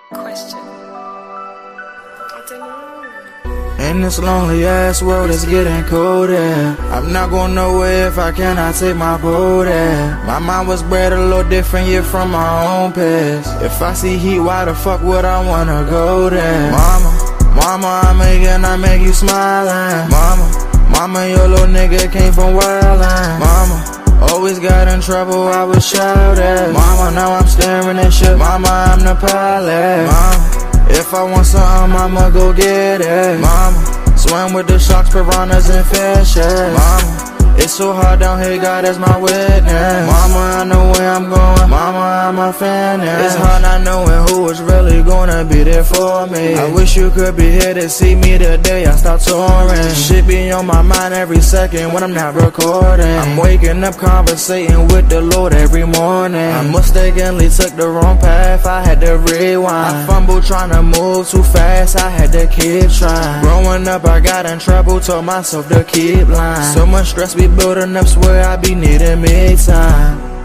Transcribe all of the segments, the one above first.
Question. I don't know. In this lonely ass world, it's getting colder. I'm not going nowhere if I cannot take my boat there. My mind was bred a little different, yeah, from my own past. If I see heat, why the fuck would I wanna go there? Mama, I make you smile. Mama, your little nigga came from wildin'. Mama, always got in trouble, I was shouted. Mama, now I'm staring at shit. Mama, I'm the pilot. Mama, if I want something, I'ma go get it. Mama, swim with the sharks, piranhas, and fishes. Mama, it's so hard down here, God is my witness. Mama, I know where I'm going. Mama, I'm a fan. It's hard not knowing who is really gonna be there for me. I wish you could be here to see me the day I start touring. Shit be on my mind every second when I'm not recording. I'm waking up conversating with the Lord every morning. I mistakenly took the wrong path, I had to rewind. I fumbled trying to move too fast, I had to keep trying. Growing up I got in trouble, told myself to keep lying. So much stress be building up, swear I be needing me time.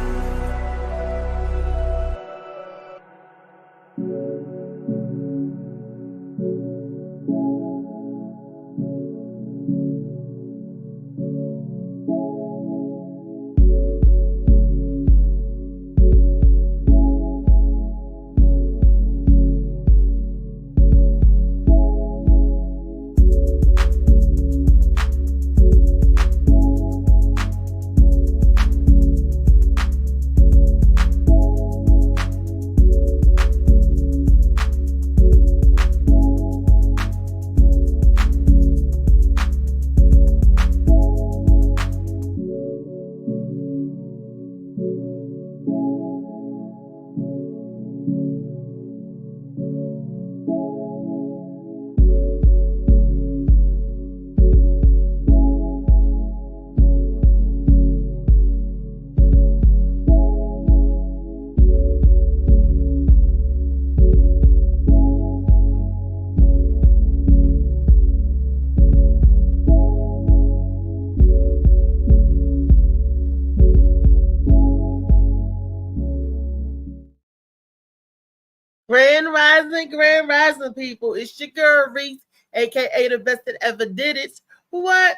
Grand Rising, people. It's your girl, Reese, aka the best that ever did it. What?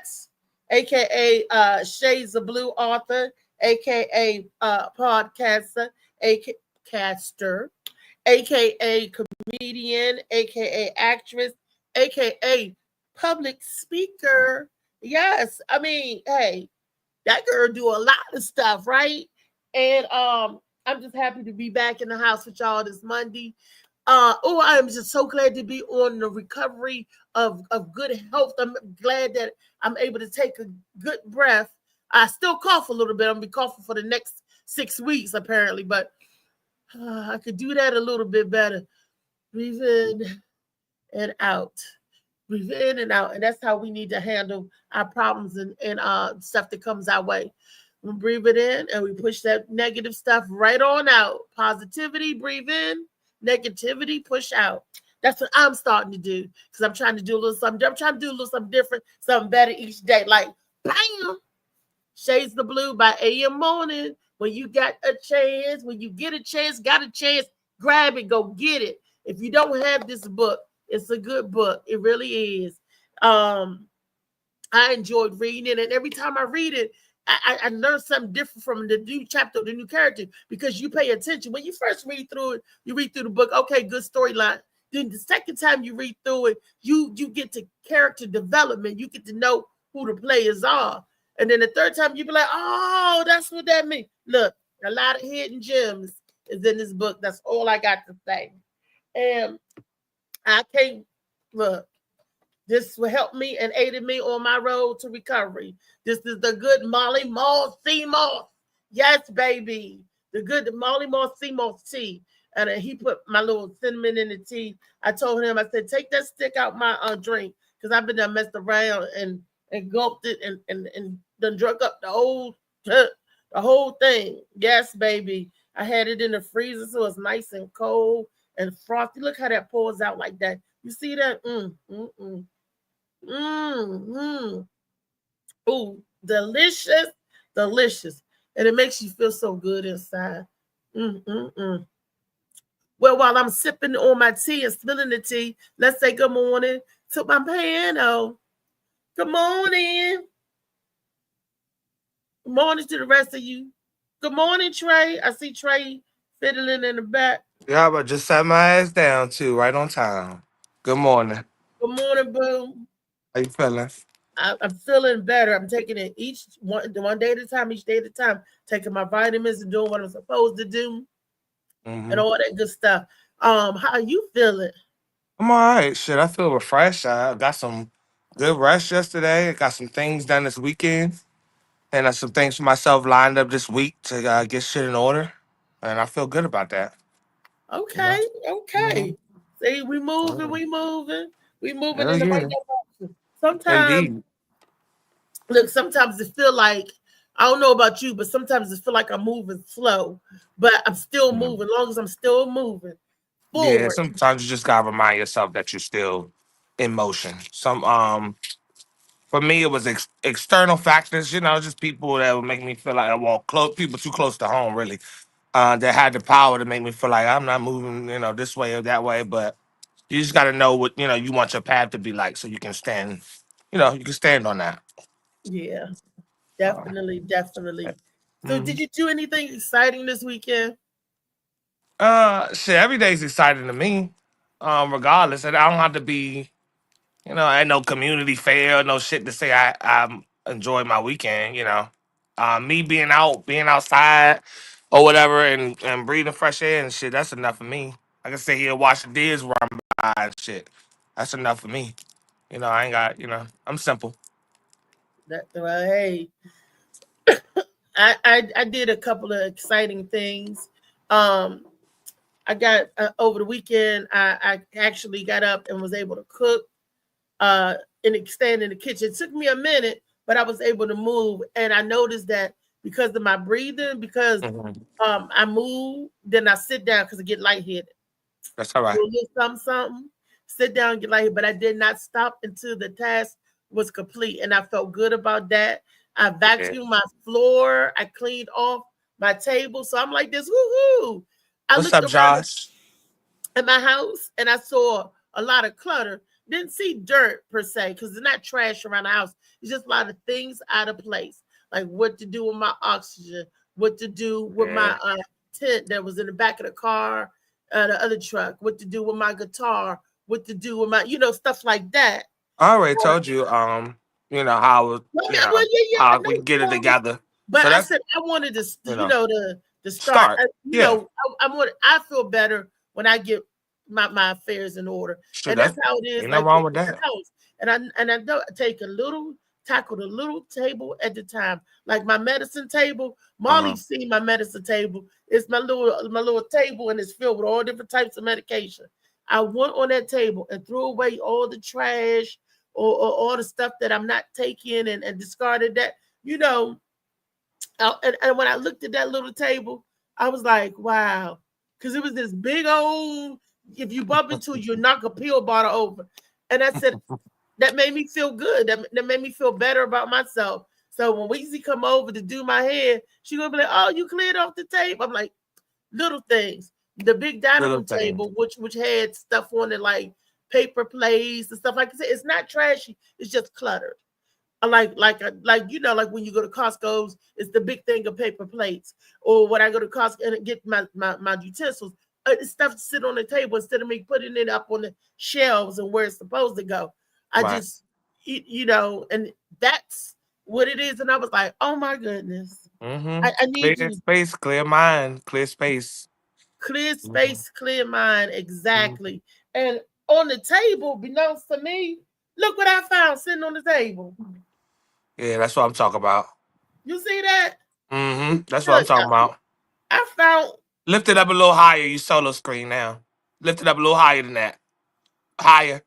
AKA Shades of Blue author, aka podcaster, aka caster, aka comedian, aka actress, aka public speaker. Yes, I mean, hey, that girl do a lot of stuff, right? And I'm just happy to be back in the house with y'all this Monday. I am just so glad to be on the recovery of good health. I'm glad that I'm able to take a good breath. I still cough a little bit. I'm gonna be coughing for the next 6 weeks, apparently, but I could do that a little bit better. Breathe in and out. Breathe in and out. And that's how we need to handle our problems and stuff that comes our way. We breathe it in and we push that negative stuff right on out. Positivity, breathe in. Negativity, push out. That's what I'm starting to do because I'm trying to do a little something. I'm trying to do a little something different, something better each day. Like, bam! Shades of the Blue by AM Morning. When you got a chance, when you get a chance, got a chance, grab it, go get it. If you don't have this book, it's a good book. It really is. I enjoyed reading it, and every time I read it, I learned something different from the new chapter, the new character, because you pay attention. When you first read through it, you read through the book, okay, good storyline. Then the second time you read through it, you get to character development. You get to know who the players are. And then the third time you be like, oh, that's what that means. Look, a lot of hidden gems is in this book. That's all I got to say. And I can't look. This will help me and aided me on my road to recovery. This is the good Molly Moss Sea Moss. Yes, baby. The good Molly Moss Sea Moss tea. And he put my little cinnamon in the tea. I told him, I said, take that stick out my drink. Because I've been there messed around and gulped it and done drunk up the whole thing. Yes, baby. I had it in the freezer so it's nice and cold and frosty. Look how that pours out like that. You see that? Ooh, delicious, delicious. And it makes you feel so good inside. Mm-mm-mm. Well, while I'm sipping on my tea and spilling the tea, let's say good morning to my piano. Good morning. Good morning to the rest of you. Good morning, Trey. I see Trey fiddling in the back. Yeah, but just sat my ass down too, right on time. Good morning. Good morning, Boo. How you feeling? I'm feeling better. I'm taking it each one day at a time, each day at a time, taking my vitamins and doing what I'm supposed to do and Hmm. all that good stuff. How are you feeling? I'm all right. Shit, I feel refreshed. I got some good rest yesterday. I got some things done this weekend, and some things for myself lined up this week to get shit in order, and I feel good about that. You know. Okay, Hmm. okay. See, we moving Hell in the right yeah, direction. Sometimes, indeed. look, sometimes it feel like I don't know about you, but sometimes it feel like I'm moving slow, but I'm still Mhm. moving. As long as I'm still moving Yeah, forward. sometimes you just gotta remind yourself that you're still in motion. For me, it was external factors, just people that would make me feel like I walk close, people too close to home, really, that had the power to make me feel like I'm not moving, this way or that way. But you just got to know what, you want your path to be like so you can stand, you can stand on that. Yeah, Uh, definitely, definitely. So, did mhm. you do anything exciting this weekend? Shit, every day's exciting to me, regardless. And I don't have to be, ain't no community fair, no shit to say I enjoyed my weekend, Me being outside or whatever and breathing fresh air and shit, that's enough for me. I can sit here and watch the deers run by and shit. That's enough for me. I ain't got, I'm simple. That well, hey, I did a couple of exciting things. Um, I got over the weekend. I actually got up and was able to cook uh and stand in the kitchen. It took me a minute, but I was able to move. And I noticed that because of my breathing, because Mhm. I move, then I sit down because I get lightheaded. That's all Do right. a little something, something, sit down, get lightheaded. But I did not stop until the task was complete, and I felt good about that. I Yeah. vacuumed my floor. I cleaned off my table, so I'm like this. Woohoo! I What's looked up, around Josh? at my house and I saw a lot of clutter. Didn't see dirt per se because there's not trash around the house. It's just a lot of things out of place, like what to do with my oxygen, what to do with my Yeah. tent that was in the back of the car, the other truck, what to do with my guitar, what to do with my, stuff like that. I already told you, how, Well, well, yeah, yeah, I how know we you can get it told me, together. but So I that's, said I wanted to, you know, to start. start. Yeah. I feel better when I get my affairs in order, Shit, and that's that's how it is. ain't nothing Like wrong with with the that. house, and I don't take tackle the little table at the time. Like my medicine table, Uh-huh. Molly's seen my medicine table. It's my little table, and it's filled with all different types of medication. I went on that table and threw away all the trash or all the stuff that I'm not taking and discarded that, you know. And when I looked at that little table, I was like, wow. Because it was this big old, if you bump into it, you knock a pill bottle over. And I said, that made me feel good. That made me feel better about myself. So when Weezy come over to do my hair, she gonna be like, "Oh, you cleared off the tape." I'm like, little things. The big dining Little room thing. table, which had stuff on it like paper plates and stuff like that. It's not trashy. It's just cluttered. Like when you go to Costco's, it's the big thing of paper plates. Or when I go to Costco and get my utensils, it's stuff to sit on the table instead of me putting it up on the shelves and where it's supposed to go. I Right. just, and that's what it is. And I was like, oh my goodness, Mm-hmm. I need you Clear to space, clear mind, clear space. clear Hmm. space, clear mind, Hmm. exactly. And on the table belongs to me. Look what I found sitting on the table. Yeah, that's what I'm talking about. You see that? Mm-hmm. That's what I'm Look, talking about. I found Lift it up a little higher, you solo screen now. Lift it up a little higher than that. Higher.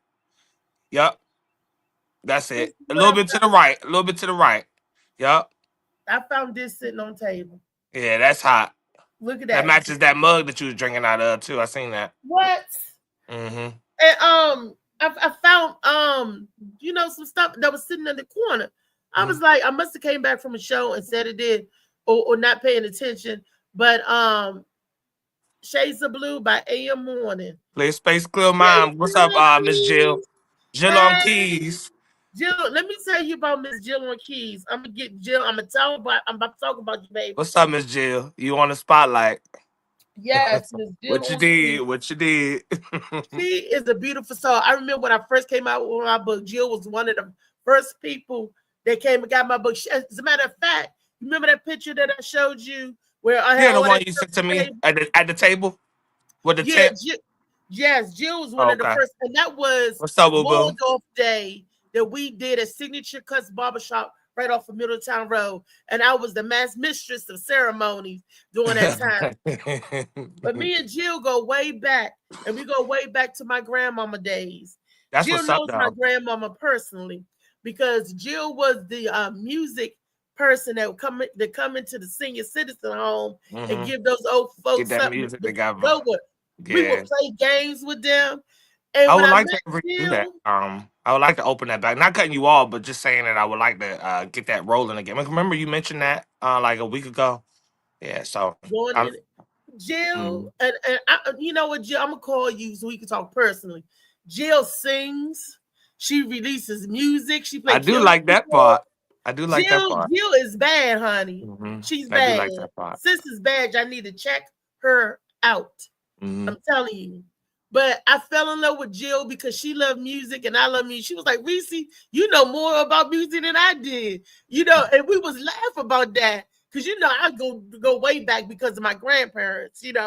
Yup. That's this it. is A what little bit to the right. A little bit to the right. Yup. I found this sitting on the table. Yeah, that's hot. Look at That that. matches that mug that you was drinking out of too. I seen that. What? Mm-hmm. And I found some stuff that was sitting in the corner. I was like, I must have came back from a show and said it did, or not paying attention. But Shades of Blue by AM Morning. Play Space Clear Shades Mom. What's up, of Miss Jill? Blue. Jill on Hey, keys. Jill, let me tell you about Miss Jill on keys. I'm gonna get Jill. I'm about to talk about you, baby. What's up, Miss Jill? You on the spotlight? Yes, Miss Jill What you on keys. did? What you did? She is a beautiful soul. I remember when I first came out with my book, Jill was one of the first people that came and got my book. As a matter of fact, remember that picture that I showed you where I Yeah, had the all one that you stuff sent to on the me table? at the table with the Yeah, tent. yes, Jill was one Oh, of the okay. first, and that was What's up, boo boo? Waldorf Day that we did at Signature Cuts Barbershop right off of Middletown Road, and I was the mass mistress of ceremonies during that time. But me and Jill go way back, and we go way back to my grandmama days. That's Jill what's up, knows my though. grandmama personally because Jill was the music person that would come into the senior citizen home and Hmm. give those old Get folks that something music to together. go with. We would Yeah. play games with them. And I when would I like met to redo that. Jill, I would like to open that back. Not cutting you off, but just saying that I would like to get that rolling again. Like, remember you mentioned that like a week ago? Yeah. So going I'm. in, Jill, Mm. and I, you know what, Jill, I'm gonna call you so we can talk personally. Jill sings, she releases music, she I plays do like that keyboard. part. I do like that Jill, part. Jill is bad, honey. Hmm. She's I do bad. like that part. Sis is bad. I need to check her out. Hmm. I'm telling you. But I fell in love with Jill because she loved music and I love music. She was like, Reese, you know more about music than I did. And we was laughing about that. Because I go way back because of my grandparents. Yeah,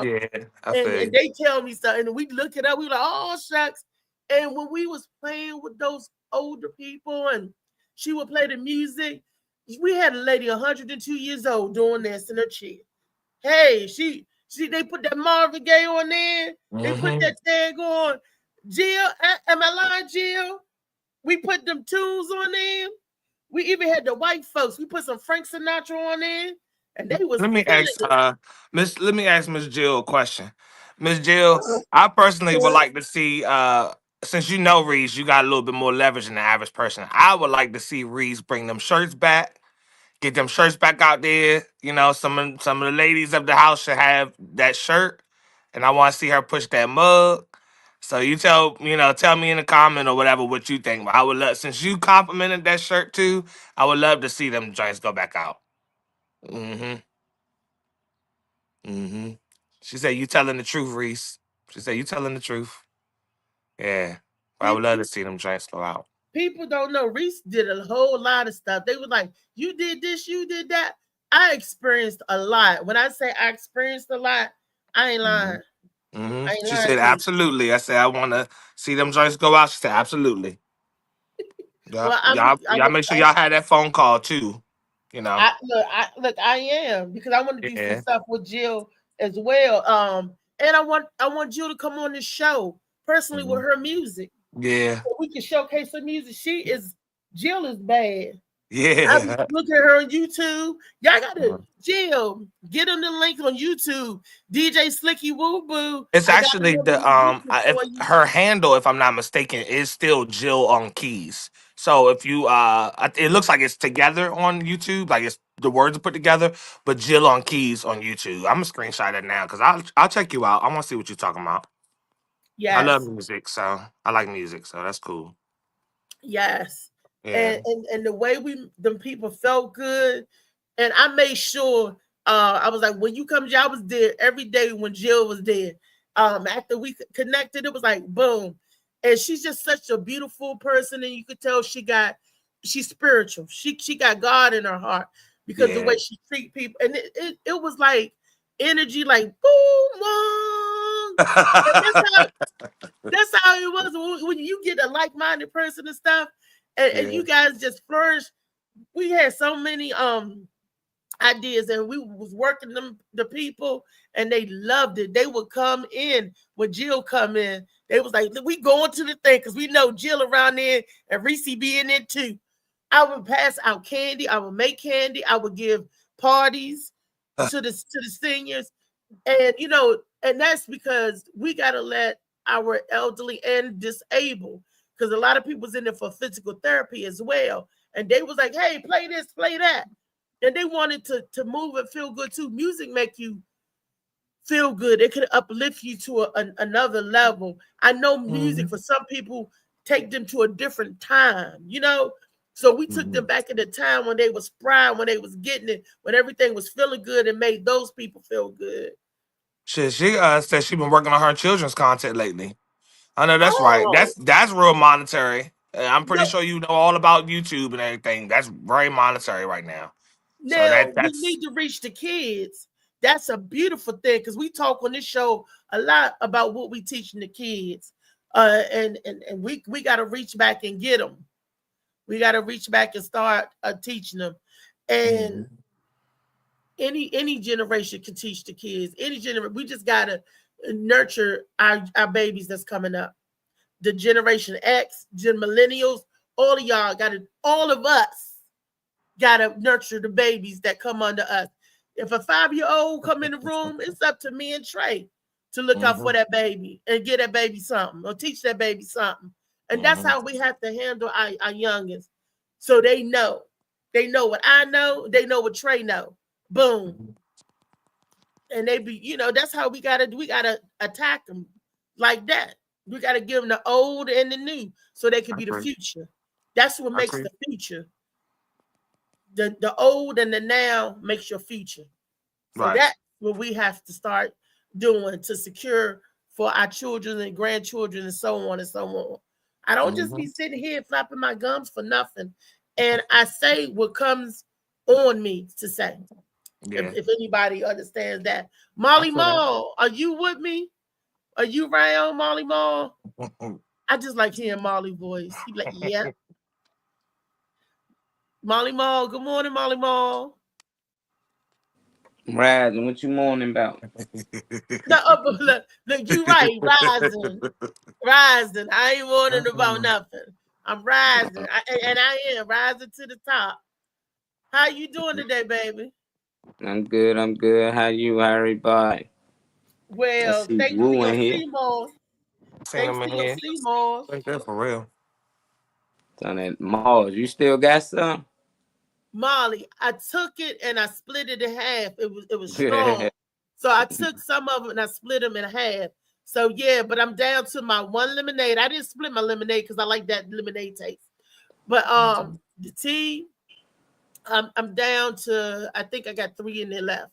I And feel they tell me something, and we look it up. We like, oh shucks. And when we was playing with those older people, and she would play the music, we had a lady 102 years old doing this in her chair. Hey, they put that Marvin Gaye on there. They put you. that tag on. Jill, am I lying, Jill? We put them tunes on there. We even had the white folks. We put some Frank Sinatra on there, and they was Let me feeling ask it. Miss let me ask Miss Jill a question. Miss Jill, I personally would like to see since you know Reese, you got a little bit more leverage than the average person. I would like to see Reese bring them shirts back, get them shirts back out there. Some of the ladies of the house should have that shirt, and I want to see her push that mug. So tell me in the comment or whatever what you think. But I would love, since you complimented that shirt too, I would love to see them joints go back out. Mm-hmm. Mm-hmm. She said, "You telling the truth, Reese." She said, "You telling the truth." Yeah, but I would love to see them joints go out. People don't know Reese did a whole lot of stuff. They were like, you did this, you did that. I experienced a lot. When I say I experienced a lot, I ain't Mm-hmm. lying. Mm-hmm. I ain't She lying said, to you. "Absolutely." I said, "I want to see them joints go out." She said, "Absolutely." Yeah, Well, y'all make sure y'all had that phone call too. You know. I am because I want to do some Yeah. stuff with Jill as well. And I want Jill to come on this show personally Hmm. with her music. Yeah. So we can showcase her music. Jill is bad. I was Yeah. looking at her on YouTube. Y'all gotta Jill, get on the link on YouTube. DJ Slicky Woo Boo. It's I got actually another the YouTube if for you. her handle, if I'm not mistaken, is still Jill on keys. So if you it looks like it's together on YouTube, like it's the words are put together, but Jill on keys on YouTube. I'm gonna screenshot it now because I'll check you out. I want to see what you're talking about. I love Yes, music, so I like music, so that's cool. yes. Yeah, And the way them people felt good. And I made sure I was like, when you come, I was there every day when Jill was there. After we connected, it was like boom. And she's just such a beautiful person, and you could tell she's spiritual. She got God in her heart because the yeah. way she treat people, and it was like energy, like boom, wong. And that's how it was when you get a like-minded person and stuff, and Yeah, you guys just flourish. We had so many ideas, and we was working the people, and they loved it. They would come in when Jill come in. They was like, we going to the thing because we know Jill around there and Reese be in it too. I would pass out candy. I would make candy. I would give parties to the seniors, and and that's because we got to let our elderly and disabled, because a lot of people's in there for physical therapy as well. and they was like, hey, play this, play that. And they wanted to move and feel good too. Music make you feel good. It could uplift you to another level. I know music for some people take them to a different time, you know. So we took them back in the time when they was spry, when they was getting it, when everything was feeling good, and made those people feel good. Shit, she said she been working on her children's content lately. I know that's right. Oh, That's real monetary. I'm pretty no, sure you know all about YouTube and everything. That's very monetary right now. So now we that's need to reach the kids. That's a beautiful thing because we talk on this show a lot about what we teaching the kids, and we got to reach back and get them. We got to reach back and start teaching them, and any generation can teach the kids. Any generation, we just got to nurture our babies that's coming up. The Generation X, millennials, all of y'all got to, all of us got to nurture the babies that come under us. If a 5-year-old come in the room, it's up to me and Trey to look out for that baby and get that baby something or teach that baby something. And that's how we have to handle our youngins. So they know. They know what I know. They know what Trey know. Boom. And they be, you know, that's how we gotta attack them like that. We gotta give them the old and the new so they can be the future. That's what makes the future. The old and the now makes your future. So that's what we have to start doing to secure for our children and grandchildren and so on and so on. I don't just be sitting here flapping my gums for nothing. And I say what comes on me to say. Yeah. If anybody understands that. Molly Mall, are you with me? Are you around, Molly Mall? I just like hearing Molly voice. He like, yeah. Molly Mall, good morning, Molly Mall. Rising, what you mourning about? No, look, you right, rising. I ain't mourning about nothing. I'm rising, and I am rising to the top. How you doing today, baby? I'm good. How you, everybody? Well, thanks for your CMOS. Thanks for your CMOS. Thank you for real. On that Mars, you still got some? Molly, I took it and I split it in half. It was strong. So I took some of it and I split them in half. So yeah, but I'm down to my one lemonade. I didn't split my lemonade because I like that lemonade taste. But the tea, I'm down to, I think I got 3 in there left.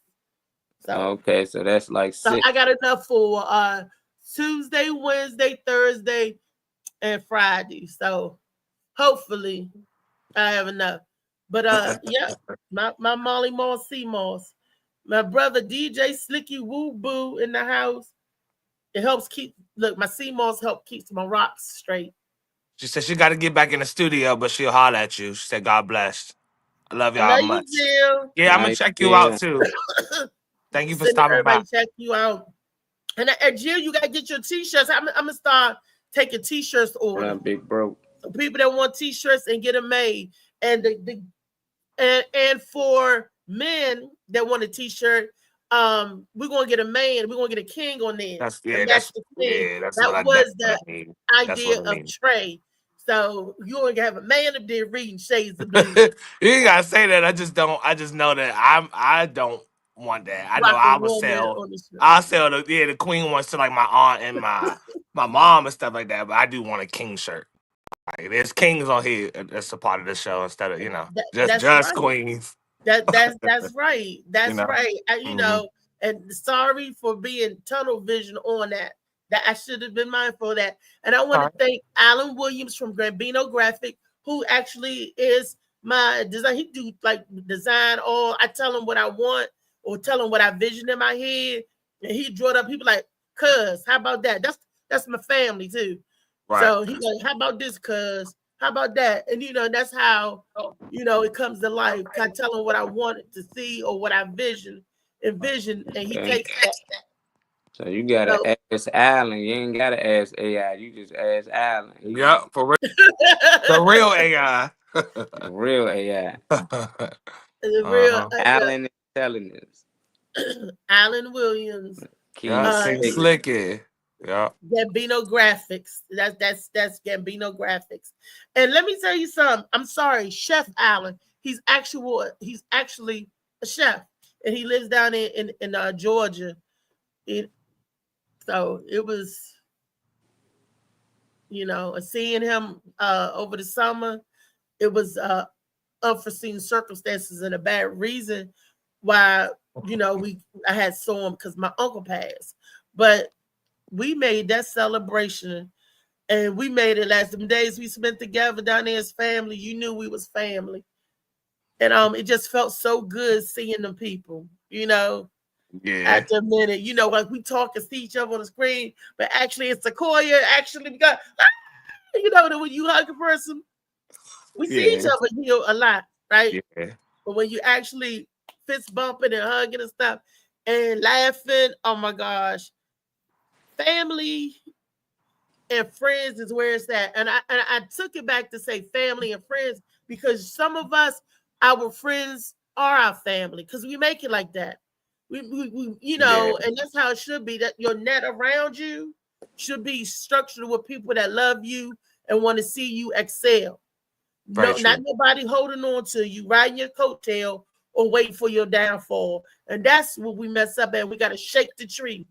So okay, so that's like 6. So I got enough for Tuesday, Wednesday, Thursday, and Friday. So hopefully I have enough. But yeah, my Molly Mall CMOS. My brother DJ Slicky Woo Boo in the house. It helps keep, look, my CMOS help keeps my rocks straight. She said she got to get back in the studio, but she'll holler at you. She said, God bless. I love y'all much. You, yeah, I'm going to check you out too. Thank you for stopping by. Check you out. And Jill, you got to get your t-shirts. I'm going to start taking t-shirts order. Big bro. So people that want t-shirts and get them made. And and for men that want a t-shirt, we're gonna get a man, we're gonna get a king on there. That's the thing. That was the idea of Trey. So you're gonna have a man up there reading Shades of Blue. You ain't gotta say that. I just know that I don't want that. I know I'll sell the queen ones to like my aunt and my mom and stuff like that, but I do want a king shirt. Like, there's kings on here that's a part of the show instead of, just right. Queens. That's right. That's right. You know, and sorry for being tunnel vision on that. That I should have been mindful of that. And I want to thank Alan Williams from Gambino Graphic, who actually is my design. He do like design all. I tell him what I want or tell him what I vision in my head, and he drew it up. People like, cuz, how about that? That's my family too. Right. So he's like, how about this, cuz? How about that? And, that's how, it comes to life. I tell him what I wanted to see or what I envision, and he takes that. So you got to ask Alan. You ain't got to ask AI. You just ask Alan. Yeah, for real. The real AI. The real AI. The real Alan Intelligence. Alan Williams. Slicky. Yeah. Gambino Graphics. That's Gambino Graphics. And let me tell you something. I'm sorry, Chef Allen. He's actually a chef, and he lives down in Georgia. So it was, seeing him over the summer. It was unforeseen circumstances and a bad reason why I had saw him because my uncle passed, but we made that celebration and we made it last. Them days we spent together down there as family, you knew we was family, and it just felt so good seeing them people, Yeah. after a minute, like we talk and see each other on the screen, but actually it's Sequoia. Actually, we got, that when you hug a person, we see each Yeah. other here a lot, right? Yeah. But when you actually fist bumping and hugging and stuff and laughing, oh my gosh, family and friends is where it's at. And I took it back to say family and friends because some of us, our friends are our family because we make it like that. We and that's how it should be. That your net around you should be structured with people that love you and want to see you excel. Very No, true. not nobody holding on to you, riding your coattail or waiting for your downfall. And that's what we mess up at. We got to shake the tree.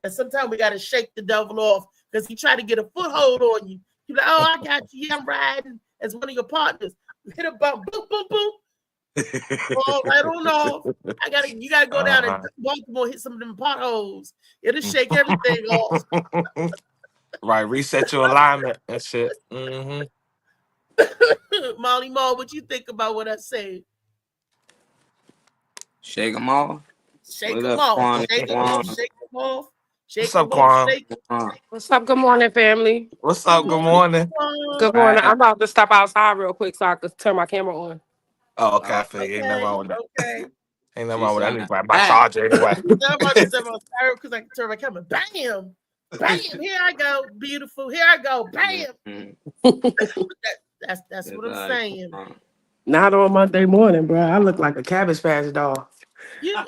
And sometimes we got to shake the devil off because he try to get a foothold on you. You're like, oh, I got you. Yeah, I'm riding as one of your partners. Hit a bump, boom, boom, boom. Fall right on off. You gotta go down and Baltimore, hit some of them potholes. It'll shake everything off. Right, reset your alignment and shit. Mm-hmm. Molly Mall, what you think about what I said? Shake them off. Shake What them up, off. Quan? Shake them off. Shake them off. Shake What's up, them off. Quan? Shake What's up? Good morning, family. What's up? Good morning. Good morning. I'm about to step outside real quick so I can turn my camera on. Oh, okay. I feel you. Ain't nothing wrong with that. Okay. Ain't nothing She wrong with that. I sound need to grab my charger anyway. I'm about to step outside because I can turn my camera. Bam. Bam. Here I go. Beautiful. Here I go. Bam. That's what I'm saying. Not on Monday morning, bro. I look like a Cabbage Patch doll. Your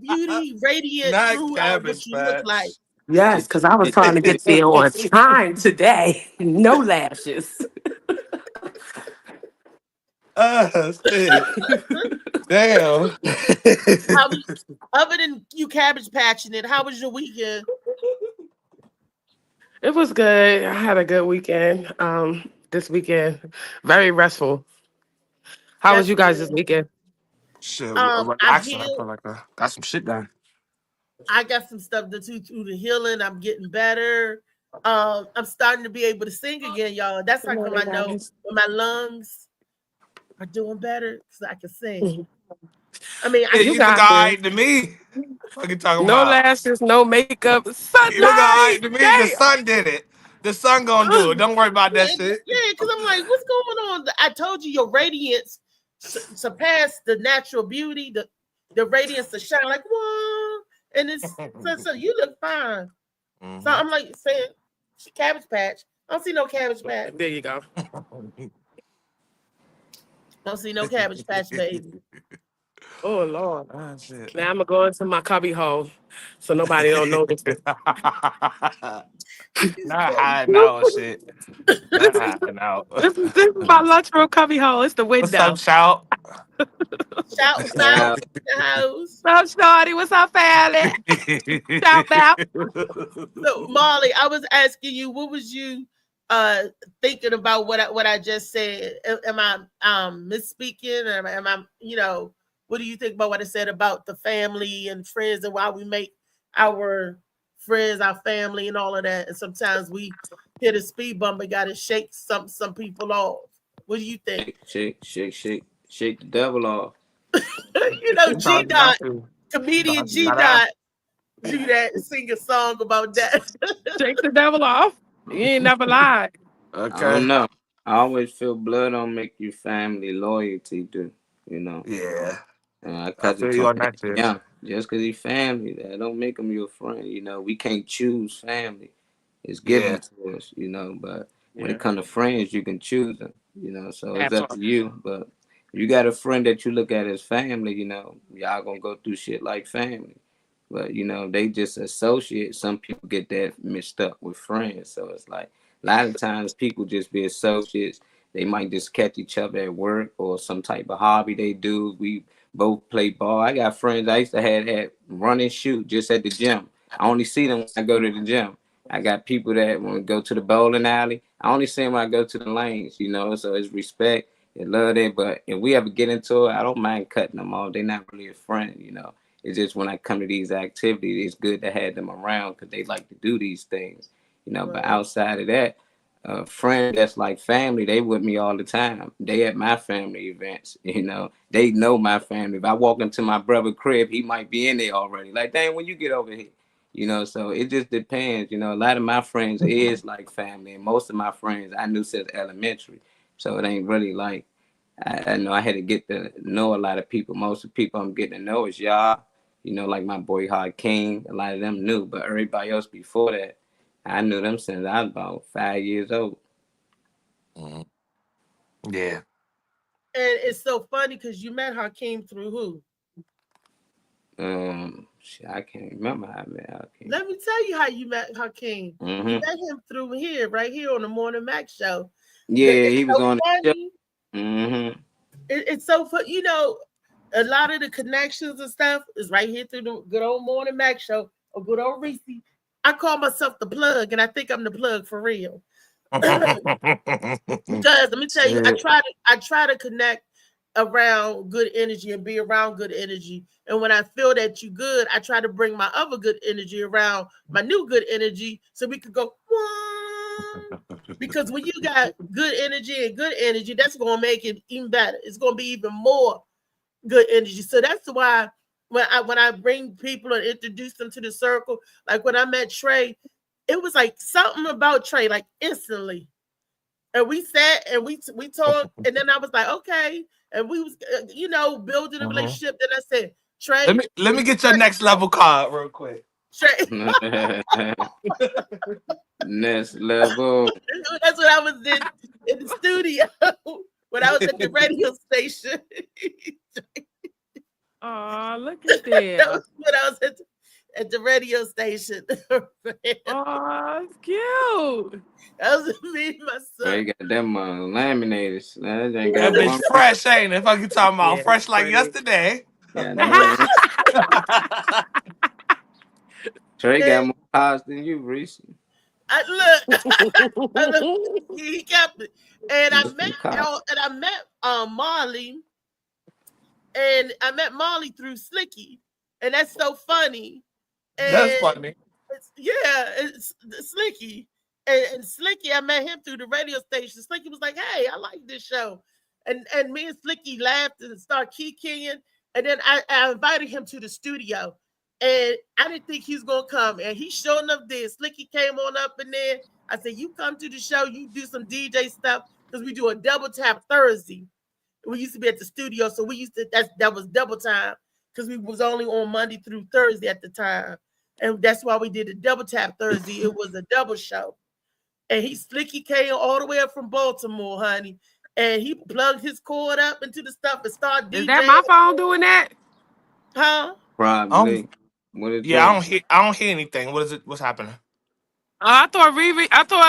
beauty radiant Not throughout Cabbage what you look like. Yes, because I was trying to get there on time today. No lashes. Shit. Damn. Other than you cabbage patching it, how was your weekend? It was good. I had a good weekend. This weekend, very restful. How was you guys this weekend? Shit, I relaxing. I healed. feel like I got some shit done. I got some stuff to do through the healing. I'm getting better. I'm starting to be able to sing again, y'all. That's how come I know when my lungs are doing better because I can sing. I mean, you look alright to me. What you talking no about? lashes, no makeup. Sunlight. You look alright to me. The sun did it. The sun gonna do it. Don't worry about that shit. Yeah, because I'm like, what's going on? I told you your radiance surpassed the natural beauty, the radiance to shine like whoa, and it's so you look fine. Mm-hmm. So I'm like saying, Cabbage Patch. I don't see no Cabbage Patch. There you go. Don't see no Cabbage Patch, baby. Oh Lord! Oh, shit. Now I'm gonna go into my cubby hole so nobody don't notice it. Not hiding out shit. Not hiding out. This is my lunchroom cubby hole. It's the window. What's up, Shout? Shout out the house. What's up, Shorty? What's up, family? Shout out. So Molly, I was asking you, what was you thinking about what I just said? Am I misspeaking? Or am I what do you think about what I said about the family and friends and why we make our friends, our family, and all of that? And sometimes we hit a speed bump and gotta shake some people off. What do you think? Shake the devil off. G Dot, comedian G Dot, do that and sing a song about that. Shake the devil off. You ain't never lied. Okay. I don't know. I always feel blood don't make you family, loyalty do. Yeah. I feel you on that too. Yeah, just because he's family, that don't make him your friend. We can't choose family; it's given to us. But when it comes to friends, you can choose them. So it's up to you. But if you got a friend that you look at as family, y'all gonna go through shit like family. But you know, they just associate. Some people get that mixed up with friends. So it's like a lot of times people just be associates. They might just catch each other at work or some type of hobby they do. We both play ball. I got friends I used to have run and shoot just at the gym. I only see them when I go to the gym. I got people that want to go to the bowling alley. I only see them when I go to the lanes, you know. So it's respect and love it. But if we ever get into it, I don't mind cutting them off. They're not really a friend, you know. It's just when I come to these activities, it's good to have them around because they like to do these things, you know. Right. But outside of that, a friend that's like family, they with me all the time. They at my family events, you know. They know my family. If I walk into my brother's crib, he might be in there already. Like, dang, when you get over here, you know. So it just depends, you know. A lot of my friends is like family, and most of my friends I knew since elementary. So it ain't really like I know I had to get to know a lot of people. Most of the people I'm getting to know is y'all. You know, like my boy Hakeem, a lot of them knew, but everybody else before that, I knew them since I was about 5 years old. Mm-hmm. Yeah. And it's so funny because you met Hakeem through who? I can't remember how I met Hakeem. Let me tell you how you met Hakeem. Mm-hmm. You met him through here, right here on the Morning Mac show. Yeah, he was on the show. Mm-hmm. It's so fun, you know. A lot of the connections and stuff is right here through the good old Morning Mac show or good old Reese. I call myself the plug, and I think I'm the plug for real. Because let me tell you, I try to connect around good energy and be around good energy. And when I feel that you good, I try to bring my other good energy around my new good energy so we could go. Because when you got good energy, that's gonna make it even better. It's gonna be even more good energy. So that's why when I bring people and introduce them to the circle, like when I met Trey, it was like something about Trey, like instantly. And we sat and we talked, and then I was like, okay, and we was building a relationship. Then I said, Trey, let me get your next level card real quick. Trey. Next level. That's what I was in the studio when I was at the radio station. Oh, look at that. That was when I was at the radio station. Oh, it's cute. That was me and my son. They got them laminators. That bitch fresh, ain't it? Fuck you talking about fresh like yesterday. Yeah, Trey got more cars than you, Reese. Look, he kept it. And I met Marley. And I met Marley through Slicky. And that's so funny. And that's funny. It's Slicky. And Slicky, I met him through the radio station. Slicky was like, hey, I like this show. And me and Slicky laughed and started kicking. And then I invited him to the studio. And I didn't think he was going to come. And he sure enough did. Slicky came on up in there. I said, you come to the show. You do some DJ stuff. Because we do a double tap Thursday. We used to be at the studio. So we used to, that was double time. Because we was only on Monday through Thursday at the time. And that's why we did a double tap Thursday. It was a double show. And Slicky came all the way up from Baltimore, honey. And he plugged his cord up into the stuff and started DJing. Is that my phone doing that? Huh? Probably. I don't hear anything. What is it? What's happening? I thought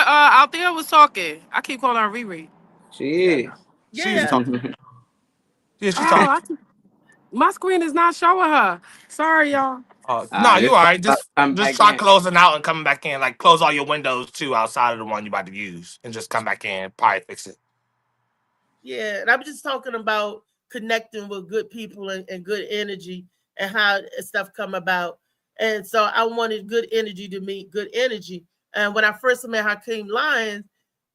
out there was talking. I keep calling her Riri. She is. She's talking. Yeah, she's talking. My screen is not showing her. Sorry, y'all. No, you all right. Just try closing out and coming back in. Like, close all your windows, too, outside of the one you're about to use. And just come back in. Probably fix it. Yeah, and I'm just talking about connecting with good people and good energy and how stuff come about. And so I wanted good energy to meet good energy. And when I first met Hakeem Lyons,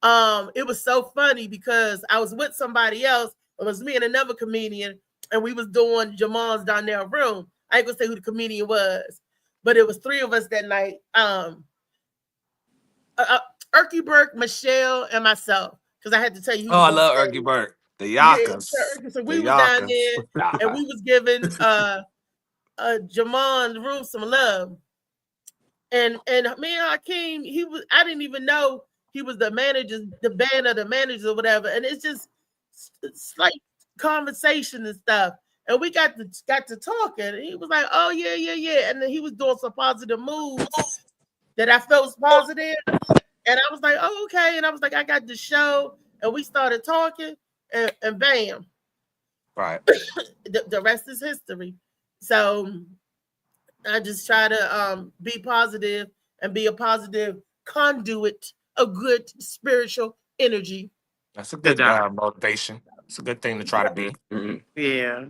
it was so funny because I was with somebody else. It was me and another comedian, and we was doing Jamal's Donnell Room. I ain't gonna say who the comedian was, but it was three of us that night. Erky Burke, Michelle, and myself. Because I had to tell you. I love Erky Burke. The Yakas. Yeah, so we was down there, and we was giving Jamal Room some love. And me and Hakeem, I didn't even know he was the manager, the band of the managers or whatever. And it's just like conversation and stuff. And we got to talking. And he was like, "Oh yeah," and then he was doing some positive moves that I felt was positive. And I was like, "Oh okay," and I was like, "I got the show," and we started talking, and bam, Right. the rest is history. So I just try to be positive and be a positive conduit of good spiritual energy. That's a good motivation. It's a good thing to try to be. Yeah.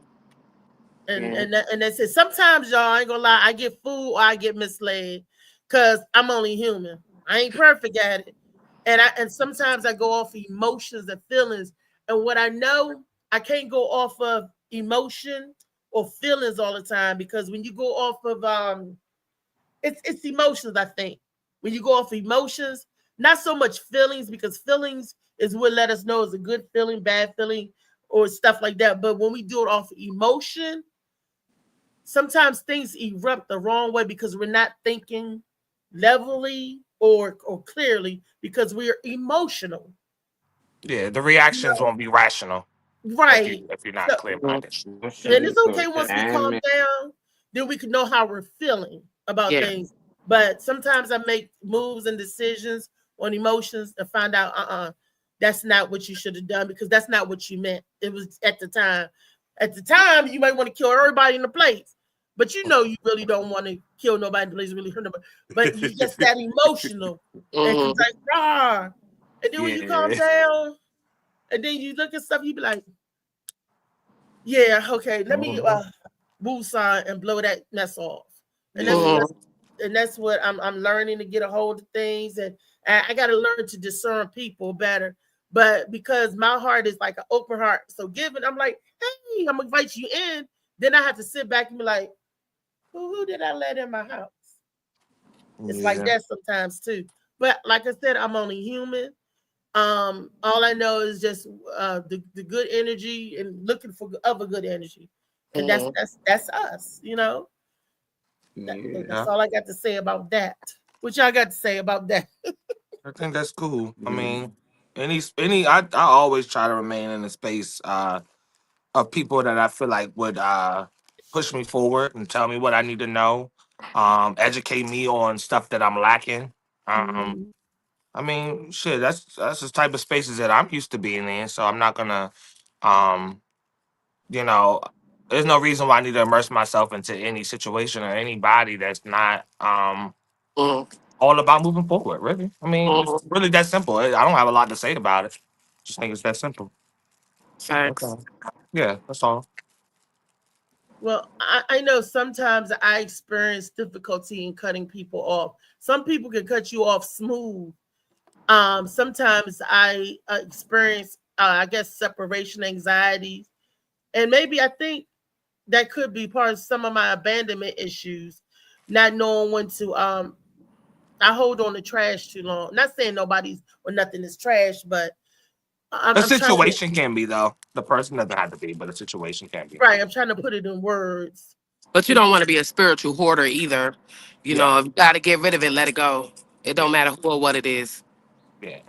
And that's it. Sometimes y'all I ain't gonna lie, I get fooled or I get misled because I'm only human. I ain't perfect at it. And sometimes I go off emotions and feelings. And what I know, I can't go off of emotion or feelings all the time, because when you go off of it's emotions, I think. When you go off emotions, not so much feelings, because feelings is what let us know it's a good feeling, bad feeling, or stuff like that. But when we do it off emotion, sometimes things erupt the wrong way because we're not thinking levelly or clearly, because we're emotional. Yeah, the reactions won't be rational. Right. If you're not clear-minded. And it's okay once we calm down, then we can know how we're feeling about things. But sometimes I make moves and decisions on emotions and find out, that's not what you should have done, because that's not what you meant. It was at the time. At the time, you might want to kill everybody in the place, but you really don't want to kill nobody in the place, really hurt nobody. But you just that emotional, and you like, rah. And then when you calm down, and then you look at stuff, you be like, yeah, okay, let me woosah and blow that mess off. And that's what I'm learning, to get a hold of things, and I got to learn to discern people better. But because my heart is like an open heart, so giving, I'm like, hey, I'm gonna invite you in. Then I have to sit back and be like, who did I let in my house? It's like that sometimes too. But like I said, I'm only human. All I know is just the good energy and looking for other good energy, and that's us, That's all I got to say about that. What y'all got to say about that? I think that's cool. I mean, I always try to remain in a space of people that I feel like would push me forward and tell me what I need to know, educate me on stuff that I'm lacking. I mean, shit, that's the type of spaces that I'm used to being in. So I'm not gonna, um, you know, there's no reason why I need to immerse myself into any situation or anybody that's not all about moving forward. Really, I mean, it's really that simple. I don't have a lot to say about it. Just think it's that simple. Thanks. Yeah, that's all. Well, I know sometimes I experience difficulty in cutting people off. Some people can cut you off smooth. Sometimes I experience, I guess, separation anxiety, and maybe I think that could be part of some of my abandonment issues, not knowing when to. I hold on to trash too long. Not saying nobody's or nothing is trash, but The situation can be, though. The person doesn't have to be, but the situation can be. Right. I'm trying to put it in words. But you don't want to be a spiritual hoarder either. You know, if you got to get rid of it, let it go. It don't matter who or what it is. Yeah.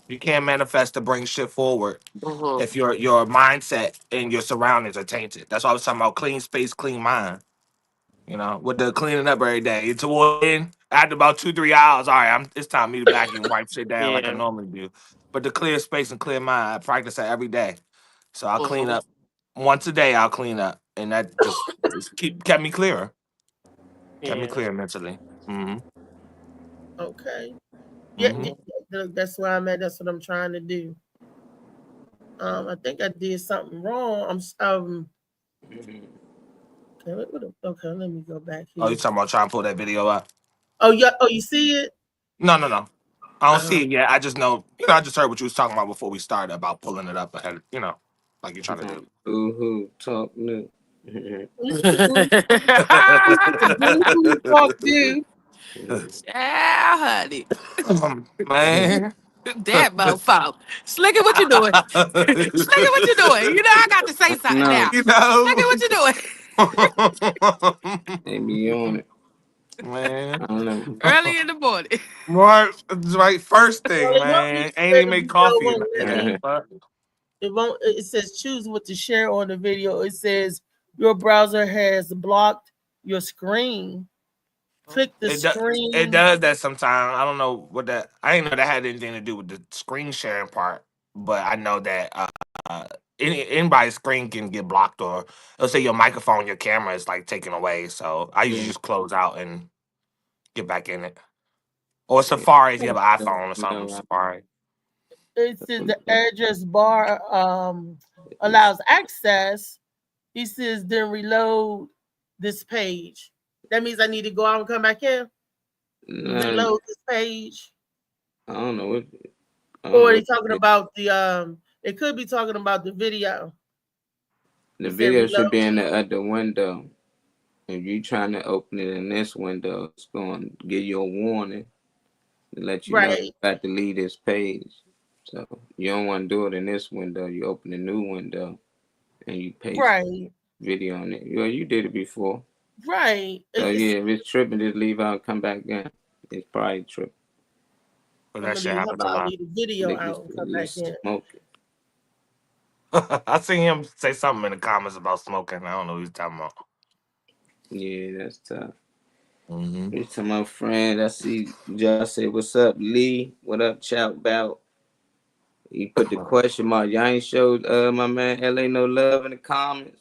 You can't manifest to bring shit forward if your mindset and your surroundings are tainted. That's why I was talking about clean space, clean mind. With the cleaning up every day. Toward end, after about 2-3 hours, all right, it's time for me to back and wipe shit down like I normally do. But the clear space and clear mind, I practice that every day. So I'll clean up once a day. I'll clean up, and that just kept me clearer. Kept me clear mentally. Okay. Yeah, that's where I'm at. That's what I'm trying to do. I think I did something wrong. Okay, let me go back here. Oh, you talking about trying to pull that video up? Oh, yeah. Oh, you see it? No. I don't see it yet. I just know. I just heard what you was talking about before we started about pulling it up ahead. Like you're trying to do. Boo-hoo, talk new. Talk new. Yeah, honey. Man. That mofo. Slick it, what you doing? Slick it, what you doing? I got to say something now. Slick it, what you doing? They be on it. Man. I don't know. Early in the morning. Right. First thing, man. Ain't even make coffee. It won't. It says choose what to share on the video. It says your browser has blocked your screen. Click the It screen. does that sometimes. I don't know what that. I didn't know that had anything to do with the screen sharing part, but I know that anybody's screen can get blocked, or let's say your microphone, your camera is like taken away. So I usually Yeah, just close out and get back in it. Or yeah. Safari if you have an No, iPhone or something. no, Safari. It says the address bar allows access. He says then reload this page. That means I need to go out and come back in. no, Reload this page. I don't know what. I don't Or know are they what talking about the They could be talking about the video. the He said video reload. should be in the other window. If you trying to open it in this window, it's going to give you a warning to let you know you Right. got to leave this page. So you don't want to do it in this window. You open a new window and you paste Right. video on it. Well, you did it before. Right. So yeah, if it's tripping, just leave out and come back in. It's probably tripping. But I'm that gonna shit leave. How happens a about I lot. leave the video Niggas, out and come back niggas in? smoking. I seen him say something in the comments about smoking. I don't know what he's talking about. Yeah, that's tough. Mm-hmm. It's to my friend. I see Josh say, "What's up, Lee? What up, Chout Bout?" He put the question mark. Y'all ain't showed my man LA no love in the comments.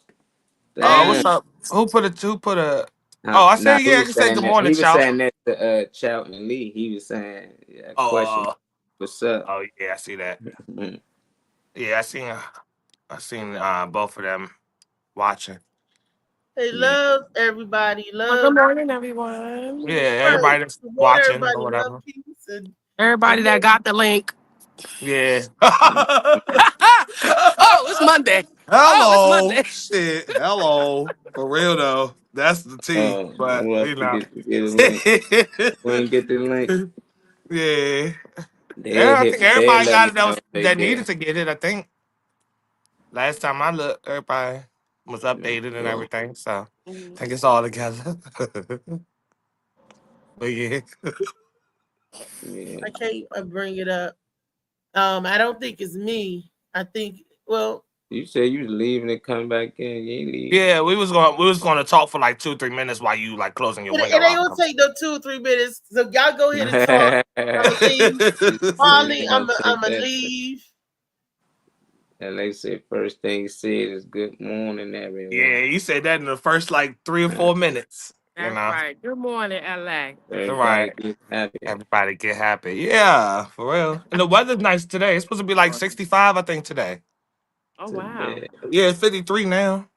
Oh, Damn. what's up? Who put a? Who put a? Nah, Oh, I said nah, he yeah. I was can say saying good that. morning, He was Chow. saying that to Chout and Lee. He was saying, yeah, question. Oh, What's up? oh yeah, I see that. Mm, Yeah, I seen both of them watching. Hey, yeah. love everybody. Well, good Love morning, everyone. Yeah, right. everybody that's Good morning, watching or everybody. Love whatever. peace and Everybody that got the link. Yeah. Oh, it's Monday. Oh, it's Hello, Monday. shit. Hello, for real though. That's the T. But Who else you to know, get a link? We ain't get the link. yeah. They'll Yeah, I hit. think They'll everybody let got me it know if they that get needed it. to get it. I think last time I looked, everybody was updated and So, everything. So I Mhm. think it's all together. But yeah. yeah. I can't bring it up. I don't think it's me. I think well, You said you was leaving and come back in. You ain't leave. Yeah, we was gonna talk for like 2-3 minutes while you like closing your it window ain't out. gonna take no 2 or 3 minutes. So y'all go ahead and talk. I'm gonna leave. She said Harley, it I'm don't take gonna that. leave. And they said first thing he said is good morning, Yeah, everyone. you said that in the first like 3 or 4 minutes. You That's know. right. Good morning, LA. All Everybody right. get happy. Everybody get happy. Yeah, for real. And the weather's nice today. It's supposed to be like 65, I think, today. Oh, wow. Today, Yeah, it's 53 now.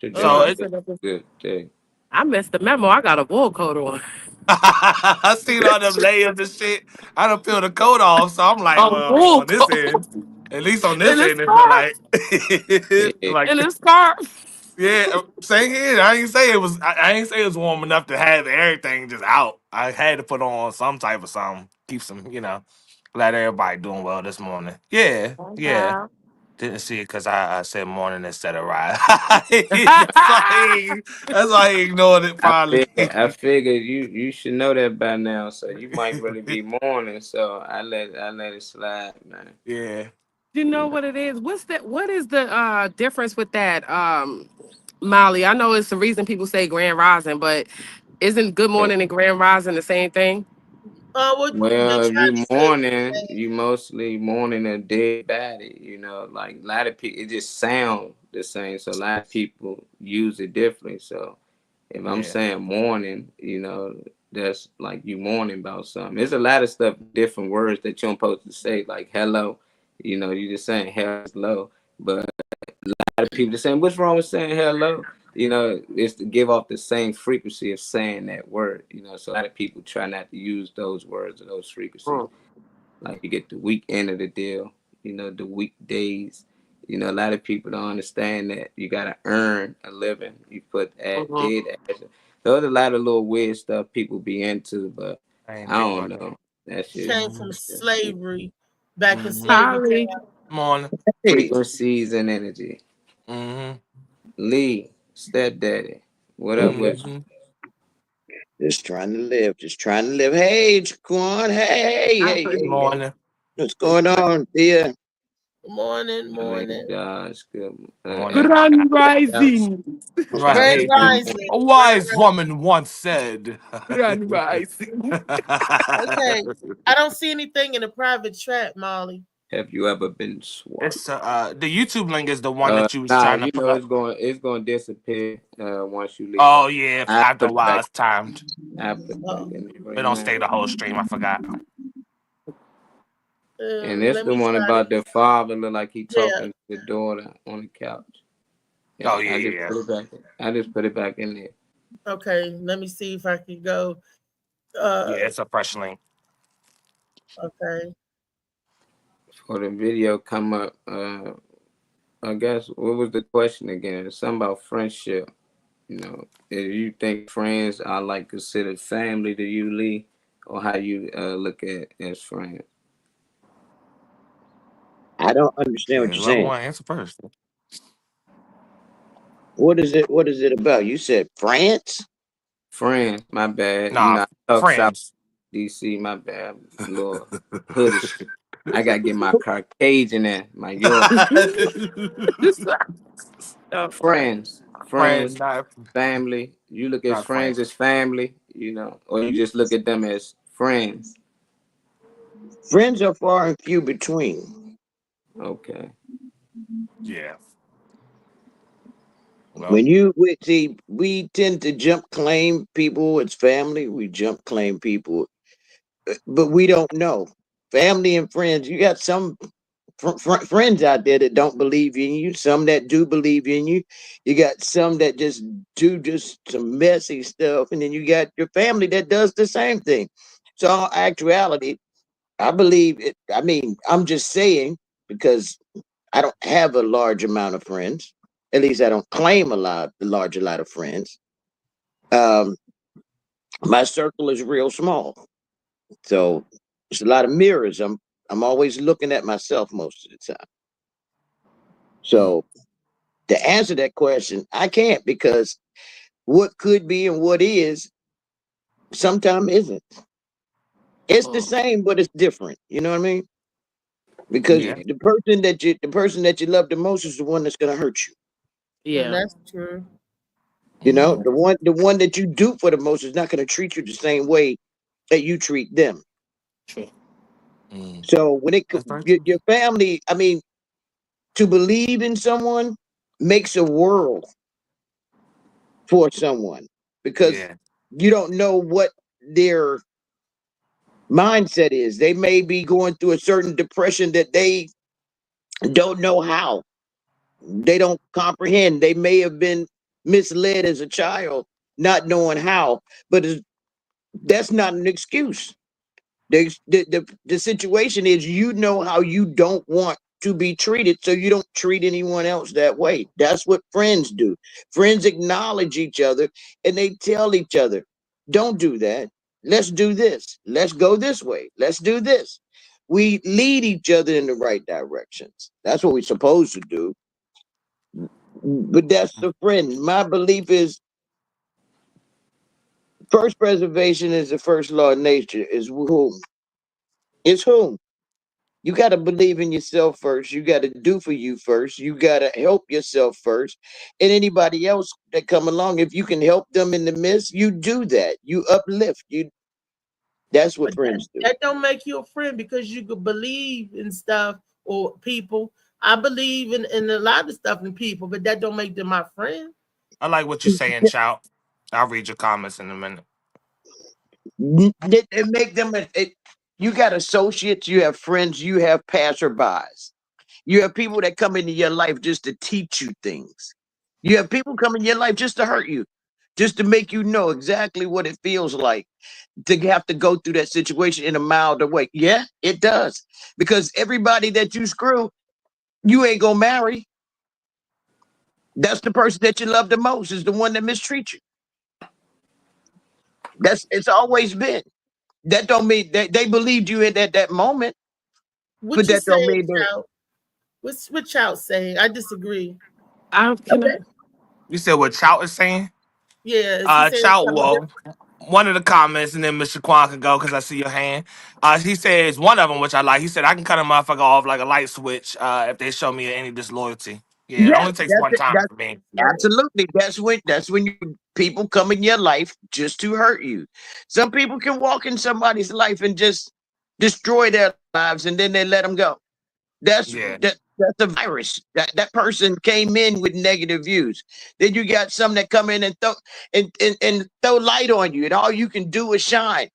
today So Oh, is it a good day. I missed the memo. I got a wool coat on. I seen all them layers and shit. I done peel the coat off, so I'm like, A well, wool on this coat. end, at least on In this a end, it feel scarf. like, Yeah, like In a scarf. yeah. Same here. I ain't say it was. I ain't say it was warm enough to have everything just out. I had to put on some type of something, keep some, glad everybody doing well this morning. Yeah, yeah. Wow. Didn't see it because I said morning instead of ride. That's why he ignored it probably. I figured you should know that by now, so you might really be mourning. So I let it slide, man. Yeah. You You know know, what it is? What is the difference with that, Molly? I know it's the reason people say Grand Rising, but isn't Good yeah. Morning and Grand Rising the same thing? What they Well, if trying you to say? mourning, you mostly mourning a dead body. Like a lot of people, it just sound the same. So a lot of people use it differently. So if I'm Yeah. saying mourning, that's like you mourning about something. There's a lot of stuff, different words that you're supposed to say, like hello. You just saying hello, but a lot of people just saying, "What's wrong with saying hello?" It's to give off the same frequency of saying that word. So a lot of people try not to use those words or those frequencies. Mm. Like you get the weak end of the deal, the weekdays. A lot of people don't understand that you gotta earn a living. You put Mhm. did as there's a lot of little weird stuff people be into, but I I ain't think don't about that. know. That shit, Came from Mm-hmm. slavery, back in Mm-hmm. slavery Holly. time. Morning. Hey, frequencies and energy. Mm-hmm. Lee, stepdaddy, what up with you? Mm-hmm. just trying to live, just trying to live. Hey, Jaquan, hey, hey, hey, hey, hey. Morning. What's going on, dear? Morning. Josh, good Morning. Grand Rising. Grand Right. Rising. A wise woman once said. Grand Rising. Okay. I don't see anything in the private chat, Molly. Have you ever been swatted? It's the YouTube link is the one that you was Nah, trying to you put know up. it's going to disappear once you leave. Oh yeah, I after a put it while back. it's timed. I put it back Oh. in there It right don't now. stay the whole stream. I forgot. And it's Let the me one try about to. the father look like he Yeah. talking to the daughter on the couch. Yeah, Oh yeah, I just yeah. put it back. I just put it back in there. Okay. Let me see if I can go. Yeah, it's a fresh link. Okay. For the video come up, I guess what was the question again? It's something about friendship. You know, if you think friends are like considered family to you, Lee, or how you look at as friends. I don't understand what Yeah, you're whoever saying. want to answer first. What is it? What is it about? You said France? Friends, my bad. You Nah, know, I talk South friends. DC, my bad. Little hoodish. I gotta get my Caucasian in, my York. Friends, Friends, not family. You look at friends friends. as family, you know, or you just look at them as friends. Friends are far and few between. Okay. Yeah. Well, When see, we tend to jump claim people as family. We jump claim people, but we don't know. Family and friends. You got some friends out there that don't believe in you. Some that do believe in you. You got some that just do just some messy stuff, and then you got your family that does the same thing. So, in actuality, I believe it. I mean, I'm just saying because I don't have a large amount of friends. At least I don't claim a large of friends. Um, my circle is real small, so it's a lot of mirrors. I'm always looking at myself most of the time. So to answer that question, I can't because what could be and what is sometimes isn't. It's the same, but it's different. You know what I mean? Because yeah. Yeah. the person that you love the most is the one that's gonna hurt you. Yeah. That's true. You know, the one that you do for the most is not gonna treat you the same way that you treat them. True. So when That's right. your family, I mean, to believe in someone makes a world for someone because Yeah. you don't know what their mindset is. They may be going through a certain depression that they don't know how. They don't comprehend. They may have been misled as a child, not knowing how, but that's not an excuse. The situation is you know how you don't want to be treated, so you don't treat anyone else that way. That's what friends do. Friends acknowledge each other and they tell each other, don't do that. Let's do this. Let's go this way. Let's do this. We lead each other in the right directions. That's what we're supposed to do. But that's the friend. My belief is first preservation is the first law of nature. Is whom? It's whom? You got to believe in yourself first. You got to do for you first. You got to help yourself first. And anybody else that come along, if you can help them in the midst, you do that. You uplift. That's what But that, friends do. that don't make you a friend because you could believe in stuff or people. I believe in a lot of stuff in people, but that don't make them my friend. I like what you're saying, Chow. I'll read your comments in a minute. It make them you got associates, you have friends, you have passerbys. You have people that come into your life just to teach you things. You have people come in your life just to hurt you, just to make you know exactly what it feels like to have to go through that situation in a milder way. Yeah, it does. Because everybody that you screw, you ain't gonna marry. That's the person that you love the most, is the one that mistreats you. It's always been. That don't mean they believed you in that moment, but What you that don't saying, mean they. child? What child saying? I disagree. Can I? You said what Chow is saying? Yeah, is he saying Chow, something well, different? one of the comments, and then Mr. Kwan can go because I see your hand. He says one of them, which I like. He said I can cut a motherfucker off like a light switch if they show me any disloyalty. Yeah, it Yeah, only takes that's one it. time for me. Absolutely. That's when people come in your life just to hurt you. Some people can walk in somebody's life and just destroy their lives, and then they let them go. That's Yeah. that's a virus. That person came in with negative views. Then you got some that come in and throw light on you, and all you can do is shine.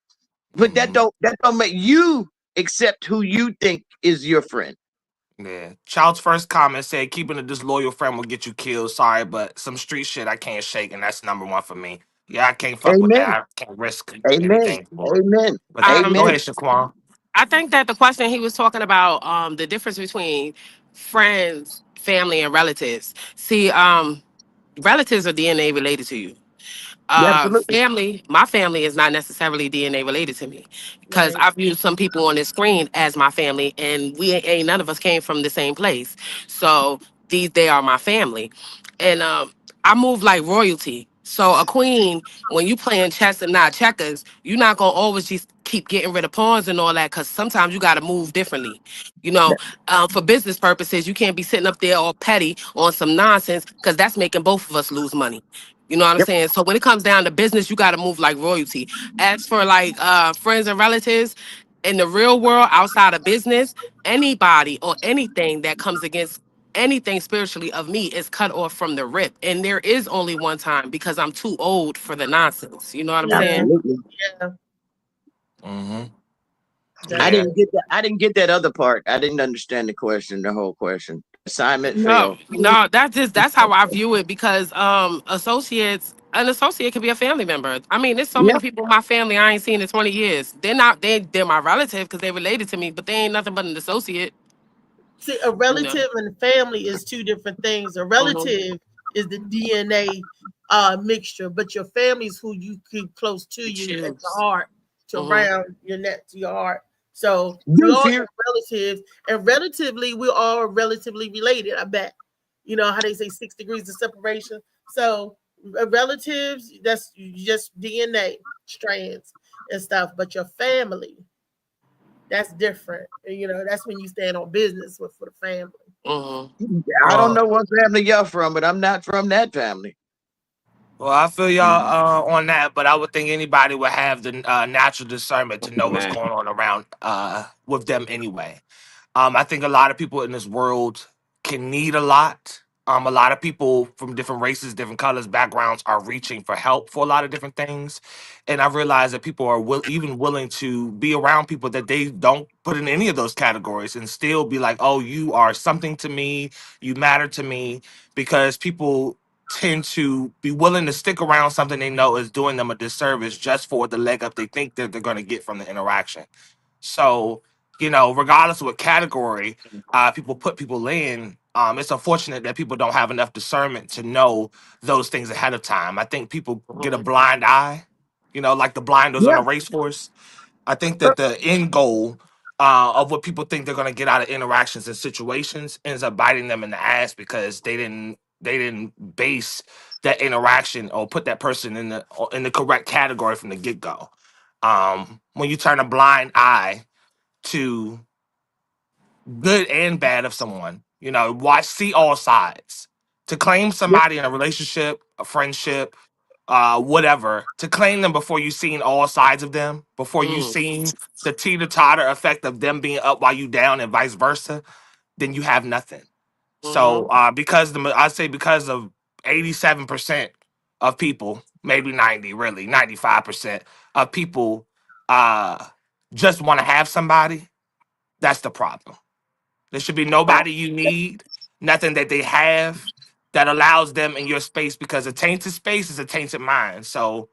But that don't make you accept who you think is your friend. Yeah. Child's first comment said, keeping a disloyal friend will get you killed. Sorry, but some street shit I can't shake, and that's number one for me. Yeah, I can't fuck with that. Amen. I can't risk Amen. anything for it. Amen. But go Amen. ahead, Shaquan. I think that the question he was talking about, the difference between friends, family, and relatives. See, relatives are DNA related to you. Yeah, absolutely. My family is not necessarily DNA related to me because Right. I've used some people on this screen as my family, and we ain't none of us came from the same place. So they are my family, and I move like royalty. So a queen, when you playing chess and not checkers, you're not gonna always just keep getting rid of pawns and all that because sometimes you got to move differently. You know, for business purposes, you can't be sitting up there all petty on some nonsense because that's making both of us lose money. You know what I'm Yep. saying? So when it comes down to business, you got to move like royalty. As for like friends and relatives in the real world outside of business, anybody or anything that comes against anything spiritually of me is cut off from the rip. And there is only one time because I'm too old for the nonsense. You know what I'm Yeah. saying? Absolutely. Yeah. Mm-hmm. I Yeah. didn't get that. I didn't get that other part. I didn't understand the question, the whole question. Assignment failed. No, that's how I view it because an associate can be a family member. I mean, there's so Yeah. many people in my family I ain't seen in 20 years. They're my relative because they related to me, but they ain't nothing but an associate. See, a You know. relative and family is two different things. A relative is the DNA mixture, but your family is who you keep close to you at the Choose. heart, to around your neck, to your heart. So we You all fear. have relatives, and relatively, we all relatively related. I bet. You know how they say 6 degrees of separation. So relatives, that's just DNA strands and stuff. But your family, that's different. And, you know, that's when you stand on business with for the family. I don't know what family you're from, but I'm not from that family. Well, I feel y'all on that, but I would think anybody would have the natural discernment to know what's Man. going on around with them anyway. I think a lot of people in this world can need a lot. A lot of people from different races, different colors, backgrounds are reaching for help for a lot of different things. And I realize that people are even willing to be around people that they don't put in any of those categories and still be like, oh, you are something to me. You matter to me, because people tend to be willing to stick around something they know is doing them a disservice just for the leg up they think that they're going to get from the interaction. So, regardless of what category people put people in, it's unfortunate that people don't have enough discernment to know those things ahead of time. I think people get a blind eye, like the blinders on Yeah. a racehorse. I think that the end goal of what people think they're going to get out of interactions and situations ends up biting them in the ass because they didn't base that interaction or put that person in the correct category from the get go. When you turn a blind eye to good and bad of someone, see all sides. To claim Yeah. somebody in a relationship, a friendship, whatever, to claim them before you've seen all sides of them, before you've seen the teeter-totter effect of them being up while you down and vice versa, then you have nothing. So I say because of 87% of people, maybe 90, really 95% of people just want to have somebody, that's the problem. There should be nobody you need, nothing that they have that allows them in your space, because a tainted space is a tainted mind. So,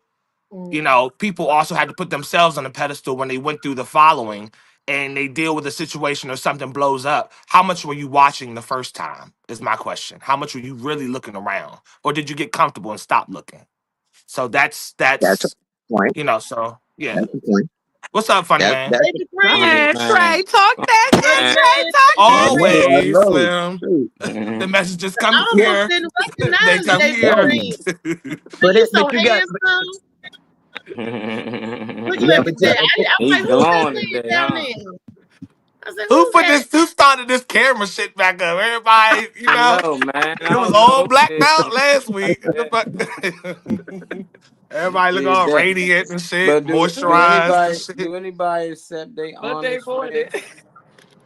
people also had to put themselves on a pedestal when they went through the following and they deal with a situation or something blows up. How much were you watching the first time is my question. How much were you really looking around? Or did you get comfortable and stop looking? So that's That's a point. so yeah. That's a point. What's up, funny man? Thank you, friend. Yeah, Man. Trey, talk that Hey, shit. Man. Trey, man. talk that I shit. know. I Always, know. Slim. Shoot. The messages I come almost here. didn't They recognize come that here. Right. friend. Man, But you so you got handsome. Looking Yeah, at me but today. I'm He like, who's that glowing lady today, down huh? there? I said, Who who's put that? this? Who started this camera shit back up? Everybody, I know, man. I it was don't all know. blacked out last week. What the fuck? Everybody look Did all that. radiant and shit, But moisturized and do shit. anybody accept they But they honest bought friends? it.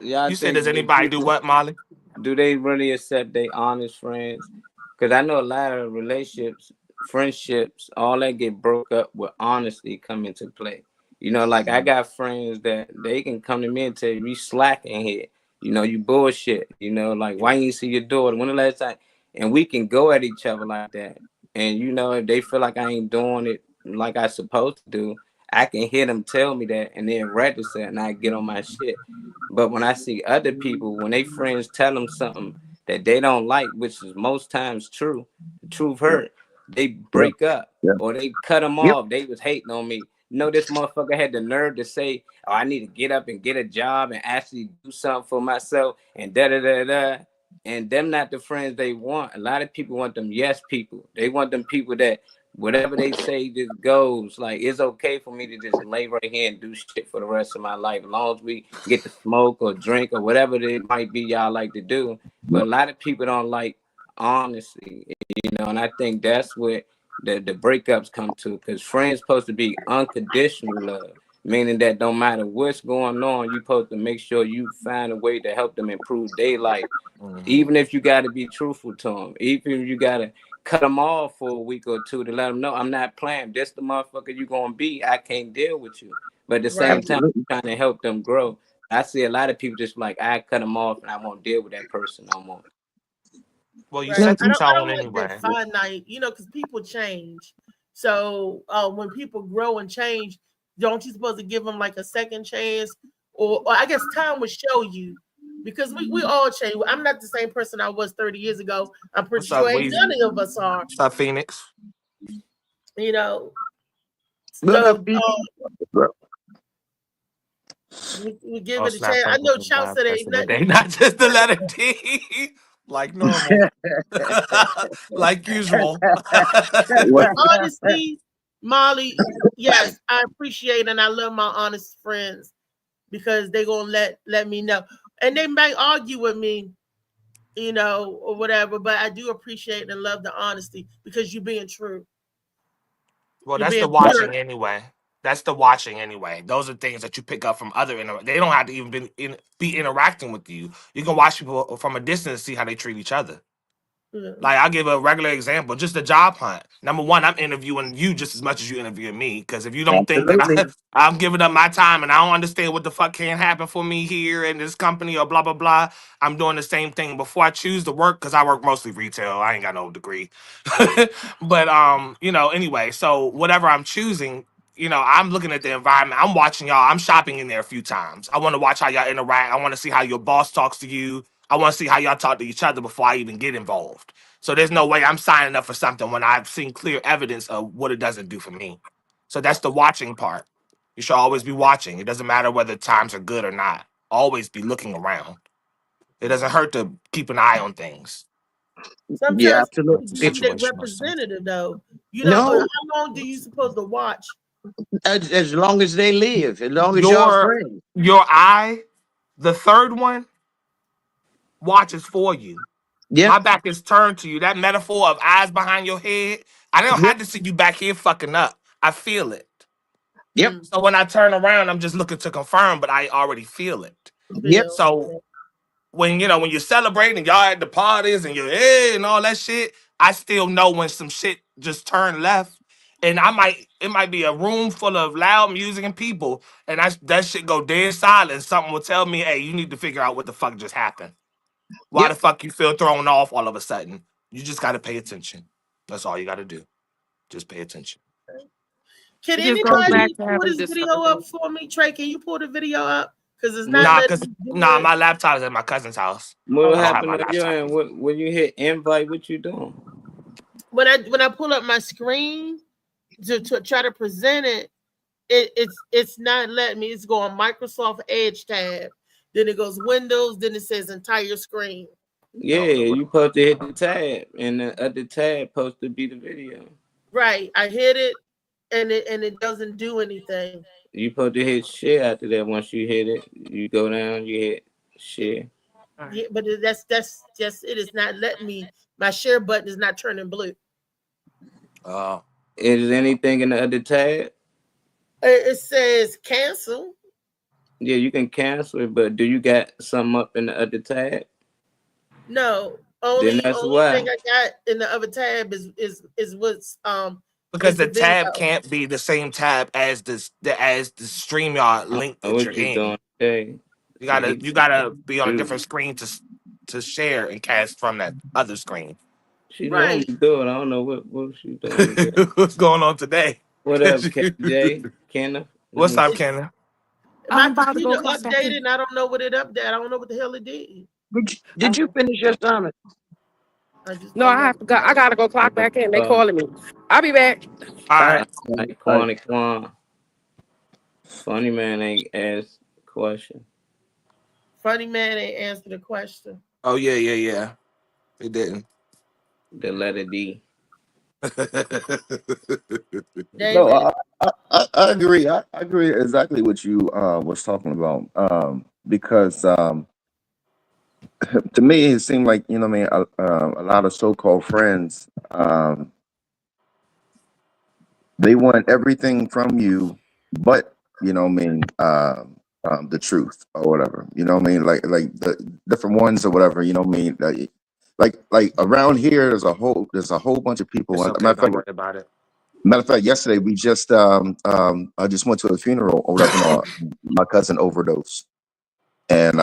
Y'all You said, does think that anybody do people what, Molly? do they really accept they honest friends? Because I know a lot of relationships, friendships, all that get broke up with honesty come into play. You know, like I got friends that they can come to me and tell you slacking here. You know, you bullshit. You know, like why you see your daughter? When the last time? And we can go at each other like that. And you know, if they feel like I ain't doing it like I supposed to do, I can hear them tell me that and then register and I get on my shit. But when I see other people, when they friends tell them something that they don't like, which is most times true, the truth yeah, hurt, they yeah, break up yeah. or they cut them Yep. off. They was hating on me. You know, this motherfucker had the nerve to say, "Oh, I need to get up and get a job and actually do something for myself," and da da da da. And them not the friends they want. A lot of people want them yes people. They want them people that whatever they say just goes. Like it's okay for me to just lay right here and do shit for the rest of my life, as long as we get to smoke or drink or whatever it might be y'all like to do. But a lot of people don't like honesty, you know, and I think that's what the breakups come to, because friends supposed to be unconditional love, meaning that don't matter what's going on, you supposed to make sure you find a way to help them improve their life, even if you got to be truthful to them, even if you got to cut them off for a week or two to let them know I'm not playing. This the motherfucker you gonna be. I can't deal with you. But at the same Right. time, Absolutely. trying to help them grow. I see a lot of people just like I cut them off and I won't deal with that person no more. Well, you Right. set the I tone don't like that anyway. finite, because people change. So when people grow and change, don't you supposed to give them like a second chance? Or I guess time will show you, because we all change. I'm not the same person I was 30 years ago. I'm pretty What's up, sure ain't Weezy? none of us are, What's up, Phoenix? you know. What So up, people? Bro? we give Oh, it a chance. I Snapchat know is Chow live said ain't question nothing. today, not just the letter D, like normal, like usual. What? But honestly, Molly, yes, I appreciate and I love my honest friends, because they gonna let me know. And they might argue with me, or whatever, but I do appreciate and love the honesty, because you're being true. Well, You're that's the being watching pure. anyway. That's the watching anyway. Those are things that you pick up from other. They don't have to even be interacting with you. You can watch people from a distance and see how they treat each other. Yeah. Like I'll give a regular example, just a job hunt. Number one, I'm interviewing you just as much as you interviewing me. Because if you don't think that Absolutely. I'm giving up my time and I don't understand what the fuck can happen for me here in this company or blah blah blah, I'm doing the same thing before I choose to work, because I work mostly retail. I ain't got no degree, but anyway. So whatever I'm choosing, I'm looking at the environment. I'm watching y'all. I'm shopping in there a few times. I want to watch how y'all interact. I want to see how your boss talks to you. I want to see how y'all talk to each other before I even get involved. So there's no way I'm signing up for something when I've seen clear evidence of what it doesn't do for me. So that's the watching part. You should always be watching. It doesn't matter whether times are good or not. Always be looking around. It doesn't hurt to keep an eye on things. Yeah, Sometimes people absolutely. It's a be their situational sense. representative, though. No, How long do you supposed to watch? as long as they live, as long as y'all Your friends. your eye, the third one, watches for you. Yep, My back is turned to you. That metaphor of eyes behind your head, I don't yep, have to see you back here fucking up. I feel it. yep, Mm, So when I turn around, I'm just looking to confirm, but I already feel it. yep, Bill. So when when you're celebrating, y'all at the parties and you're hey and all that shit, I still know when some shit just turned left. And it might be a room full of loud music and people, and that shit go dead silent. Something will tell me, hey, you need to figure out what the fuck just happened. Why the yep. fuck you feel thrown off all of a sudden? You just gotta pay attention. That's all you gotta do. Just pay attention. Can It just goes anybody back to pull having this video up discernment. for me, Trey? Can you pull the video up? Because it's not What letting me do it. My laptop is at my cousin's house. what I don't Okay. have my happened on your laptop. end? When you hit invite, what you doing? When I pull up my screen to try to present it, it's not letting me. It's going Microsoft Edge tab. Then it goes Windows. Then it says entire screen. Yeah, I don't know what. you supposed to hit the tab, and at the tab supposed to be the video. Right. I hit it, and it doesn't do anything. You supposed to hit share after that. Once you hit it, you go down, you hit share. Yeah, but that's just it is not letting me. My share button is not turning blue. Is anything in the other tab? It says cancel. Yeah, you can cancel it, but do you got something up in the other tab? No, Then that's only thing why. I got in the other tab is what's Because is the the tab video. can't be the same tab as the StreamYard I don't link know that what you're you in. doing today. You See, gotta he you gotta be on a dude. different screen to share and cast from that other screen. She normally Right. do it. I don't know what she doing today. What's going on today? What up, KJ? Kenneth? Let What's me up, see. Kenna? My I'm about to computer go clock back updated in. and I don't know what it updated. I don't know what the hell it did. Did you finish your assignment? I just No, don't know. I gotta go clock back in. They Um, calling me. I'll be back. All All right. right. Quan. Funny man ain't asked question. Funny man ain't answer the question. Oh yeah. It didn't. The letter D. No, David, I agree. I agree exactly what you was talking about. Because to me it seemed like, you know what I mean, a lot of so-called friends, they want everything from you, but you know what I mean, the truth or whatever. You know what I mean, like the different ones or whatever. You know what I mean, like around here, there's a whole bunch of people. It's Matter okay. of Don't fact, worry about it. yesterday we just I just went to a funeral or whatever. No, my cousin overdosed, and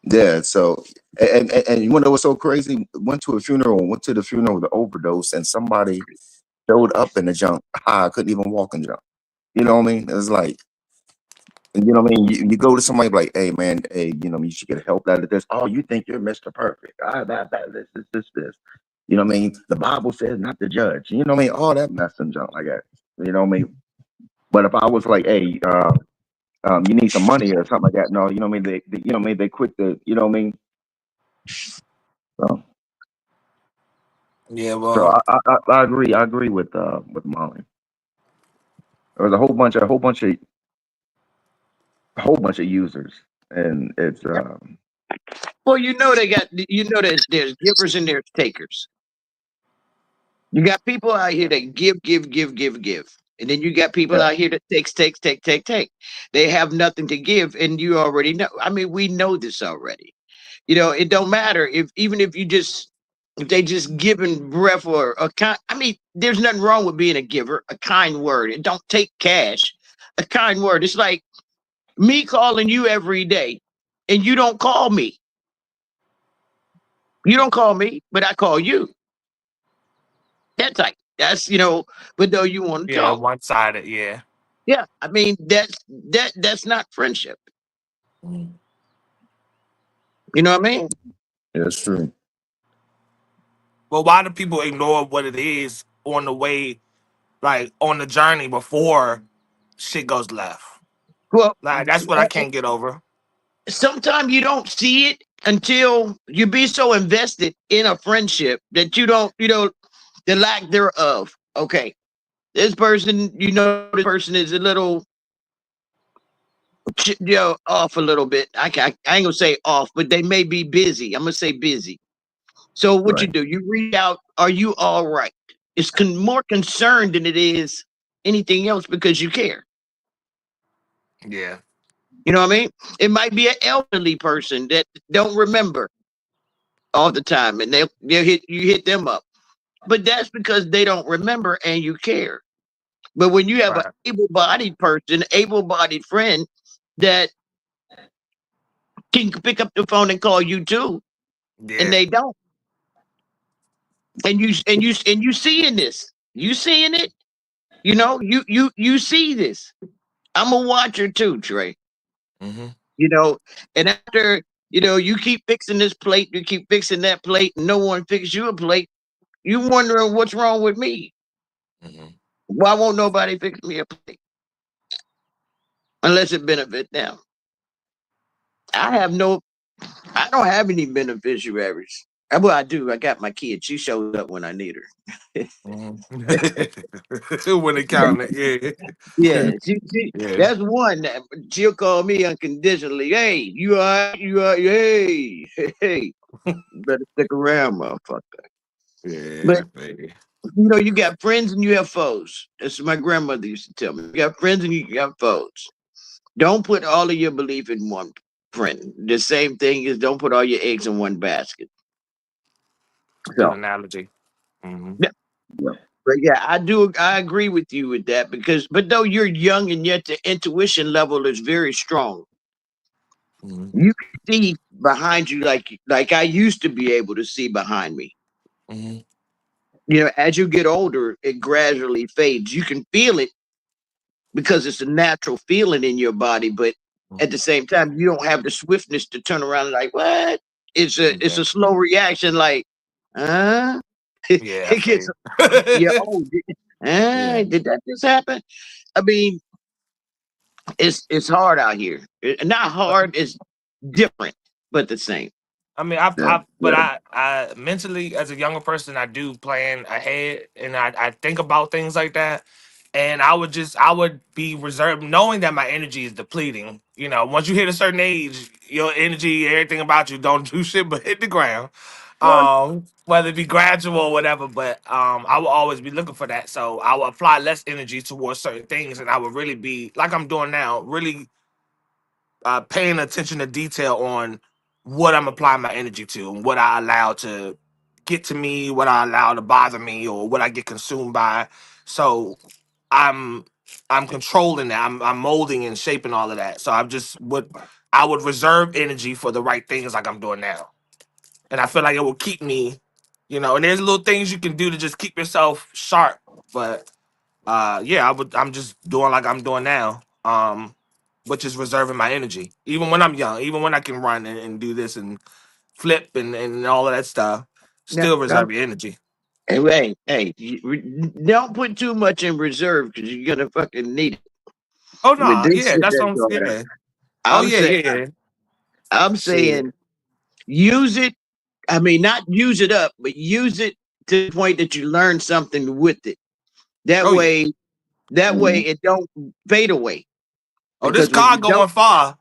yeah. So and you wanna know what's so crazy? Went to a funeral, went to the funeral with the overdose, and somebody showed up in the junk. I couldn't even walk in the junk. You know what I mean? It's like, you know what I mean? You go to somebody like, hey man, hey, you know, you should get help out of this. Oh, you think you're Mr. Perfect. This. You know what I mean? The Bible says not to judge. You know what I mean? All that mess and junk like that. You know what I mean? But if I was like, hey, you need some money or something like that, no, you know what I mean? You know what I mean? They quick to, you know what I mean? So, Yeah. so Well. I agree. I agree with Molly. There was a whole bunch of users, and it's Well, there's givers and there's takers. You got people out here that give. And then you got people yeah, out here that take. They have nothing to give, and you already know. I mean, we know this already. It don't matter if they just giving breath or a kind. I mean, there's nothing wrong with being a giver, a kind word. It don't take cash. A kind word. It's like me calling you every day, and you don't call me. You don't call me, but I call you. That's but no, you want to Yeah. talk. One sided. Yeah. Yeah, I mean that's not friendship. You know what I mean? it's true. But why do people ignore what it is on the way, like on the journey before shit goes left? Well, Like that's what I can't get over. sometimes you don't see it until you be so invested in a friendship that you don't, the lack thereof. Okay, this person, this person is a little, off a little bit. I ain't gonna say off, but they may be busy. I'm gonna say busy. So what you Right. do? You reach out. Are you all right? It's more concerned than it is anything else because you care. Yeah. You know what I mean? It might be an elderly person that don't remember all the time, and they'll hit them up. But that's because they don't remember and you care. But when you have an Right. able-bodied person, able-bodied friend that can pick up the phone and call you too, and Yeah. they don't, and you seeing this, you seeing it, you see this. I'm a watcher too, Trey. Mm-hmm. You know, and after you keep fixing this plate, you keep fixing that plate, and no one fixes you a plate. You wondering what's wrong with me? Mm-hmm. Why won't nobody fix me a plate unless it benefit them? I don't have any beneficiaries. Well, I do. I got my kid. She shows up when I need her. When it counted, yeah. Yeah, Yeah. that's one. She'll call me unconditionally. Hey, you are, hey, hey. Better stick around, motherfucker. Yeah, But baby. you got friends and you have foes. That's what my grandmother used to tell me. You got friends and you got foes. Don't put all of your belief in one friend. The same thing is don't put all your eggs in one basket. Good So, analogy. Hmm. yeah. But yeah, I agree with you with that but though you're young and yet the intuition level is very strong. Hmm. You can see behind you like I used to be able to see behind me. Hmm. As you get older, it gradually fades. You can feel it because it's a natural feeling in your body, but at the same time, you don't have the swiftness to turn around and like, what? It's Yeah. a slow reaction, like, huh? Yeah, I It gets you're feel. old. Yeah. Did that just happen? I mean, it's hard out here. Not hard, it's different, but the same. I mean, I mentally, as a younger person, I do plan ahead, and I think about things like that. And I would be reserved, knowing that my energy is depleting. Once you hit a certain age, your energy, everything about you, don't do shit but hit the ground. Well, Whether it be gradual or whatever, but I will always be looking for that. So I will apply less energy towards certain things, and I would really be like I'm doing now, really paying attention to detail on what I'm applying my energy to and what I allow to get to me, what I allow to bother me, or what I get consumed by. So I'm I'm controlling that. I'm molding and shaping all of that. So I would reserve energy for the right things like I'm doing now. And I feel like it will keep me, and there's little things you can do to just keep yourself sharp. But yeah, I'm just doing like I'm doing now. Which is reserving my energy. Even when I'm young, even when I can run and do this and flip and all of that stuff, no, still no. reserve your energy. Hey, don't put too much in reserve because you're gonna fucking need it Oh with no, this yeah, shit that's that's what going on. yeah. Oh I'm yeah, saying, yeah, yeah. I'm Shit. saying, use it. I mean, not use it up, but use it to the point that you learn something with it. That Oh yeah. way, it don't fade away. Oh, this Because when car you don't, going far.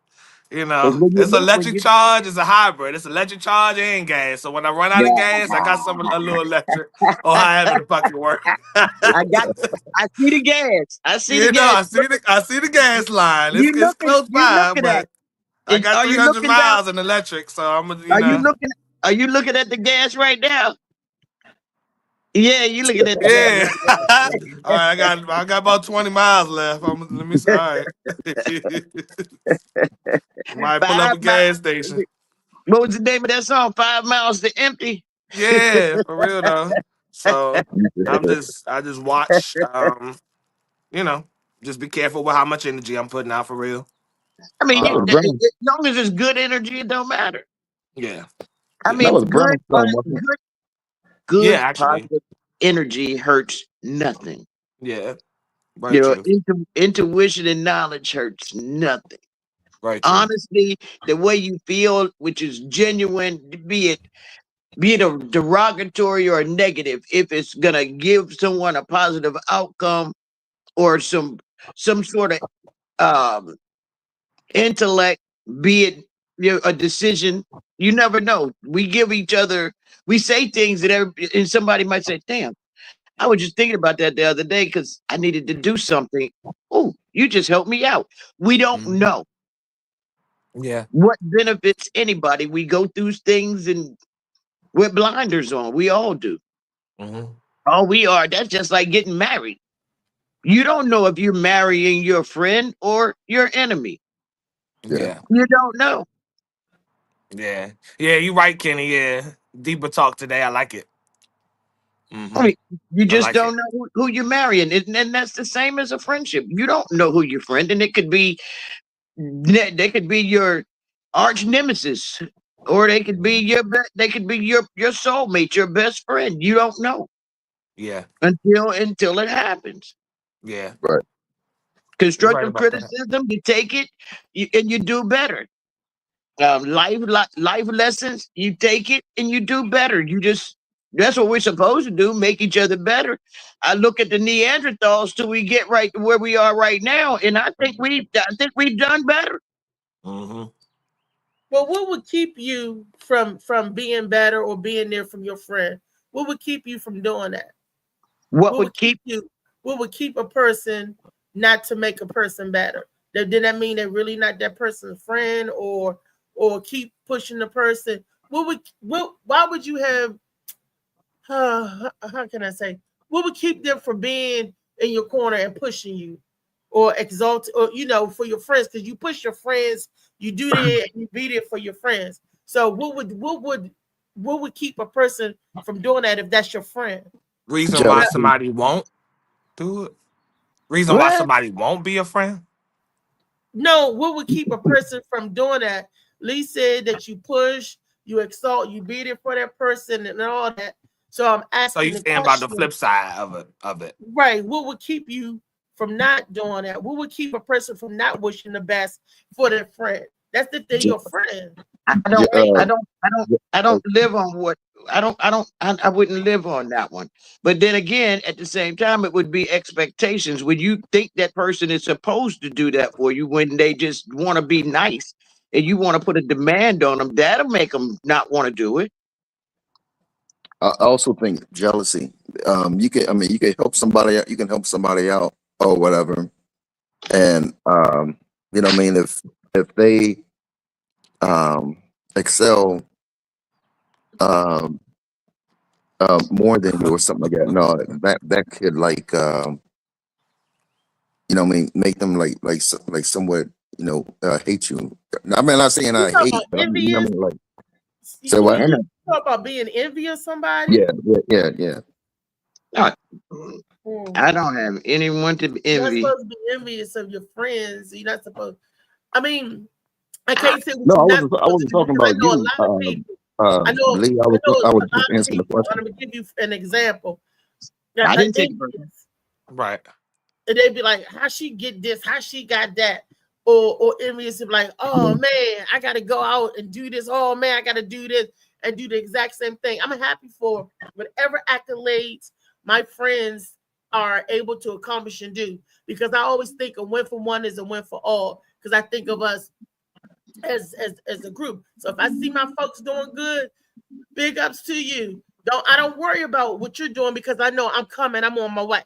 because when you It's look, when electric you, charge. It's a hybrid. It's electric charge and gas. So when I run out of gas, I got a little electric or however the fuck it work. I got, I see the gas. I see the gas. I see the gas line. It's close You by, looking at but I it. got Are you 300 looking down? miles in electric, so I'm Are you looking? Are you looking at the gas right now? Yeah, you looking at the gas yeah. right All right, I got about 20 miles left. Let me see. All right. Might pull up now. a gas station. What was the name of that song? 5 miles to empty. Yeah, for real though. So I just watch. You know, just be careful with how much energy I'm putting out for real. I mean, That was Um, Brown. as long as it's good energy, it don't matter. yeah, I yeah, That mean, was Brownstone, wasn't it? yeah. good Actually, positive energy hurts nothing. yeah, very true, Intuition and knowledge hurts nothing. very true. Honestly, the way you feel, which is genuine, be it a derogatory or a negative, if it's gonna give someone a positive outcome or some sort of um intellect, be it a decision, you never know. We give each other, we say things and somebody might say, "Damn, I was just thinking about that the other day because I needed to do something." Oh, you just helped me out. We don't Mhm. know Yeah, what benefits anybody. We go through things and with blinders on. We all do. hmm All we are. That's just like getting married. You don't know if you're marrying your friend or your enemy. Yeah. yeah, You don't know. yeah, yeah. You right, Kenny. Yeah, deeper talk today. I like it. I Hmm. mean, you I just like don't it. know who you're marrying. And that's the same as a friendship. You don't know who your friend, and it could be they could be your arch nemesis, or they could be Mhm. they could be your soulmate, your best friend. You don't know Yeah, until it happens. yeah. Right. You're right Constructive about that. criticism, you take it and you do better. life lessons. You take it and you do better. That's what we're supposed to do, make each other better. I look at the Neanderthals till we get right to where we are right now, and I think we've done better. Mm-hmm. Well, what would keep you from being better or being there from your friend? What would keep you from doing that? What would keep you? What would keep a person not to make a person better? Then that mean they're really not that person's friend, or keep pushing the person? Why would you have? How can I say? What would keep them from being in your corner and pushing you, or exalt, or for your friends? Because you push your friends, you do that, and you be there for your friends. So what would keep a person from doing that if that's your friend? Reason why Jealousy. somebody won't do it. Reason why what? somebody won't be a friend. No, what would keep a person from doing that? Lee said that you push, you exalt, you be there for that person and all that. So I'm asking. So you saying about the flip side of it. Right. What would keep you from not doing that? What would keep a person from not wishing the best for their friend? That's if they're your friend. I don't live on what I wouldn't live on that one. But then again, at the same time, it would be expectations. When you think that person is supposed to do that for you when they just want to be nice and you want to put a demand on them, that'll make them not want to do it. I also think jealousy. You can help somebody out. You can help somebody out or whatever, and if they excel more than you or something like that. No, that could make them like somewhat hate you. I mean, I'm not saying I hate, but like say what? Talk about being envious of somebody. Yeah. I don't have anyone to envy. You're not supposed to be envious of your friends. You're not supposed. I mean, I can't say. No, I wasn't talking about you. I know. Lee, I was just answering the question. I'm gonna give you an example. I didn't take right. And they'd be like, "How she get this? How she got that?" Or envious of like, "Oh man, I gotta go out and do this. Oh man, I gotta do this and do the exact same thing." I'm happy for whatever accolades my friends are able to accomplish and do, because I always think a win for one is a win for all, because I think of us as a group. So if I see my folks doing good, big ups to you. I don't worry about what you're doing, because I know I'm coming, I'm on my way.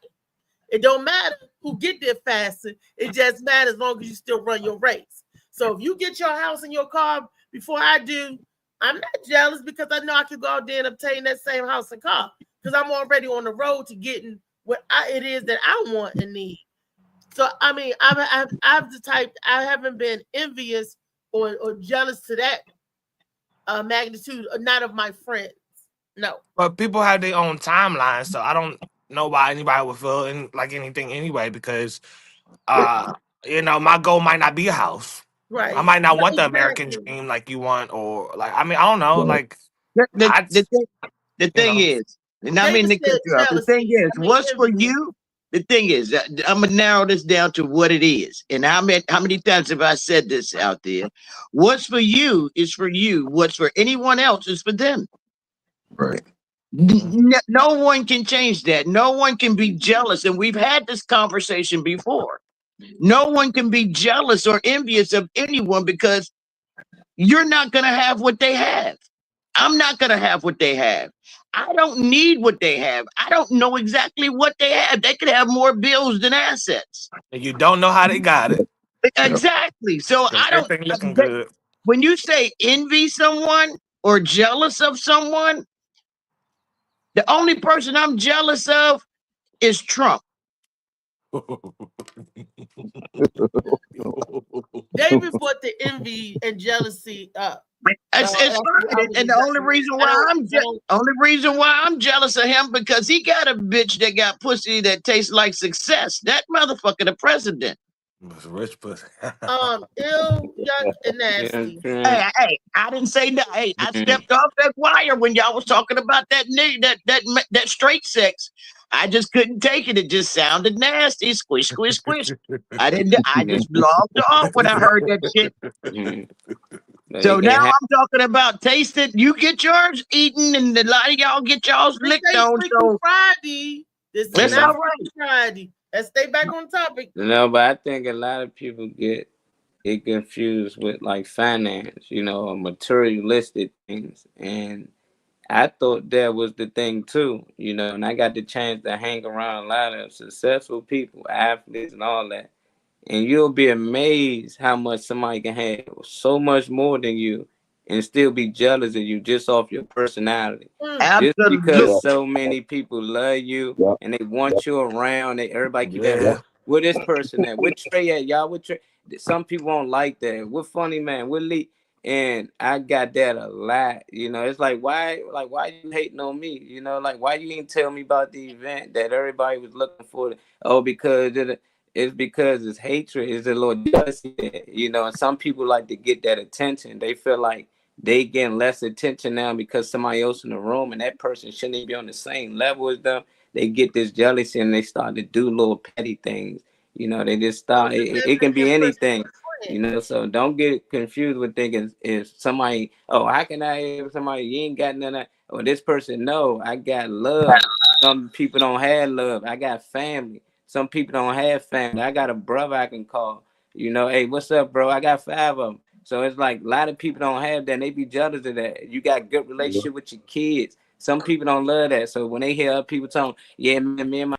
It don't matter who get there faster. It just matters as long as you still run your race. So if you get your house and your car before I do, I'm not jealous, because I know I can go out there and obtain that same house and car, because I'm already on the road to getting what it is that I want and need. So I mean, I'm the type, I haven't been envious or jealous to that magnitude, not of my friends. No. But people have their own timeline, so I don't know why anybody would feel like anything anyway, because my goal might not be a house. Right. I might not want the American dream like you want, or like, I mean, I don't know. Like the thing is, and I mean, the thing is, what's for you? The thing is, I'm gonna narrow this down to what it is. And how many times have I said this out there? What's for you is for you. What's for anyone else is for them. Right. No one can change that. No one can be jealous. And we've had this conversation before. No one can be jealous or envious of anyone, because you're not going to have what they have. I'm not going to have what they have. I don't need what they have. I don't know exactly what they have. They could have more bills than assets. And you don't know how they got it. Exactly. So I don't. Everything looking good. When you say envy someone or jealous of someone, the only person I'm jealous of is Trump. David brought the envy and jealousy up. And the only reason why I'm jealous of him, because he got a bitch that got pussy that tastes like success. That motherfucker, the president. Was rich pussy. Ill, young, and nasty. Hey, I didn't say that. Hey, I stepped off that wire when y'all was talking about that straight sex. I just couldn't take it. It just sounded nasty. Squish, squish, squish. I just logged off when I heard that shit. So They now can't have. I'm talking about tasted. You get yours eaten, and a lot of y'all get y'all's This licked ain't on. Freaky So Friday. This is that's Yeah. not all right. Freaky Friday. Let's stay back on topic. No, but I think a lot of people get it confused with like finance, or materialistic things. And I thought that was the thing too, and I got the chance to hang around a lot of successful people, athletes and all that. And you'll be amazed how much somebody can have so much more than you and still be jealous of you just off your personality. Just Absolutely. because so many people love you Yeah. and they want you around, everybody keep asking, Yeah. where this person at? Where Trey at, y'all? What Trey? Some people don't like that. What Funny Man? What Lee? And I got that a lot. It's why you hating on me? Like why you didn't tell me about the event that everybody was looking for? Oh, because it's because it's hatred, it's a little jealousy there, and some people like to get that attention. They feel like they getting less attention now because somebody else in the room and that person shouldn't even be on the same level as them. They get this jealousy and they start to do little petty things. They just So start, does that it can make be that person anything. your friend? So don't get confused with thinking if somebody, oh, how can I have somebody, you ain't got none of, or this person, no, I got love. Some people don't have love. I got family. Some people don't have family. I got a brother I can call. Hey, what's up, bro? I got 5 of them. So it's like a lot of people don't have that. And they be jealous of that. You got good relationship with your kids. Some people don't love that. So when they hear other people talking, yeah, man, me and my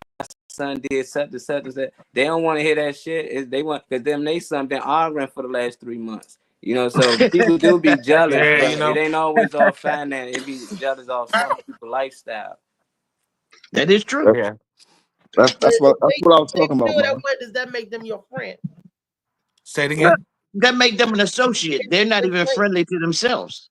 son did such and such and such, they don't want to hear that shit. They want, because them they son been arguing for the last 3 months. So people do be jealous, Yeah, but it ain't always all finance. It be jealous off some people lifestyle. That is true. yeah. But That's if what I was they talking about, feel that man. way, does that make them your friend? Say it Well, again. that make them an associate. They're not even friendly to themselves.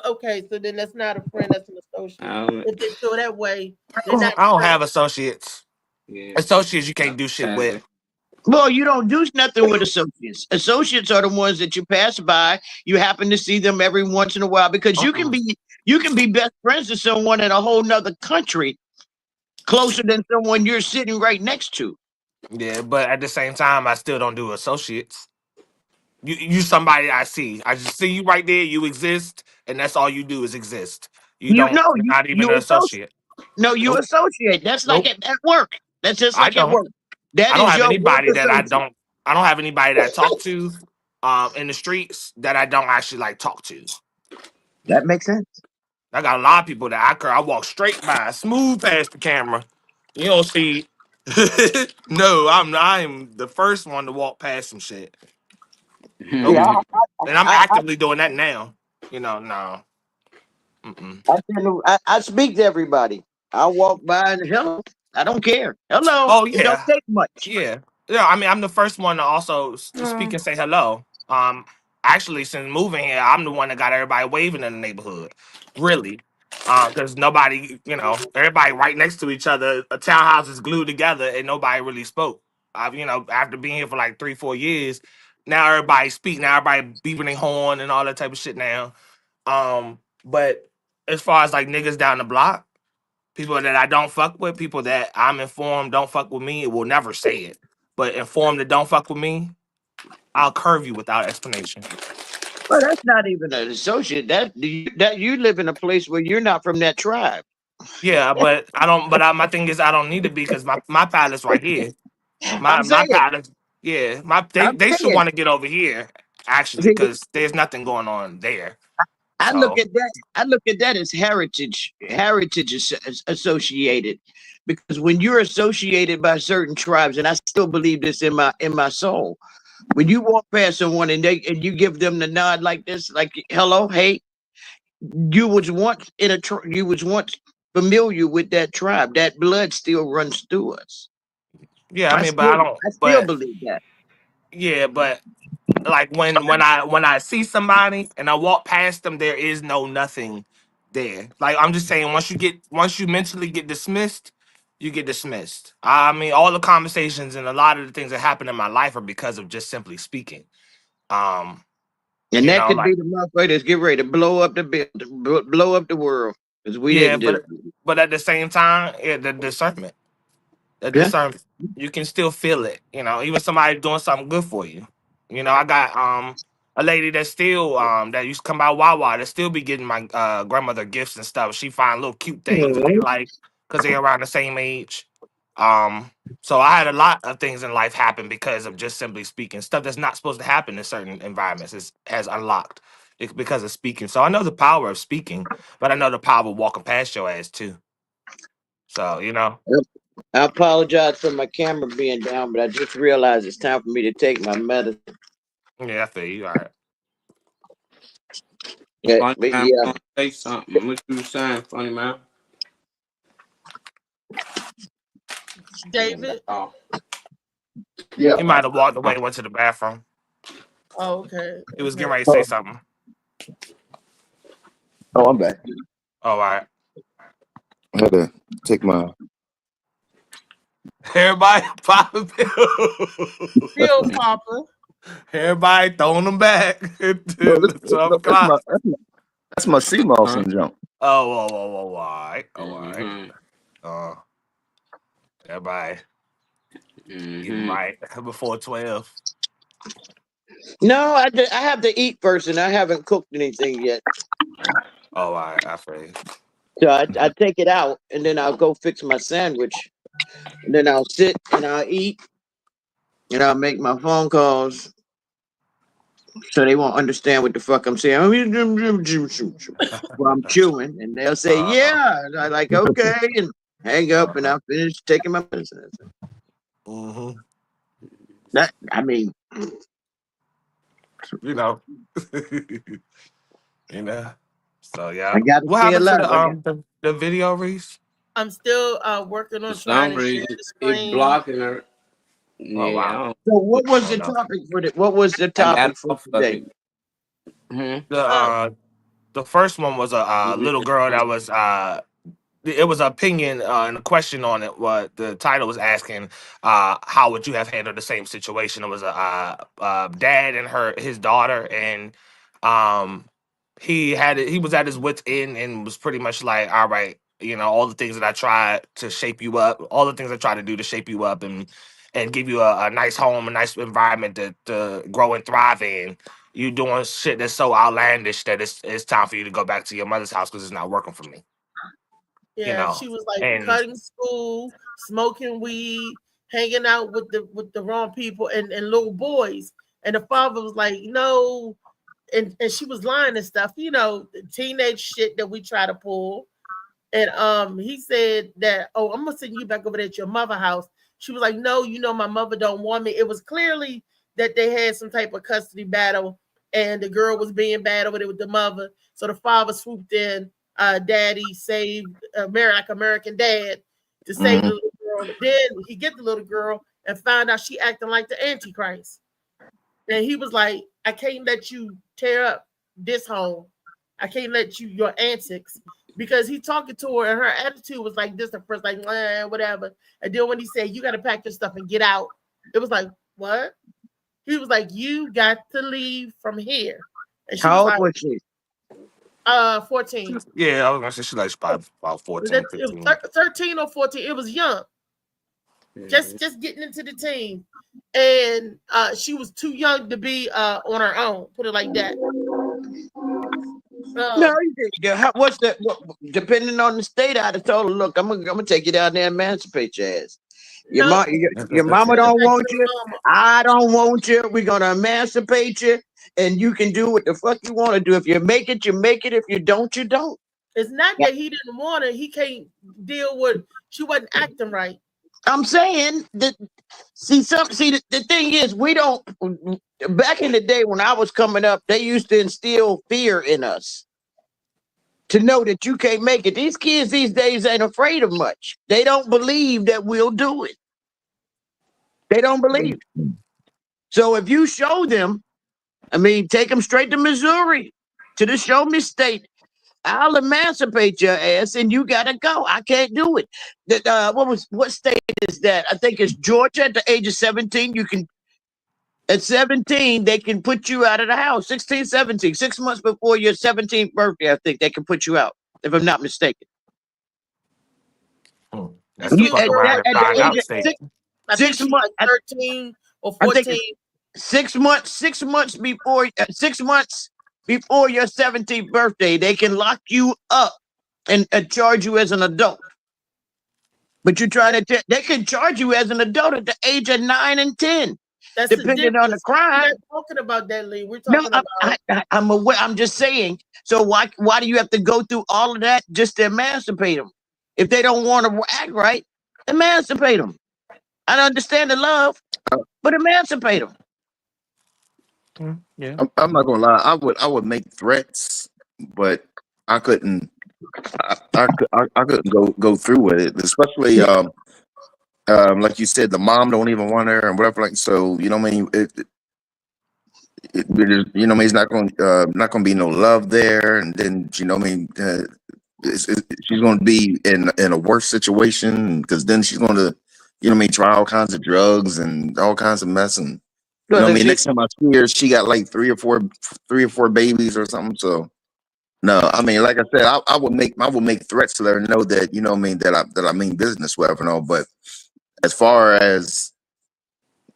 Okay, so then that's not a friend, that's an associate. If they feel that way, they're not I don't friends. have associates. Yeah. Associates you can't do shit with. Well, you don't do nothing with associates. Associates are the ones that you pass by. You happen to see them every once in a while because you can be best friends with someone in a whole nother country, closer than someone you're sitting right next to. Yeah, but at the same time, I still don't do associates. You somebody I see. I just see you right there. You exist, and that's all you do is exist. You You don't. know, You're you not even you an associate. associate. No, you Nope. associate. That's like Nope. at work. That's just I like at don't. work. That I don't is have your work anybody that I associate. don't. I don't have anybody that I talk to, in the streets that I don't actually like talk to. That makes sense. I got a lot of people that I walk straight by, smooth past the camera. You don't see. No, I'm the first one to walk past some shit. Nope. Yeah, And I'm I, I, actively doing that now. No. Mm-mm. I speak to everybody. I walk by and hello. I don't care. Hello. Oh It don't yeah, take much. yeah, yeah. I mean, I'm the first one to also speak and say hello. Actually, since moving here, I'm the one that got everybody waving in the neighborhood. Really, because nobody, everybody right next to each other. A townhouse is glued together, and nobody really spoke. After being here for like 3-4 years, now everybody speak. Now everybody beeping their horn and all that type of shit now. But as far as like niggas down the block. People that I don't fuck with, people that I'm informed don't fuck with me, it will never say it. But informed that don't fuck with me, I'll curve you without explanation. Well, that's not even an associate. That you live in a place where you're not from that tribe. Yeah, but I don't. But my thing is, I don't need to be because my palace right here. My I'm my saying. palace, yeah. I'm They should saying. want to get over here actually See, because there's nothing going on there. I look So at that. I look at that as heritage associated, because when you're associated by certain tribes, and I still believe this in my soul. When you walk past someone and you give them the nod like this, like hello, hey, you was once familiar with that tribe. That blood still runs through us. yeah, I I mean, but still I don't. I still But believe that. yeah, but like when I see somebody and I walk past them, there is no nothing there. Like I'm just saying, once you mentally get dismissed, you get dismissed. I mean, all the conversations and a lot of the things that happen in my life are because of just simply speaking. Um, And that could like be the motherfucker that's getting ready to blow up blow up the world because we yeah, didn't do but it. but at the same time, yeah, the discernment, you can still feel it. Even somebody doing something good for you. I got a lady that still that used to come by Wawa that still be getting my grandmother gifts and stuff. She find little cute things that they like because they're around the same age. Um, so I had a lot of things in life happen because of just simply speaking. Stuff that's not supposed to happen in certain environments has unlocked because of speaking. So I know the power of speaking, but I know the power of walking past your ass too. So I apologize for my camera being down, but I just realized it's time for me to take my medicine. Yeah, I feel you. All right. Yeah, Funny but man, yeah. gonna say something. What you saying, funny man? David. Oh, Yeah. He might have walked away, went to the bathroom. Oh, okay. He was getting Okay. ready to say something. Oh, I'm back. Oh, all right. I had to take my. Everybody popping pills. Bill Papa. Everybody throwing them back No, until 12 that's my o'clock. that's my sea moss huh? and jump. Oh, all right. All right. Mm-hmm. Uh, everybody getting Mm-hmm. right before 12. No, I have to eat first, and I haven't cooked anything yet. Oh, all right. I feel you. So I take it out, and then I'll go fix my sandwich. And then I'll sit and I'll eat, and I'll make my phone calls so they won't understand what the fuck I'm saying. Well, I'm chewing, and they'll say, Uh-huh. "Yeah." And I'm like, "Okay," and hang up, and I'll finish taking my medicine. Mm-hmm. That I mean, You know. You know. So I yeah. got to What stay happened to alive. the video, Reese? I'm still working For on trying some to share reason, the it screen. blocking her. Oh Yeah, I wow. don't. So, what was Oh the no. topic for the? What was the I got topic for off of today? it. Hmm. Uh, The first one was a little girl that was it was an opinion and a question on it. What the title was asking, how would you have handled the same situation? It was a dad and his daughter, and um, he was at his wit's end and was pretty much like, all right, all the things that I tried to shape you up, all the things I tried to do to shape you up and give you a nice home, a nice environment to grow and thrive in. You doing shit that's so outlandish that it's time for you to go back to your mother's house because it's not working for me. yeah, she was like And cutting school, smoking weed, hanging out with the wrong people and little boys. And the father was like, no, and she was lying and stuff, the teenage shit that we try to pull. And he said that, oh, I'm gonna send you back over there at your mother house. She was like, no, my mother don't want me. It was clearly that they had some type of custody battle, and the girl was being bad over there with the mother. So the father swooped in. Daddy saved American dad to save the little girl. Then he get the little girl and found out she acting like the Antichrist. And he was like, I can't let you tear up this home. I can't let your antics, because he talking to her and her attitude was like this at first, like whatever. And then when he said, you got to pack your stuff and get out, it was like, what? He was like, you got to leave from here. And she How was old like, was she? 14. yeah, I was gonna say she's like about 14, It was 15. 13 or 14. It was young. Mm-hmm. Just getting into the team. And she was too young to be on her own, put it like that. No, what's that? Depending on the state, I'd have told her, look, I'm gonna take you down there and emancipate your ass. Your No, your mama don't back to want the you. mama. I don't want you. We're gonna emancipate you, and you can do what the fuck you want to do. If you make it, you make it. If you don't, you don't. It's not that he didn't want her. He can't deal with, she wasn't acting right. I'm saying that. The thing is, we don't. Back in the day when I was coming up, they used to instill fear in us to know that you can't make it. These kids these days ain't afraid of much. They don't believe that we'll do it. They don't believe. So if you show them, take them straight to Missouri, to the show me state. I'll emancipate your ass, and you gotta go. I can't do it. What state is that? I think it's Georgia. At the age of 17, you can. At 17, they can put you out of the house. 16, 17, 6 months before your 17th birthday, I think they can put you out, if I'm not mistaken. That's the fuck around and At the find age out of state. I think 6 she was months, like 13 or I think 14. 6 months, 6 months before 6 months before your 17th birthday, they can lock you up and charge you as an adult. But you try to they can charge you as an adult at the age of 9 and 10, That's depending on the crime. We're not talking about that, Lee. We're No, talking about. I'm aware. I'm just saying. So why do you have to go through all of that just to emancipate them? If they don't want to act right, emancipate them. I don't understand the love, but emancipate them. Yeah. I'm not gonna lie. I would make threats, but I couldn't. I couldn't go through with it, especially like you said, the mom don't even want her and whatever. Like, so you know what I mean. You know what I mean. It's not gonna be no love there, and then you know what I mean. She's going to be in a worse situation because then she's going to, you know what I mean, try all kinds of drugs and all kinds of mess. And you know what I mean, next time I see her, she got like three or four babies or something. So no, I mean, like I said, I would make threats to let her know that, you know what I mean, that I mean business with her and all. But as far as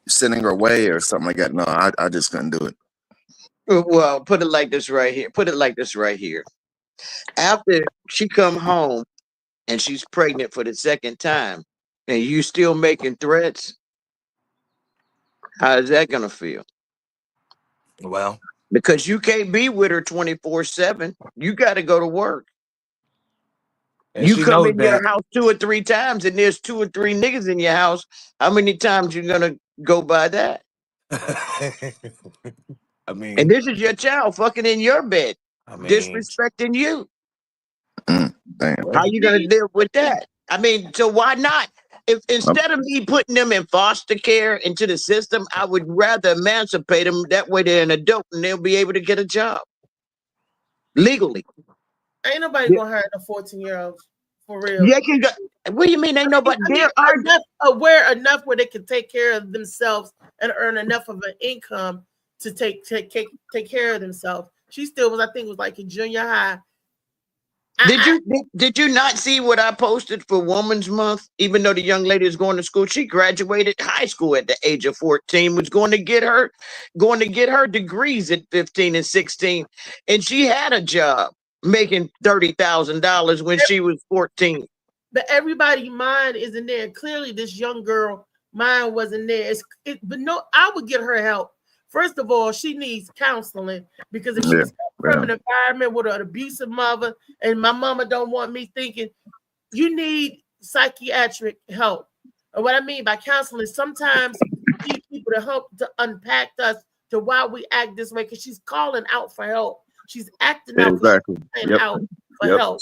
sending her away or something like that, no, I just couldn't do it. Well, put it like this right here. After she come home and she's pregnant for the second time, and you still making threats, how is that gonna feel? Well, because you can't be with her 24/7. You got to go to work. You come in your house 2 or 3 times, and there's 2 or 3 niggas in your house. How many times you gonna go by that? I mean, and this is your child fucking in your bed, I mean, disrespecting you. Damn. How you gonna live with that? I mean, so why not? If instead of me putting them in foster care into the system, I would rather emancipate them. That way they're an adult and they'll be able to get a job legally. Ain't nobody gonna hire a 14-year-old for real. Yeah, what do you mean? Ain't nobody there? Are aware enough where they can take care of themselves and earn enough of an income to take care of themselves. She still was, I think, was like in junior high. Did you not see what I posted for Women's Month? Even though the young lady is going to school, she graduated high school at the age of 14, was going to get her degrees at 15 and 16, and she had a job making $30,000 when she was 14. But everybody's mind isn't there. Clearly, this young girl mind wasn't there. But no, I would get her help. First of all, she needs counseling because if she's from an environment with an abusive mother, and my mama don't want me thinking, you need psychiatric help. And what I mean by counseling, sometimes we need people to help to unpack us to why we act this way, because she's calling out for help. She's acting out, out for help.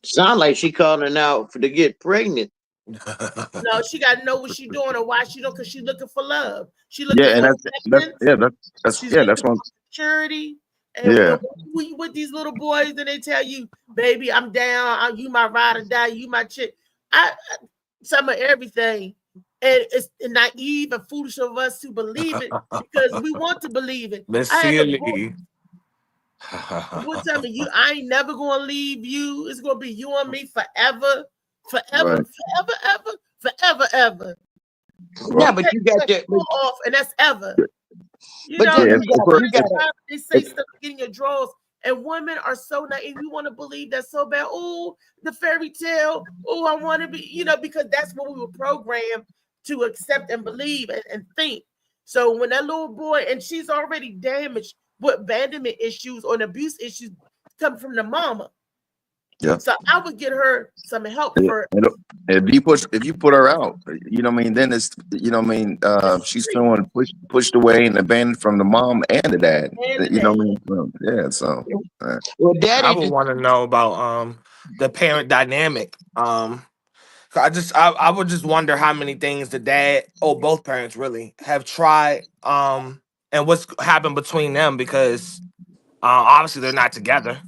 Sound like she calling out to get pregnant. No, she got to know what she's doing and why she don't, because she's looking for love. She looking for that's one maturity. And with these little boys, and they tell you, baby, I'm down. You my ride or die. You my chick. Some of everything. And it's naive and foolish of us to believe it because we want to believe it. One time I ain't never gonna leave you. It's gonna be you and me forever. Forever. Yeah, but you got that off, and that's ever. You but know, they say stuff getting your drawers, and women are so naive. We want to believe that so bad. Oh, the fairy tale. Oh, I want to be, because that's what we were programmed to accept and believe and think. So when that little boy, and she's already damaged with abandonment issues or abuse issues come from the mama. Yeah. So I would get her some help for. If you put her out, you know what I mean, then it's, you know what I mean, she's feeling pushed away and abandoned from the mom and the dad. You know what I mean? Yeah. So well, Daddy, I would want to know about the parent dynamic. I would just wonder how many things the dad or both parents really have tried and what's happened between them, because obviously they're not together.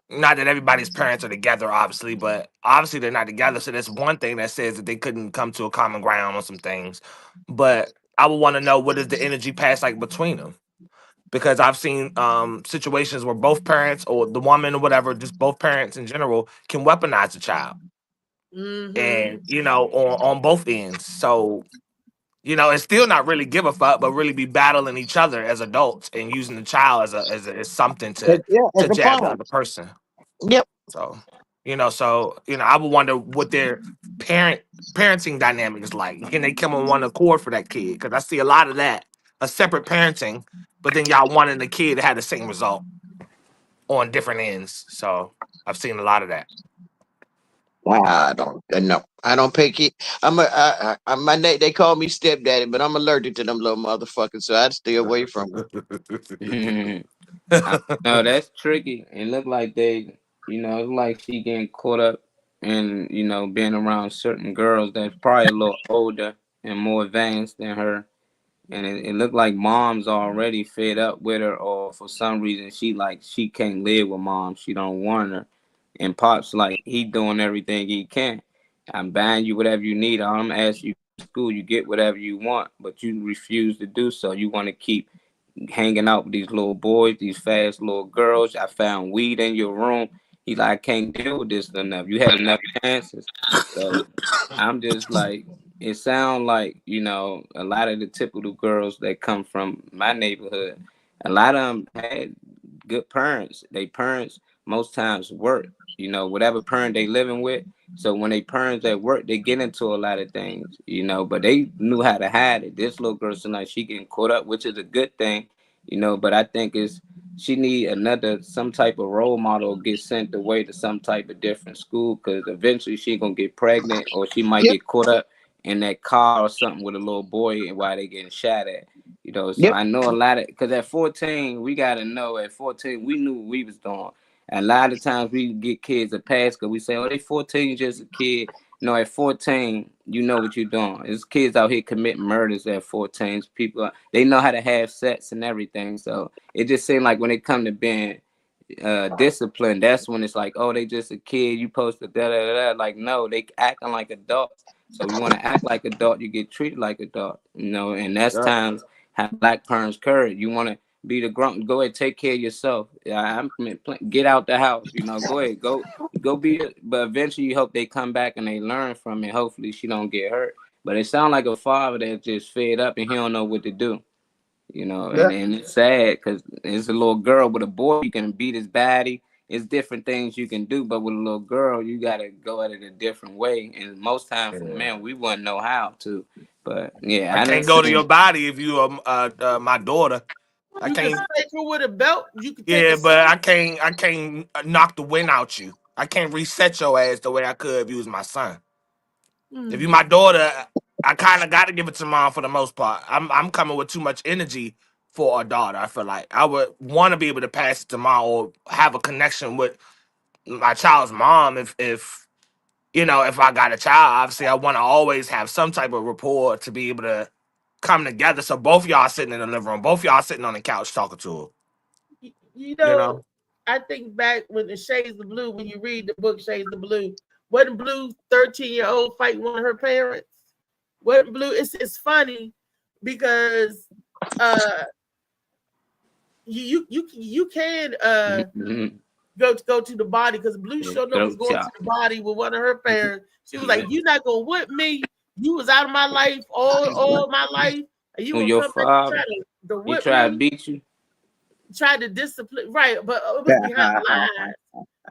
Not that everybody's parents are together, obviously, but obviously they're not together. So that's one thing that says that they couldn't come to a common ground on some things. But I would want to know, what is the energy pass like between them? Because I've seen situations where both parents, or the woman or whatever, just both parents in general, can weaponize the child. Mm-hmm. And, on both ends. So, and still not really give a fuck, but really be battling each other as adults and using the child as something to As a jab the pawn. other person. Yep. So, I would wonder what their parenting dynamic is like. Can they come on one accord for that kid? Because I see a lot of that, a separate parenting, but then y'all wanting the kid to have the same result on different ends. So I've seen a lot of that. I don't know. I don't pay kid. They call me stepdaddy, but I'm allergic to them little motherfuckers, so I'd stay away from them. No, that's tricky. It look like they, it's like she getting caught up in, being around certain girls that's probably a little older and more advanced than her. And it looked like mom's already fed up with her, or for some reason she can't live with mom. She don't want her. And Pop's like, he doing everything he can. I'm buying you whatever you need. I'm asking you to school, you get whatever you want, but you refuse to do so. You want to keep hanging out with these little boys, these fast little girls. I found weed in your room. He's like, I can't deal with this enough. You had enough chances. So I'm just like, it sounds like, a lot of the typical girls that come from my neighborhood, a lot of them had good parents. They parents most times work, whatever parent they living with. So when they parents at work, they get into a lot of things, but they knew how to hide it. This little girl tonight, she getting caught up, which is a good thing, but I think she need some type of role model, get sent away to some type of different school, because eventually she gonna get pregnant, or she might get caught up in that car or something with a little boy and while they getting shot at. So I know a lot of, because at 14, we got to know, at 14, we knew what we was doing. And a lot of times we get kids a pass because we say, oh, they 14, just a kid. At 14, you know what you're doing. There's kids out here committing murders at 14. People, they know how to have sex and everything. So it just seemed like when it come to being disciplined, that's when it's like, oh, they just a kid. You supposed to da-da-da-da. Like, no, they acting like adults. So you want to act like adult, you get treated like adult. And that's times how black parents courage. You want to be the grunt. Go ahead, take care of yourself. Get out the house. Go ahead, go be. But eventually, you hope they come back and they learn from it. Hopefully, she don't get hurt. But it sounds like a father that's just fed up and he don't know what to do. And it's sad because it's a little girl. With a boy, you can beat his body. It's different things you can do. But with a little girl, you got to go at it a different way. And most times for men, we wouldn't know how to. But yeah, I can't go to your body if you are my daughter. I can't take her with a belt. You can but I can't knock the wind out you. I can't reset your ass the way I could if you was my son. If you my daughter, I kind of got to give it to mom for the most part. I'm coming with too much energy for a daughter. I feel like I would want to be able to pass it to mom or have a connection with my child's mom. If I got a child, obviously I want to always have some type of rapport to be able to come together. So both y'all sitting in the living room, both y'all sitting on the couch talking to her. I think back when the Shades of Blue, when you read the book Shades of Blue, wasn't Blue 13-year-old fighting one of her parents? Wasn't Blue? It's funny because you can go to the body, because Blue showed up was going to the body with one of her parents. She was like, "You're not gonna whip me. You was out of my life all my life. And you your father, he tried to beat you, tried to discipline, right? But it was behind the lines."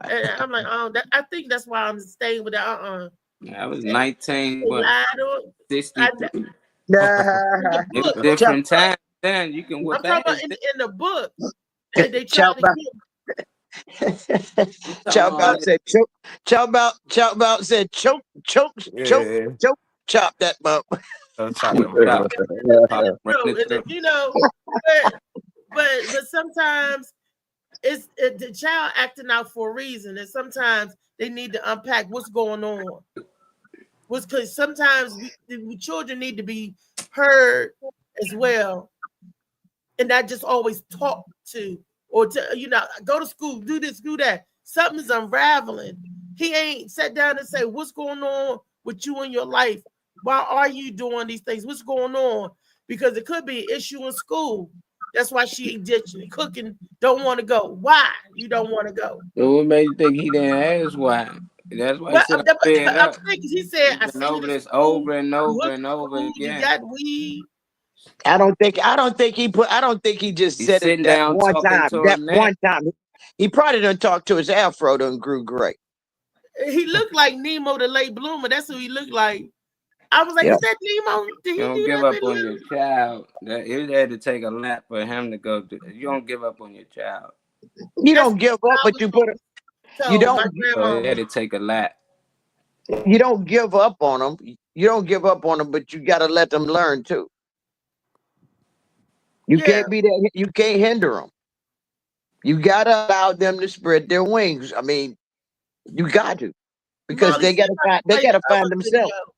And I'm like, oh, I think that's why I'm staying with that. I was 19, but 60. It's different time. Then you can whip. I'm talking about in the book. They try to Chop said choke. Chop said choke. Chop that bump. but sometimes it's the child acting out for a reason, and sometimes they need to unpack what's going on. Because sometimes we children need to be heard as well, and not just always talk to, or go to school, do this, do that. Something's unraveling. He ain't sat down and say, what's going on with you in your life? Why are you doing these things? What's going on? Because it could be an issue in school. That's why she ditching, cooking, don't want to go. Why you don't want to go? So what made you think he didn't ask why? That's why he Well, said I'm fed up. thinking he said, I Been seen you over this this over and over and looking over cool, you again. got weed. I don't think he just He's said it sitting that down one talking time. to her That now. one time. He probably done talked to his afro done grew gray. He looked like Nemo the late bloomer. That's who he looked like. I was like, Yeah. is that Nemo? Did he You don't do give that? up on your child. It had to take a lap for him to go. You don't give up on your child. You That's don't give up, I but was you put it. You told my don't. So it grandmama. had to take a lap. You don't give up on them. You don't give up on them, but you got to let them learn too. You Yeah, can't be that. You can't hinder them. You got to allow them to spread their wings. I mean, you got to because Molly, they see got if to I find. can They play got the to find other video. themselves.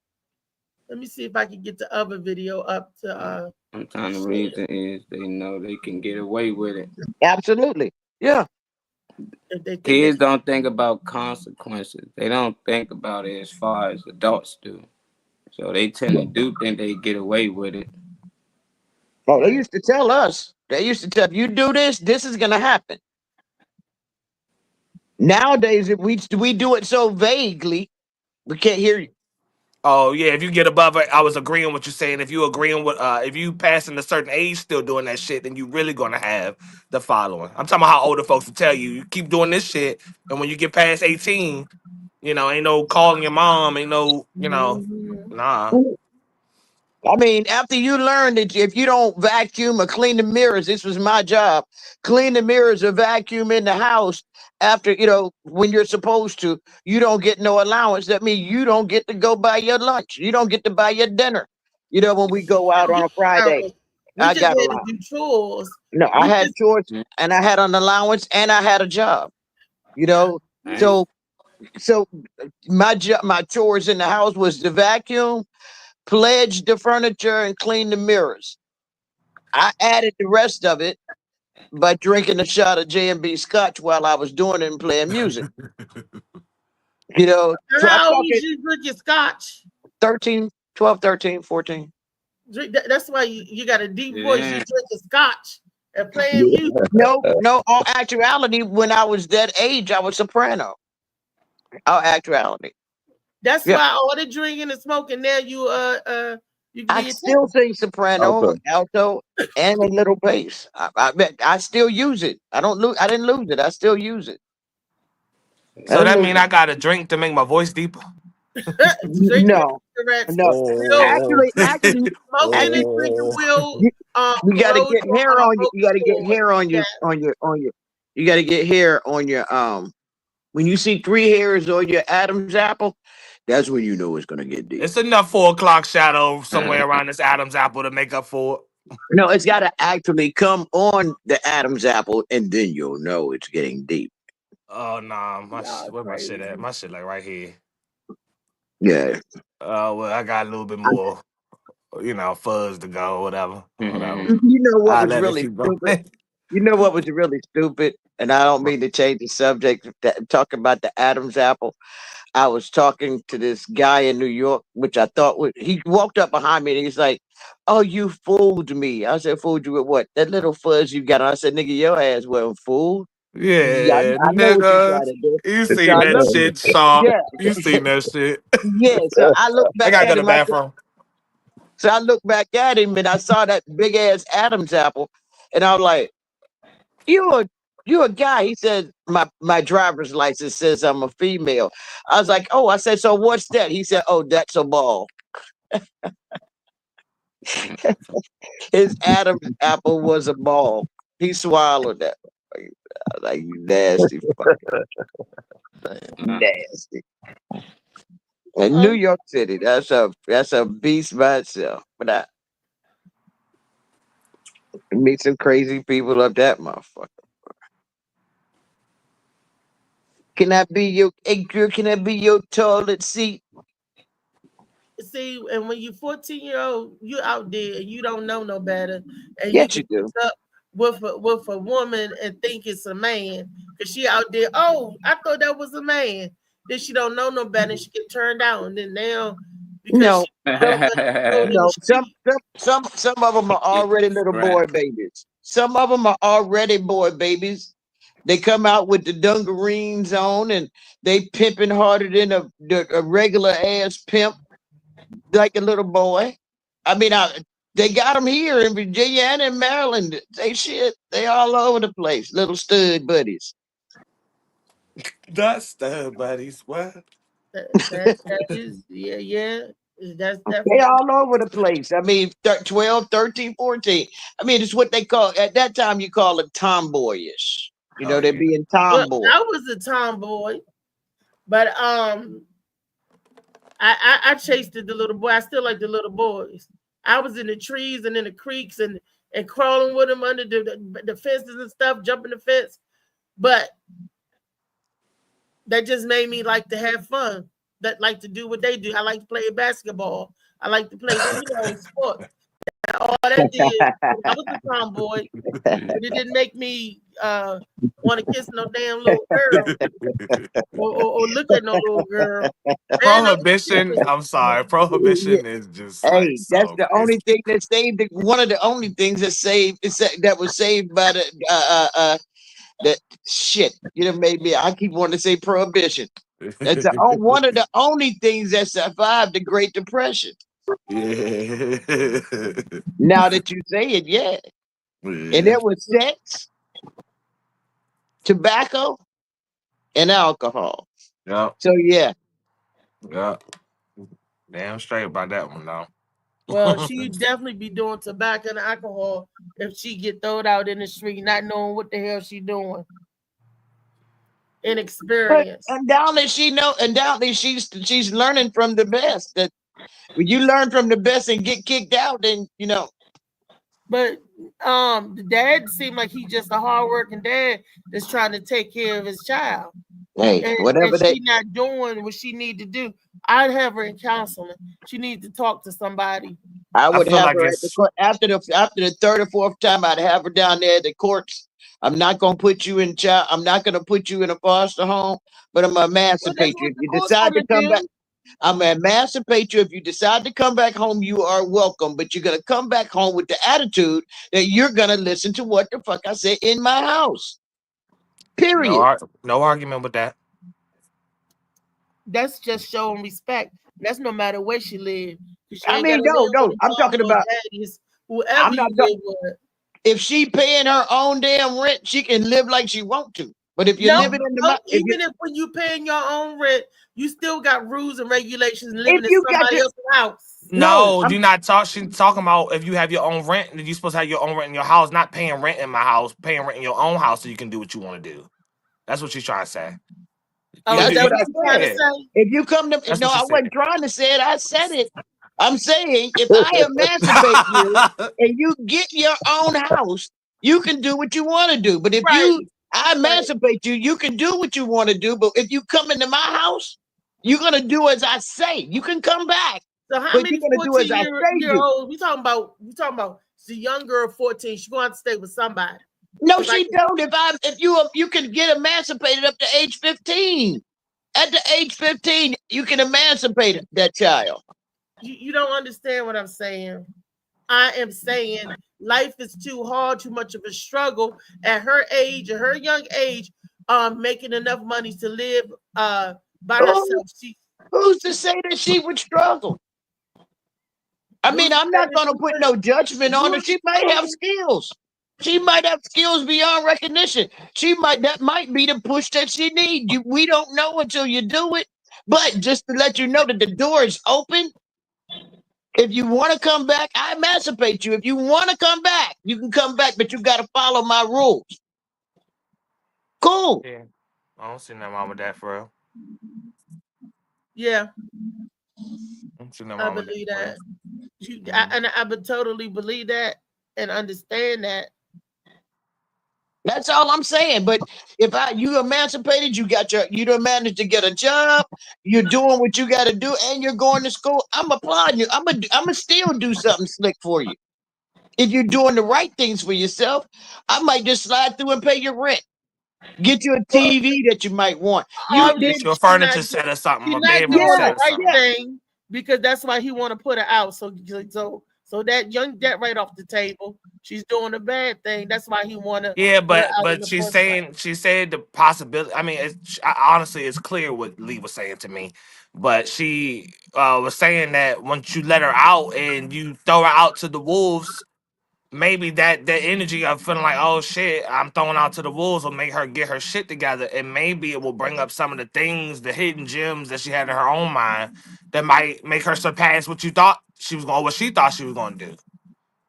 Let me see if I can get the other video up to Sometimes the reason is they know they can get away with it. Absolutely. Yeah. if they think Kids they don't think about consequences. They don't think about it as far as adults do. So they tend to do think they get away with it. Oh, they used to tell us. They used to tell if you do this, this is gonna happen. Nowadays, if we do it so vaguely, we can't hear you. Oh yeah, if you get above it, I was agreeing with what you saying. If you agreeing with, if you passing a certain age still doing that shit, then you really gonna have the following. I'm talking about how older folks will tell you, you keep doing this shit, and when you get past 18, ain't no calling your mom, ain't no, Mhm. nah. I mean, after you learn that if you don't vacuum or clean the mirrors, this was my job. Clean the mirrors or vacuum in the house after, when you're supposed to, you don't get no allowance. That means you don't get to go buy your lunch. You don't get to buy your dinner. When we go out on a Friday, We I just got had to allowance. do chores. No, I We had just chores and I had an allowance and I had a job. Right? So my chores in the house was to vacuum, pledge the furniture, and clean the mirrors. I added the rest of it by drinking a shot of J&B Scotch while I was doing it and playing music. So I'm how old talking was you drinking scotch? 13, 12, 13, 14. That's why you got a deep voice. You Yeah. drinking scotch and playing music. No, all actuality, when I was that age, I was soprano. All actuality. That's Yeah. why all the drinking and smoking now you can I be a still sing soprano, Okay. alto, and a little bass. I still use it. I didn't lose it. I still use it. I So didn't that lose mean I got to drink to make my voice deeper. drinking No, cigarettes no. will Actually, smoking and drinking will you, you got to corrode get your hair on you. You got to get vocal hair on cords. your. You got to get hair on your. When you see 3 hairs on your Adam's apple, that's when you know it's gonna get deep. It's enough 4 o'clock shadow somewhere around this Adam's apple to make up for it. No, it's got to actually come on the Adam's apple, and then you'll know it's getting deep. Oh nah, Y'all where my shit crazy. at? My shit like right here. Yeah. Well, I got a little bit more, fuzz to go, whatever. Mhm. You know what I was let it really keep stupid? going. You know what was really stupid? And I don't mean to change the subject. Talking about the Adam's apple. I was talking to this guy in New York, which I thought he walked up behind me and he's like, "Oh, you fooled me." I said, "Fooled you with what? That little fuzz you got on." I said, "Nigga, your ass wasn't fooled. Yeah, Yeah, I know what you nigga. trying to do." You So seen I that look, shit, Sharp. yeah, You seen that shit. yeah. So I looked I back gotta go at to the him. bathroom. And I saw that big ass Adam's apple, and I was like, You a guy?" He said, My driver's license says I'm a female." I was like, "Oh," I said, "So what's that?" He said, "Oh, that's a ball." His Adam's apple was a ball. He swallowed that. I was like, "You nasty fucking nasty." In New York City, that's a beast by itself. But I meet some crazy people up that motherfucker. Can I be your hey girl? Can I be your toilet seat? See, and when you 14-year-old, you out there and you don't know no better, and you Yes, you can do. hook up with a woman and think it's a man because she out there. Oh, I thought that was a man. Then she don't know no better, and she get turned out, and then now because No, she don't let it go in the no. street. Some of them are already little boy babies. Some of them are already boy babies. They come out with the dungarees on and they pimping harder than a regular ass pimp, like a little boy. I mean, they got them here in Virginia and in Maryland. They all over the place. Little stud buddies. That's the buddies. What? That is, yeah. That's They definitely. all over the place. I mean, 12, 13, 14. I mean, it's what they call, at that time, you call it tomboyish. They're being Well, tomboy. I was a tomboy, but I chased the little boy. I still like the little boys. I was in the trees and in the creeks and crawling with them under the fences and stuff, jumping the fence. But that just made me like to have fun. That like to do what they do. I like to play basketball. I like to play sports. All that did, I was a tomboy, but it didn't make me want to kiss no damn little girl or look at no little girl. Prohibition. I'm sorry. Prohibition is just like that's the only thing that saved it. One of the only things that was saved by that shit. Made me. I keep wanting to say prohibition. That's one of the only things that survived the Great Depression. Yeah. Now that you say it, yeah. And it was sex, tobacco, and alcohol. Yeah. So yeah. Yeah. Damn straight about that one though. Well, she'd definitely be doing tobacco and alcohol if she get thrown out in the street, not knowing what the hell she doing. Inexperience. Undoubtedly she's learning from the best. That when you learn from the best and get kicked out, then But the dad seemed like he's just a hardworking dad that's trying to take care of his child. Hey, and she's not doing what she need to do. I'd have her in counseling. She needs to talk to somebody. I would have her at the court after the third or fourth time. I'd have her down there at the courts. I'm not gonna put you in I'm not gonna put you in a foster home, but I'm gonna emancipate you. If you decide to come back, I'm gonna emancipate you. If you decide to come back home, you are welcome. But you're gonna come back home with the attitude that you're gonna listen to what the fuck I say in my house. Period. No argument with that. That's just showing respect. That's no matter where she lives. I mean, no. I'm talking about whoever you live with. If she paying her own damn rent, she can live like she want to. But if you're living in the if when you paying your own rent, you still got rules and regulations living in somebody else's house. No, you're not she's talking about if you have your own rent, then you're supposed to have your own rent in your house, not paying rent in my house, paying rent in your own house so you can do what you want to do. That's what she's trying to say. That's what I'm trying to say. If you come to I wasn't trying to say it, I said it. I'm saying if I emancipate you and you get your own house, you can do what you want to do. But if I emancipate you, you can do what you want to do. But if you come into my house, you're gonna do as I say. You can come back. So how many 14-year-olds? We talking about the young girl 14. She's going to stay with somebody. No, she don't. If you can get emancipated up to age 15. At the age 15, you can emancipate that child. You don't understand what I'm saying. I am saying life is too hard, too much of a struggle at her age, at her young age, making enough money to live by herself. Who's to say that she would struggle? I mean, I'm not going to put no judgment on her. She might have skills. She might have skills beyond recognition. That might be the push that she needs. We don't know until you do it. But just to let you know that the door is open. If you want to come back, I emancipate you. If you want to come back, you can come back, but you got to follow my rules. Cool. Yeah. I don't see nothing wrong with that, for real. Yeah. I believe that. I would totally believe that and understand that. That's all I'm saying. But if you emancipated, you done managed to get a job, you're doing what you got to do, and you're going to school, I'm applauding you. I'm gonna still do something slick for you. If you're doing the right things for yourself, I might just slide through and pay your rent. Get you a TV that you might want. Get your furniture set or something. She's not doing the right thing because that's why he want to put her out. So So that right off the table. She's doing a bad thing. That's why he wanna Yeah, put her out in but the she's first place. saying she said the possibility. I mean, honestly, it's clear what Lee was saying to me, but she was saying that once you let her out and you throw her out to the wolves, maybe that energy of feeling like, oh shit, I'm throwing out to the wolves will make her get her shit together, and maybe it will bring up some of the things, the hidden gems that she had in her own mind that might make her surpass what you thought she was going, what she thought she was going to do.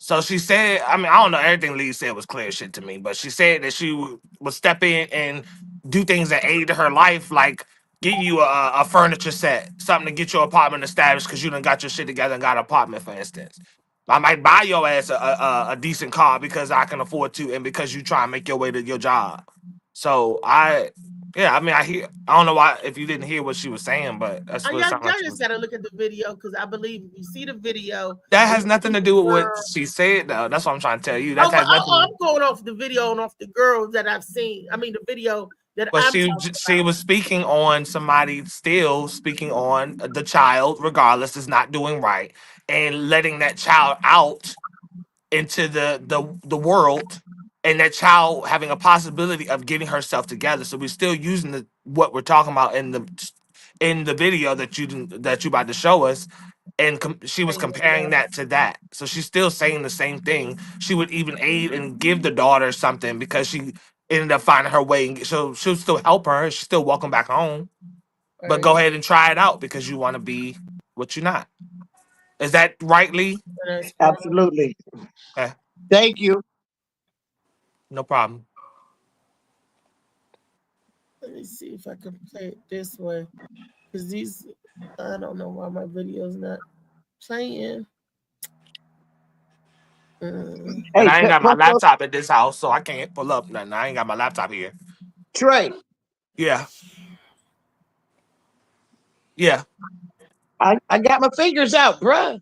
So she said, I mean, I don't know, everything Lee said was clear shit to me, but she said that she would step in and do things that aid her life, like get you a furniture set, something to get your apartment established because you done got your shit together and got an apartment, for instance. I might buy your ass a decent car because I can afford to and because you try and make your way to your job. So yeah, I mean, I don't know why, if you didn't hear what she was saying, but that's what it Y'all, sounded like she just was. gotta look at the video because I believe if you see the video That and has you nothing see to the do with what girl. she said, though. That's what I'm trying to tell you. That Oh, has nothing. I'm going off the video and off the girls that I've seen. I mean, the video that But I'm talking she about. was speaking on somebody, still speaking on the child, regardless, is not doing right, and letting that child out into the world, and that child having a possibility of getting herself together. So we're still using what we're talking about in the video that you about to show us, and she was comparing that to that. So she's still saying the same thing. She would even aid and give the daughter something because she ended up finding her way, and so she'll still help her. She's still welcome back home, but go ahead and try it out because you want to be what you're not. Is that right, Lee? Absolutely. Okay, Thank you. no problem. Let me see if I can play it this way because I don't know why my video's not playing. And Hey, I ain't got my Puffo, laptop at this house, so I can't pull up nothing. I ain't got my laptop here. Trey, Yeah, yeah. I got my fingers out, bruh.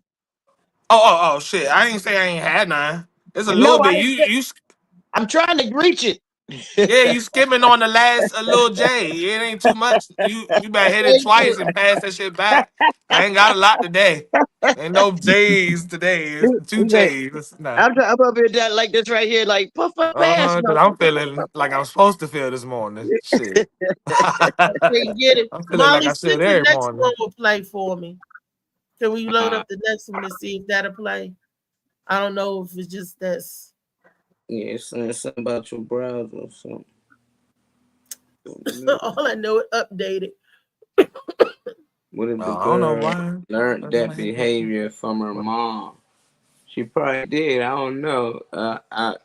Oh, shit. I ain't say I ain't had none. It's a little No, bit. You I'm trying to reach it. Yeah, you skimming on the last a little J. It ain't too much. You better hit it Thank you. twice and pass that shit back. I ain't got a lot today. Ain't no J's today. It's two Okay, J's. Nah. I'm up here that like this right here, like Puffo pass. Because I'm feeling like I'm supposed to feel this morning. Shit. Okay, get it. I'm feeling like Molly, I see if should the every next one morning. will play for me. Can we load up the next one and see if that'll play? I don't know if it's just this. Yeah, it's saying something about your browser or something. All I know is updated. What if the I don't know girl why. learned that behavior from her mom? She probably did. I don't know.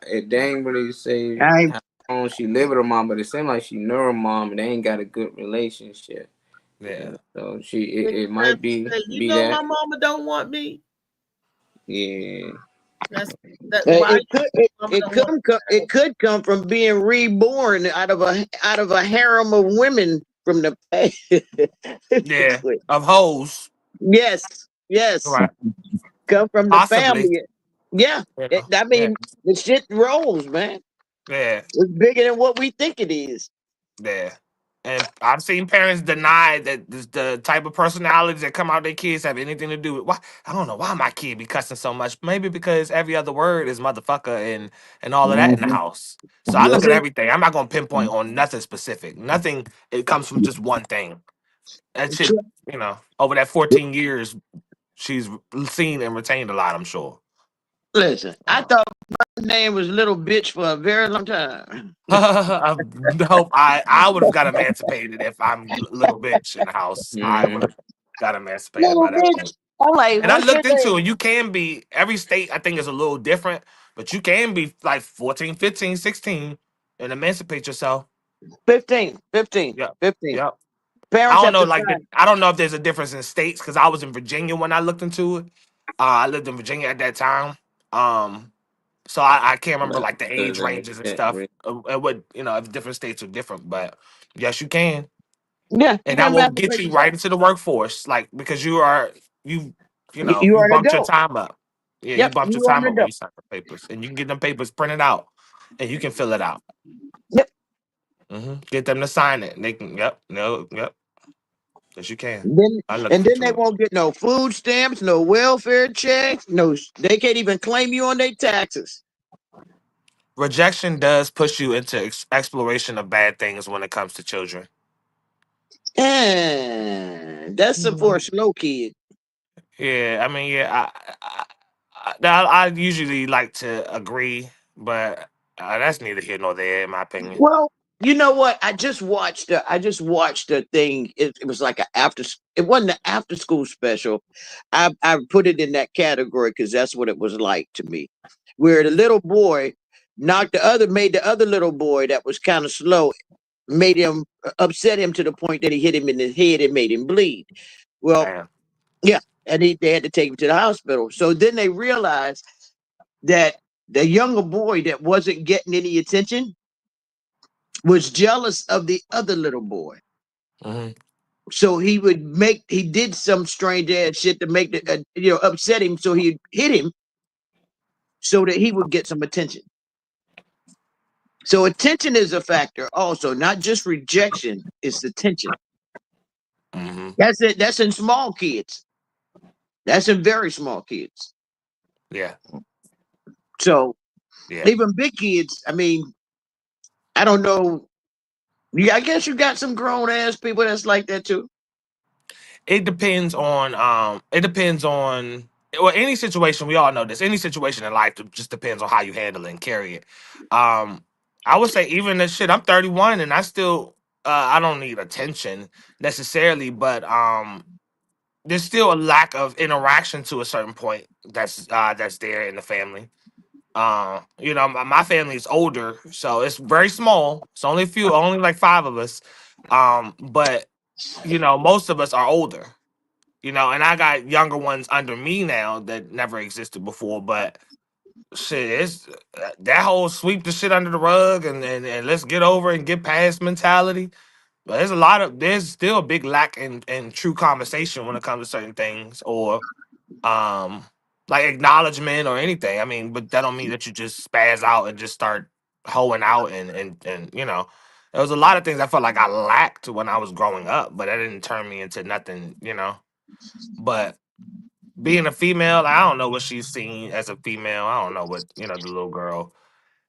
It dang really say I how long she lived with her mom, but it seemed like she knew her mom and they ain't got a good relationship. Yeah. So Hey, it might be you know my that. mama don't want me. Yeah. That's why mama don't want it could come from being reborn out of a harem of women from the past. Yeah. Of hoes. Yes. Right. Come from the Possibly. family. Yeah. You know? I Yeah. mean, the shit rolls, man. Yeah. It's bigger than what we think it is. Yeah. And I've seen parents deny that the type of personalities that come out their kids have anything to do with why. I don't know why my kid be cussing so much. Maybe because every other word is motherfucker and all of that in the house. So I look Yep. at everything. I'm not gonna pinpoint on nothing specific. Nothing. It comes from just one thing. That shit. Over that 14 years, she's seen and retained a lot. I'm sure. Listen, I thought my name was Little Bitch for a very long time. I hope I would have got emancipated if I'm little bitch in the house. I would have got emancipated Little by that Bitch. point. I'm like, And I what's your looked into name? it. You can be, every state I think is a little different, but you can be like 14, 15, 16 and emancipate yourself. 15. 15. Yep. 15. Yep. I Parents don't have know, to like sign. I don't know if there's a difference in states because I was in Virginia when I looked into it. I lived in Virginia at that time. So I can't remember like the age ranges and stuff. And what if different states are different, but yes, you can, Yeah, you and that can will get emancipate you right yourself. into the workforce, like because you You you are an bumped your adult. time up. Yeah, you Yep, bumped your you are time an up when adult. you signed the papers, and you can get them papers printed out, and you can fill it out. Yep. Get them to sign it. And they can. Yep. No. Yep. Yes, you can. Then I look and then into they it. won't get no food stamps, no welfare checks, no. They can't even claim you on their taxes. Rejection does push you into exploration of bad things when it comes to children. And that's for a slow kid. Yeah, I mean, yeah, I usually like to agree, but that's neither here nor there, in my opinion. Well, you know what? I just watched a thing. It was like it wasn't an after school special. I put it in that category because that's what it was like to me. Where the little boy made the other little boy that was kind of slow, made him upset him to the point that he hit him in the head and made him bleed. Well, Damn. yeah, and they had to take him to the hospital. So then they realized that the younger boy that wasn't getting any attention was jealous of the other little boy. Hmm. So he did some strange ass shit to make upset him. So he hit him so that he would get some attention. So attention is a factor also, not just rejection, it's attention. Hmm. That's it. That's in small kids. That's in very small kids. Yeah. So Yeah. even big kids, I mean, I don't know. Yeah, I guess you got some grown ass people that's like that too. It depends on well, any situation. We all know this. Any situation in life just depends on how you handle it and carry it. Um, I would say even the shit. I'm 31 and I still I don't need attention necessarily, but there's still a lack of interaction to a certain point that's there in the family. My family is older, so it's very small. It's only a few, only like five of us. But most of us are older. And I got younger ones under me now that never existed before. But shit, it's that whole sweep the shit under the rug and let's get over and get past mentality. But there's still a big lack in true conversation when it comes to certain things, or um like acknowledgement or anything. I mean, but that don't mean that you just spaz out and just start hoeing out and there was a lot of things I felt like I lacked when I was growing up, but that didn't turn me into nothing. But being a female, I don't know what she's seen as a female. I don't know what, the little girl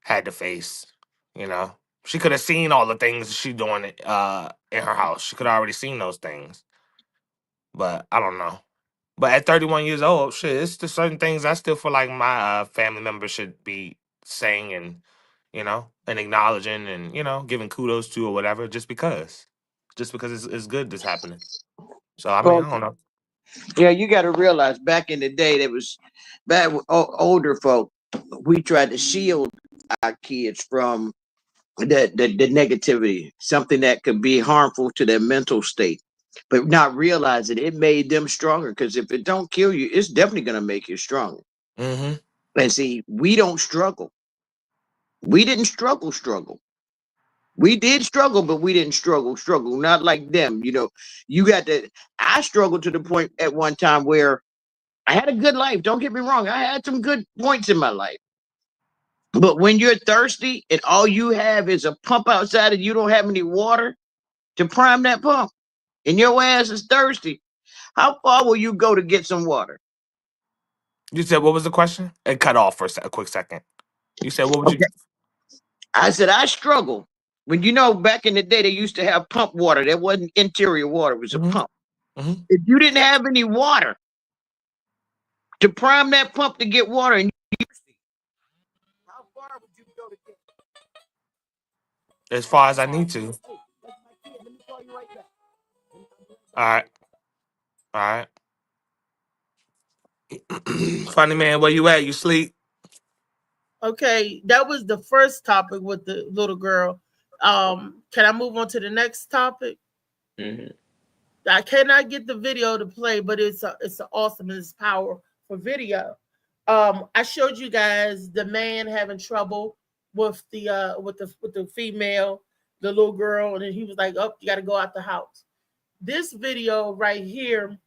had to face, you know. She could have seen all the things she doing in her house. She could have already seen those things. But I don't know. But at 31 years old, shit, it's just certain things I still feel like my family members should be saying and acknowledging and giving kudos to or whatever, just because it's good that's happening. So I mean, Well, I don't know. yeah, you got to realize back in the day, that was back with older folk. We tried to shield our kids from the negativity, something that could be harmful to their mental state, but not realizing it made them stronger. Because if it don't kill you, it's definitely gonna make you stronger. Mm-hmm. And see, we don't struggle. We didn't struggle. We did struggle, but we didn't struggle. Not like them. You got to. I struggled to the point at one time where I had a good life. Don't get me wrong. I had some good points in my life. But when you're thirsty and all you have is a pump outside and you don't have any water to prime that pump, and your ass is thirsty, how far will you go to get some water? You said what was the question? It cut off for a quick second. You said what would you? Okay. I said I struggle. When back in the day, they used to have pump water. That wasn't interior water, it was a Mm-hmm. pump. Mm-hmm. If you didn't have any water to prime that pump to get water, and how far would you go to get? As far as I need to. Hey, that's my kid. Let me call you right back. All right. All right. Funny man, where you at? You sleep? Okay, that was the first topic with the little girl. Can I move on to the next topic? Mm-hmm. I cannot get the video to play, but it's awesome. It's power for video. I showed you guys the man having trouble with the female, the little girl, and he was like, "Oh, you got to go out the house." This video right here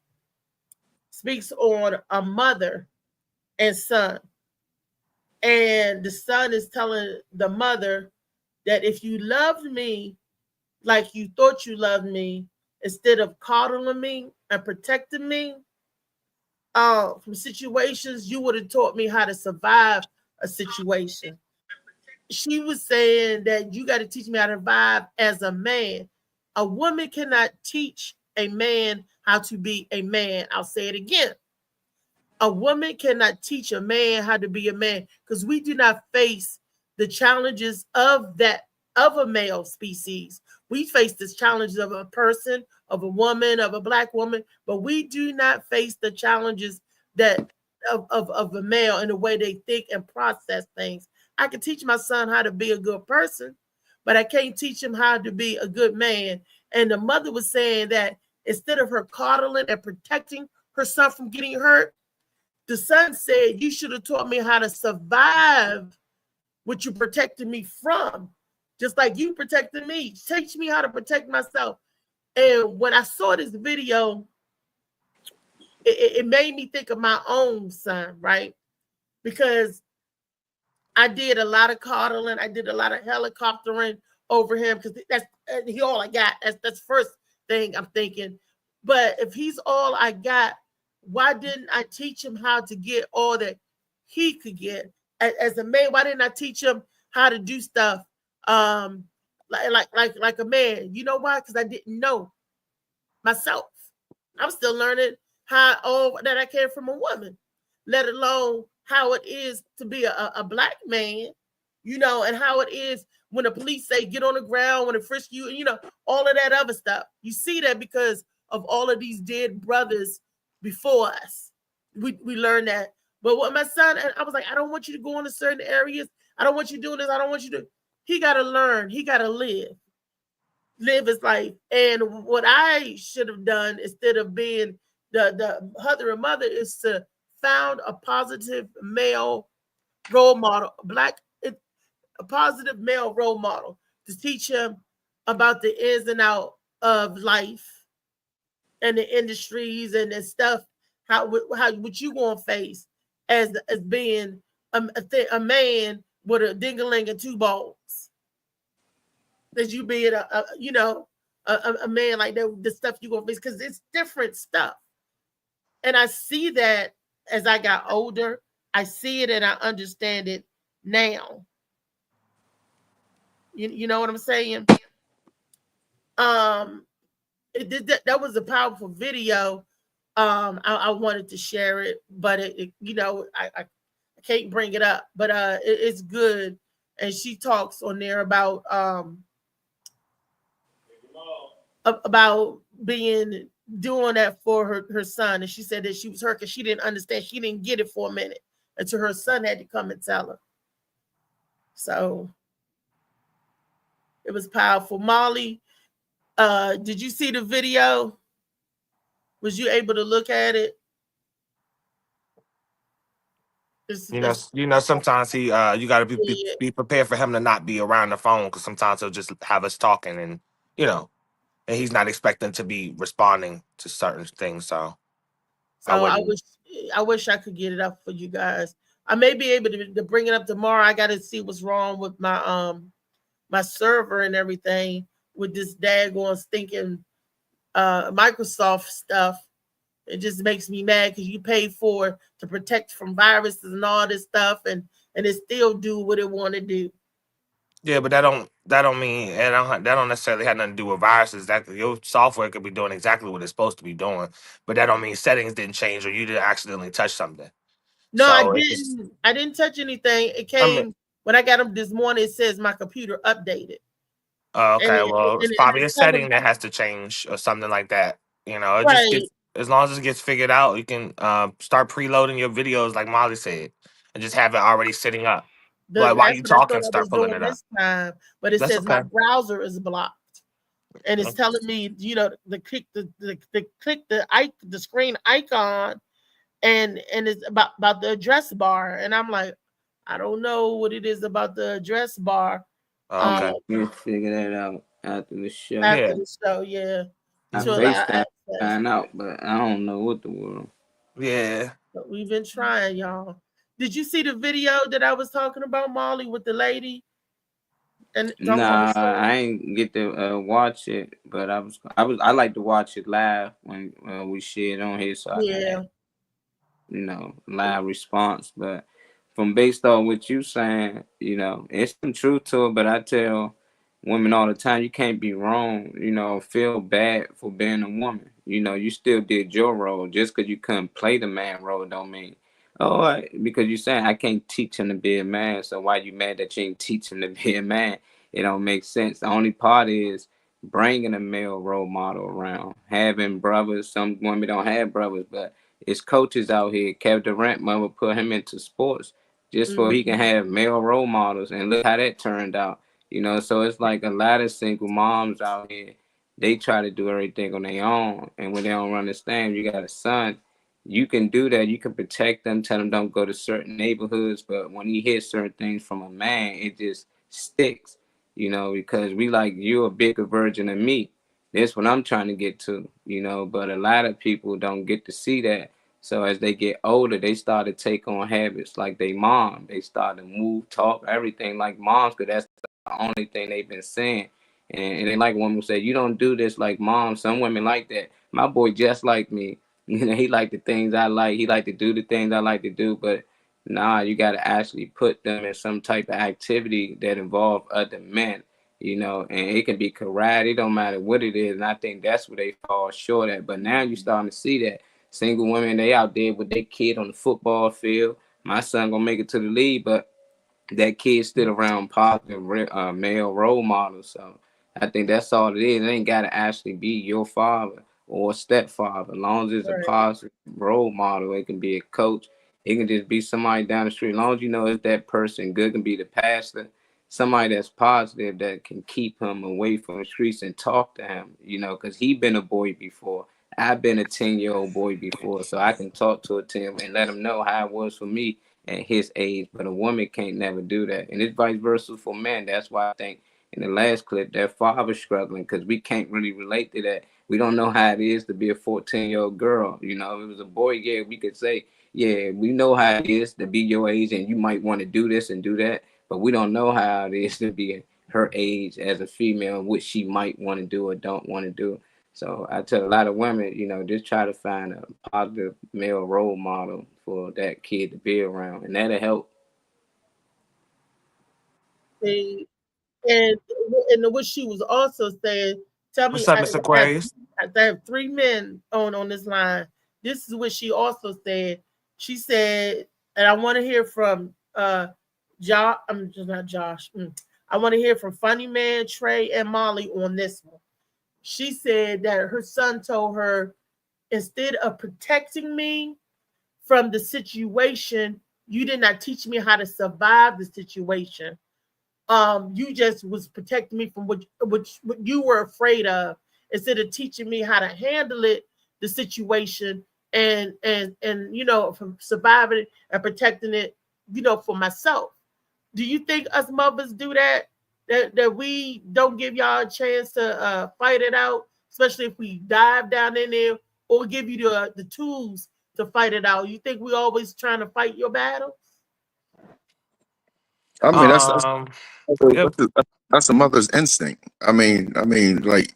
speaks on a mother and son, and the son is telling the mother that if you loved me like you thought you loved me, instead of coddling me and protecting me from situations, you would have taught me how to survive a situation. She was saying that you got to teach me how to survive as a man. A woman cannot teach a man how to be a man. I'll say it again. A woman cannot teach a man how to be a man because we do not face the challenges of a male species. We face the challenges of a person, of a woman, of a black woman, but we do not face the challenges that of a male in the way they think and process things. I can teach my son how to be a good person, but I can't teach him how to be a good man. And the mother was saying that instead of her coddling and protecting her son from getting hurt, the son said, you should have taught me how to survive what you protected me from, just like you protected me. Teach me how to protect myself. And when I saw this video, it made me think of my own son, right? Because I did a lot of coddling. I did a lot of helicoptering over him because that's he all I got. That's first thing I'm thinking. But if he's all I got, why didn't I teach him how to get all that he could get as a man? Why didn't I teach him how to do stuff like a man? You know why? Because I didn't know myself. I'm still learning how all that I came from a woman, let alone how it is to be a black man, you know, and how it is when the police say get on the ground, when they frisk you, and you know, all of that other stuff. You see that because of all of these dead brothers before us. We learned that. But what my son, and I was like, I don't want you to go into certain areas. I don't want you doing this. I don't want you to. He got to learn. He got to live his life. And what I should have done instead of being the mother and mother is to found a positive male role model, a positive male role model to teach him about the ins and outs of life and the industries and the stuff, how what you gonna face as being a man with a ding-a-ling and two balls. As you being a man like that, the stuff you gonna face, because it's different stuff. And I see that as I got older, I see it and I understand it now. You know what I'm saying? That was a powerful video. I wanted to share it, but I can't bring it up. But it's good, and she talks on there about doing that for her son, and she said that she was hurt because she didn't understand. She didn't get it for a minute until her son had to come and tell her. So it was powerful. Molly, did you see the video? Was you able to look at it? Sometimes you got to be prepared for him to not be around the phone, because sometimes he'll just have us talking, and and he's not expecting to be responding to certain things. So I wish I could get it up for you guys. I may be able to bring it up tomorrow. I got to see what's wrong with my my server and everything with this daggone stinking Microsoft stuff. It just makes me mad because you pay for to protect from viruses and all this stuff, and it still do what it want to do. Yeah, but that don't mean that don't necessarily have nothing to do with viruses. That your software could be doing exactly what it's supposed to be doing, but that don't mean settings didn't change or you didn't accidentally touch something. No, so I didn't touch anything. It came when I got them this morning. It says my computer updated. Okay, it's probably a setting that has to change or something like that. It just gets, as long as it gets figured out, you can start preloading your videos like Molly said, and just have it already sitting up. While you talking, start pulling it up. Time, but it says my browser is blocked, and it's telling me, to click the screen icon, and it's about the address bar, and I'm like, I don't know what it is about the address bar. Okay, we'll figure that out after the show. Yeah. I find out, but I don't know what the world. Yeah, but we've been trying, y'all. Did you see the video that I was talking about, Molly, with the lady And talking about the Nah, show? I ain't get to watch it, but I like to watch it live when we share it on here, so I can Yeah. have live response. But from based on what you saying, it's some truth to it. But I tell women all the time, you can't be wrong. Feel bad for being a woman. You still did your role. Just because you couldn't play the man role, don't mean because you're saying I can't teach him to be a man. So why you mad that you ain't teach him to be a man? It don't make sense. The only part is bringing a male role model around, having brothers. Some women don't have brothers, but it's coaches out here. Kevin Durant mother put him into sports just so he can have male role models, and look how that turned out. So it's like a lot of single moms out here. They try to do everything on their own, and when they don't understand, you got a son. You can do that. You can protect them, tell them don't go to certain neighborhoods. But when you hear certain things from a man, it just sticks. Because we like you a bigger version of me. That's what I'm trying to get to, but a lot of people don't get to see that. So as they get older, they start to take on habits like they mom. They start to move, talk, everything like moms, because that's the only thing they've been saying. And they like women who say, you don't do this like mom. Some women like that. My boy just like me. He like the things I like. He like to do the things I like to do. But nah, you got to actually put them in some type of activity that involve other men. And it can be karate. It don't matter what it is. And I think that's where they fall short at. But now you're starting to see that single women, they out there with their kid on the football field. My son gonna make it to the league, but that kid's still around positive male role models. So I think that's all it is. It ain't got to actually be your father or stepfather. As long as it's a positive role model, it can be a coach. It can just be somebody down the street. As long as you know it's that person, good can be the pastor, somebody that's positive that can keep him away from the streets and talk to him, because he been a boy before. I've been a 10-year-old boy before, so I can talk to a 10 and let him know how it was for me at his age. But a woman can't never do that. And it's vice versa for men. That's why I think in the last clip, their father's struggling because we can't really relate to that. We don't know how it is to be a 14-year-old girl. If it was a boy, yeah, we could say, yeah, we know how it is to be your age and you might want to do this and do that. But we don't know how it is to be her age as a female, what she might want to do or don't want to do. So I tell a lot of women, just try to find a positive male role model for that kid to be around, and that'll help. And what she was also saying, tell me, What's up, Mr. Aquarius? I have 3 men on this line. This is what she also said. She said, and I want to hear from Josh. I'm just not Josh. I want to hear from Funny Man, Trey, and Molly on this one. She said that her son told her, instead of protecting me from the situation, you did not teach me how to survive the situation. You just was protecting me from what you were afraid of, instead of teaching me how to handle it, the situation, and from surviving it and protecting it, for myself. Do you think us mothers do that? That we don't give y'all a chance to fight it out, especially if we dive down in there, or give you the tools to fight it out? You think we always trying to fight your battle? I mean, Yep. that's a mother's instinct. Like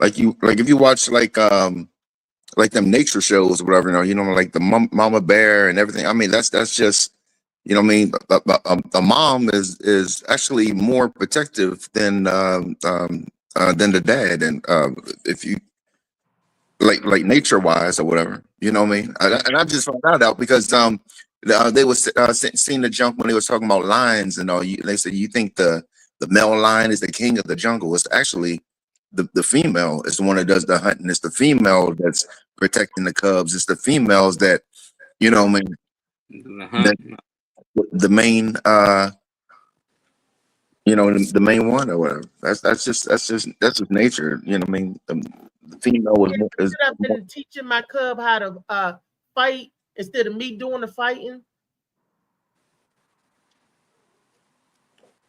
if you watch like them nature shows or whatever, like the mama bear and everything. I mean, that's just, what I mean, the mom is actually more protective than the dad, and if you like nature wise or whatever, what I mean. And I just found that out because they was seeing the junk when they was talking about lions and all. They said you think the male lion is the king of the jungle. It's actually the female is the one that does the hunting. It's the female that's protecting the cubs. It's the females that, what I mean, that the main the main one or whatever. That's just nature. What I mean. The female is I've been teaching my cub how to fight instead of me doing the fighting.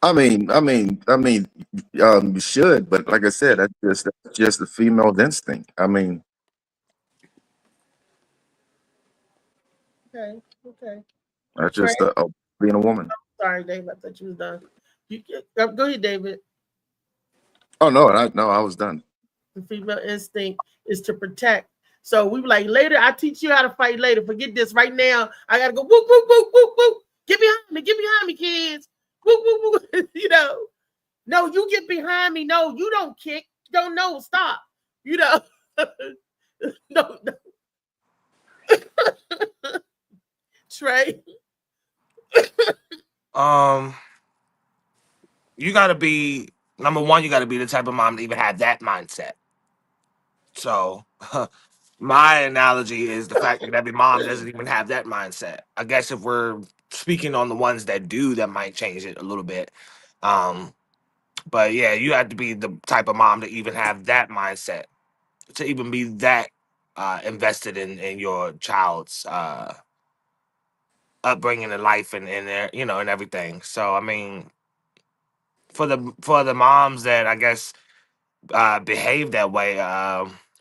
You should, but like I said, that's just the female's instinct. I mean, Okay. that's just being a woman. Sorry, David. I thought you was done. Go ahead, David. Oh no, no, I was done. The female instinct is to protect. So we were like, later, I teach you how to fight later. Forget this. Right now, I gotta go whoop, whoop, whoop, whoop, whoop. Get behind me, kids. Whoop, whoop, whoop. You know. No, you get behind me. No, you don't kick. Don't know. Stop. You know. No, no. Trey. You gotta be number one, you gotta be the type of mom to even have that mindset. So my analogy is the fact that every mom doesn't even have that mindset. I guess if we're speaking on the ones that do, that might change it a little bit. But yeah, you have to be the type of mom to even have that mindset, to even be that invested in your child's upbringing and life and their, and everything. So I mean, for the moms that I guess behave that way.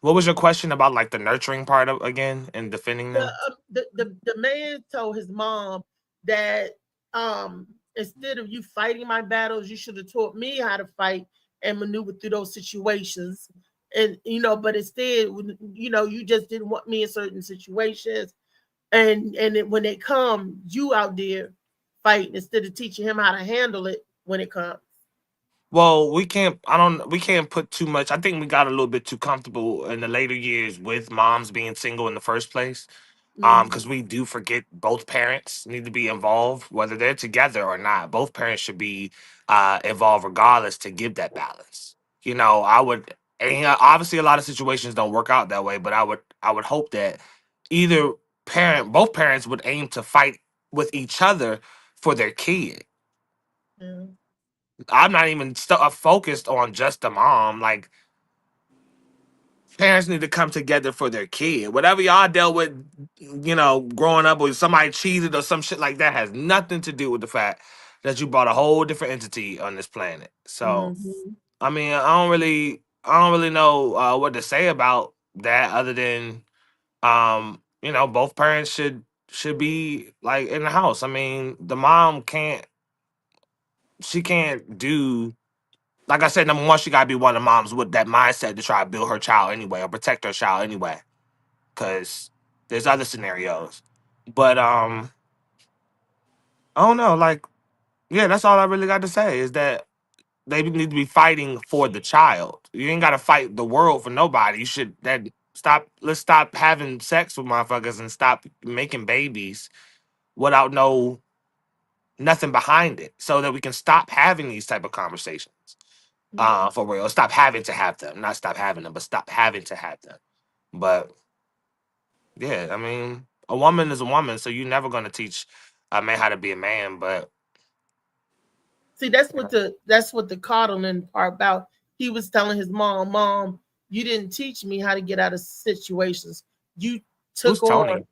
What was your question about, like, the nurturing part of again and defending them? The man told his mom that instead of you fighting my battles, you should have taught me how to fight and maneuver through those situations. And but instead, you just didn't want me in certain situations, and when they come, you out there fighting instead of teaching him how to handle it when it comes. Well, we can't. I don't. We can't put too much. I think we got a little bit too comfortable in the later years with moms being single in the first place. Because we do forget both parents need to be involved, whether they're together or not. Both parents should be involved regardless to give that balance. I would, and obviously a lot of situations don't work out that way, but I would hope that either both parents would aim to fight with each other for their kid. Yeah. I'm not even focused on just the mom. Like, parents need to come together for their kid. Whatever y'all dealt with, growing up, or somebody cheated or some shit like that, has nothing to do with the fact that you brought a whole different entity on this planet. So, Mhm. I mean, I don't really know what to say about that other than, both parents should be like in the house. I mean, the mom she can't do. Like I said, number one, she gotta be one of the moms with that mindset to try to build her child anyway or protect her child anyway. Cause there's other scenarios. But I don't know, like, yeah, that's all I really got to say is that they need to be fighting for the child. You ain't gotta fight the world for nobody. You should that stop let's stop having sex with motherfuckers and stop making babies without nothing behind it so that we can stop having these type of conversations. For real. Stop having to have them. Not stop having them, but stop having to have them. But yeah, I mean, a woman is a woman, so you're never gonna teach a man how to be a man. But See, that's what the coddling part about. He was telling his mom, you didn't teach me how to get out of situations. You who's took on, Tony?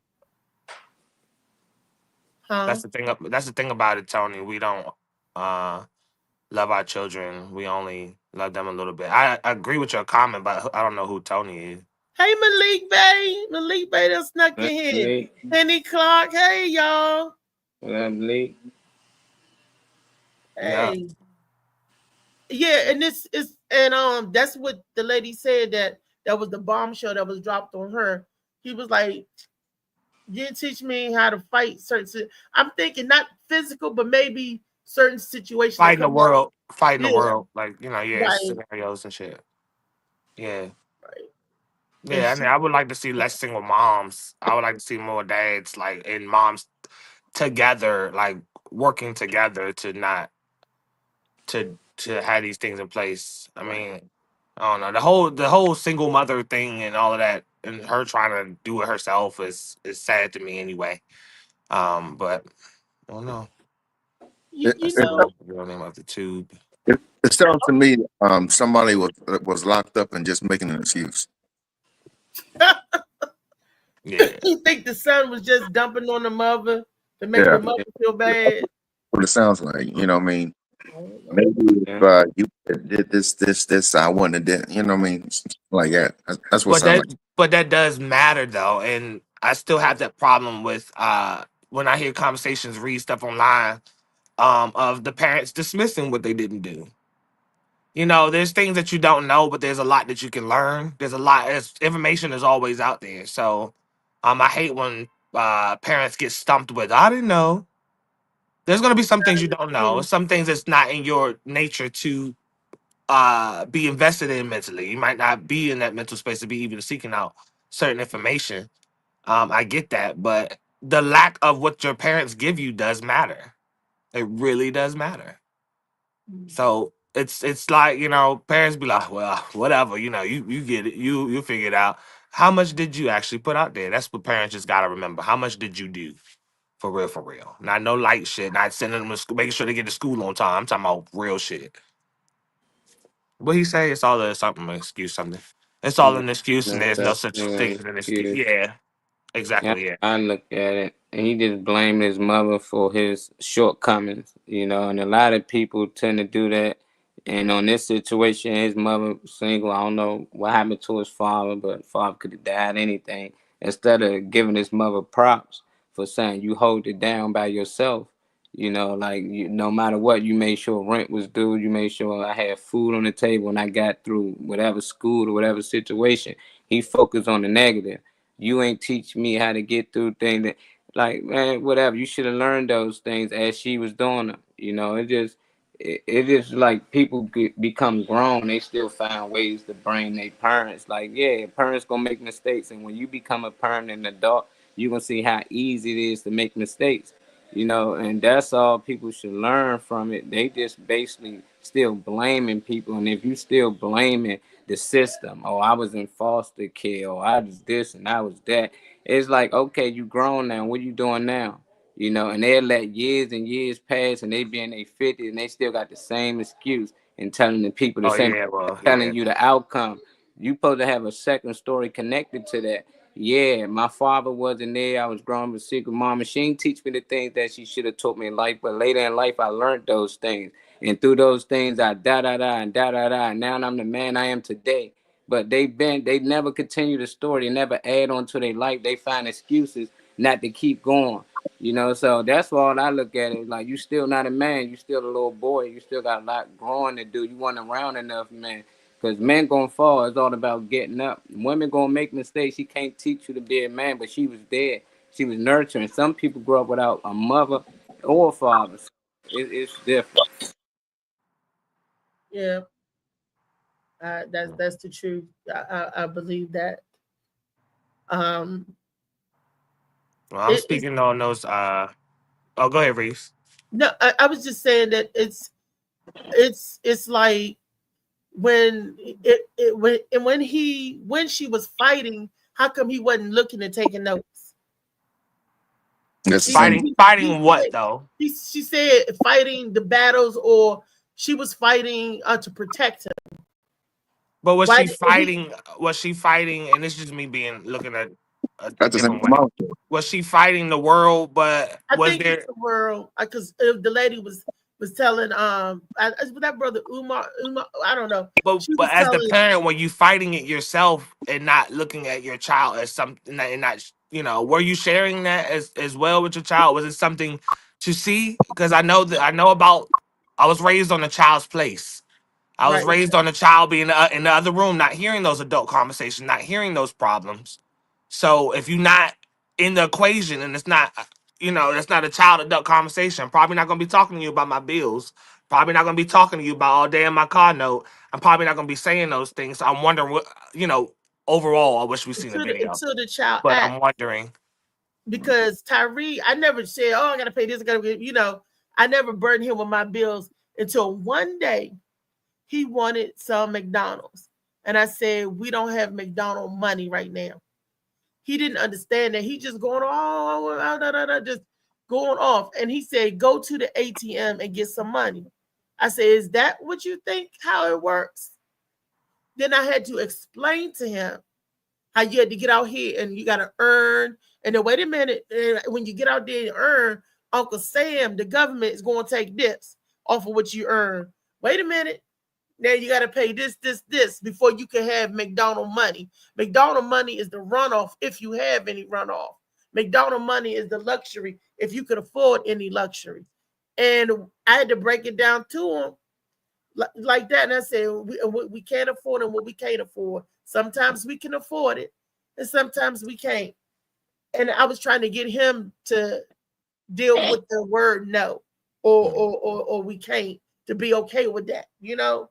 huh? That's the thing about it, Tony. We don't uh love our children. We only love them a little bit. I agree with your comment, but I don't know who Tony is. Hey, Malik Bay done snuck in here. Blake. Penny Clark, hey y'all. What up, Blake? Yeah. Hey. Yeah, and this is that's what the lady said, that was the bombshell that was dropped on her. He was like, you didn't teach me how to fight I'm thinking not physical, but maybe certain situations that Fighting the come up. world. Fighting the Yeah, world. Like, yeah, it's right, scenarios and shit. Yeah. right. And Yeah, I mean, she I would like to see less single moms. I would like to see more dads, like, and moms together, like, working together to have these things in place. I mean, I don't know. The whole single mother thing and all of that, and her trying to do it herself is sad to me anyway. But I don't know. you, It, you it, know, The real name of the tube. it sounds to me somebody was locked up and just making an excuse. Yeah. you think the son was just dumping on the mother to make Yeah, the mother feel bad? what it sounds like. You know what I mean? I don't know. Maybe if Yeah. you did this, I wouldn't have did. You know what I mean? Something like that. That's what it But sounds that like. but that does matter though, and I still have that problem with when I hear conversations, read stuff online, of the parents dismissing what they didn't do. you know, there's things that you don't know, but there's a lot that you can learn. There's a lot. Information is always out there. So, I hate when parents get stumped with, I didn't know. There's gonna be some things you don't know. True. Some things that's not in your nature to be invested in mentally. You might not be in that mental space to be even seeking out certain information. I get that, but the lack of what your parents give you does matter. It really does matter. So it's like, you know, parents be like, well, whatever, you know, you get it, you figure it out. How much did you actually put out there? That's what parents just gotta remember. How much did you do? For real, for real. Not no light shit, not sending them to school, making sure they get to school on time. I'm talking about real shit. What he say? It's all a something excuse, something. It's all an excuse, and No, there's no that's such thing as an excuse. excuse. Yeah, Yeah, exactly. Yeah. I look at it, and he just blamed his mother for his shortcomings, you know. And a lot of people tend to do that. And on this situation, his mother was single. I don't know what happened to his father, but father could have died anything. Instead of giving his mother props for saying you hold it down by yourself, you know, like no matter what, you made sure rent was due. You made sure I had food on the table when I got through whatever school or whatever situation. He focused on the negative. You ain't teach me how to get through things that, like, man, whatever. You should have learned those things as she was doing them. You know, it just like people become grown, they still find ways to bring their parents. Like, yeah, parents gonna make mistakes, and when you become a parent and adult, you gonna see how easy it is to make mistakes. You know, and that's all people should learn from it. They just basically still blaming people, and if you still blaming the system, oh, I was in foster care, or I was this and I was that, it's like, okay, you grown now. What you doing now? You know, and they'll let years and years pass, and they be in their 50s, and they still got the same excuse and telling the people the Oh same, yeah. Well, yeah. telling you the outcome. You supposed to have a second story connected to that. Yeah, my father wasn't there. I was growing up with a single mom, and she didn't teach me the things that she should have taught me in life. But later in life, I learned those things, and through those things, I and and now I'm the man I am today. But they never continue the story. They never add on to their life. They find excuses not to keep going. You know, so that's all I look at it. Like, you still not a man. You still a little boy. You still got a lot growing to do. You weren't around enough, man. Because men gonna fall. It's all about getting up. Women gonna make mistakes. She can't teach you to be a man, but she was there. She was nurturing. Some people grow up without a mother or a father. So it's different. Yeah, that's the truth. I believe that. Um, Well, I'm it's speaking on those. Oh, go ahead, Reese. no. I was just saying that it's like when when she was fighting, how come he wasn't looking and taking notes? That's the He same. Fighting what though? she said fighting the battles, or she was fighting to protect him. But was Why she didn't he? fighting? Was she fighting? And this is just me being looking at a That's the same different way. amount. Was she fighting the world? But I was think it's there? the world, because the lady was telling that brother Umar, I don't know. She But was as the telling, parent, when you fighting it yourself and not looking at your child as something and not, you know, were you sharing that as well with your child? Was it something to see? Because I know about. I was raised on a child's place. I was right. raised on a child being in the other room, not hearing those adult conversations, not hearing those problems. So if you're not in the equation and it's not, you know, that's not a child adult conversation, I'm probably not going to be talking to you about my bills. Probably not going to be talking to you about all day in my car note. I'm probably not going to be saying those things. So I'm wondering what, you know, overall, I wish we seen the video, Until the child but act, I'm wondering. because Tyree, I never said, "Oh, I gotta pay this, I gotta get," I never burdened him with my bills until one day he wanted some McDonald's. And I said, "We don't have McDonald's money right now." He didn't understand that. He just going, just going off. And he said, "Go to the ATM and get some money." I said, "Is that what you think how it works?" Then I had to explain to him how you had to get out here and you got to earn. And then wait a minute, when you get out there and earn, Uncle Sam, the government is going to take this off of what you earn. Wait a minute. Now you got to pay this before you can have McDonald money. McDonald money is the runoff if you have any runoff. McDonald money is the luxury if you could afford any luxury. And I had to break it down to him. like that. And I said, we can't afford and what we can't afford. Sometimes we can afford it, and sometimes we can't. And I was trying to get him to deal with the word no, or we can't, to be okay with that, you know.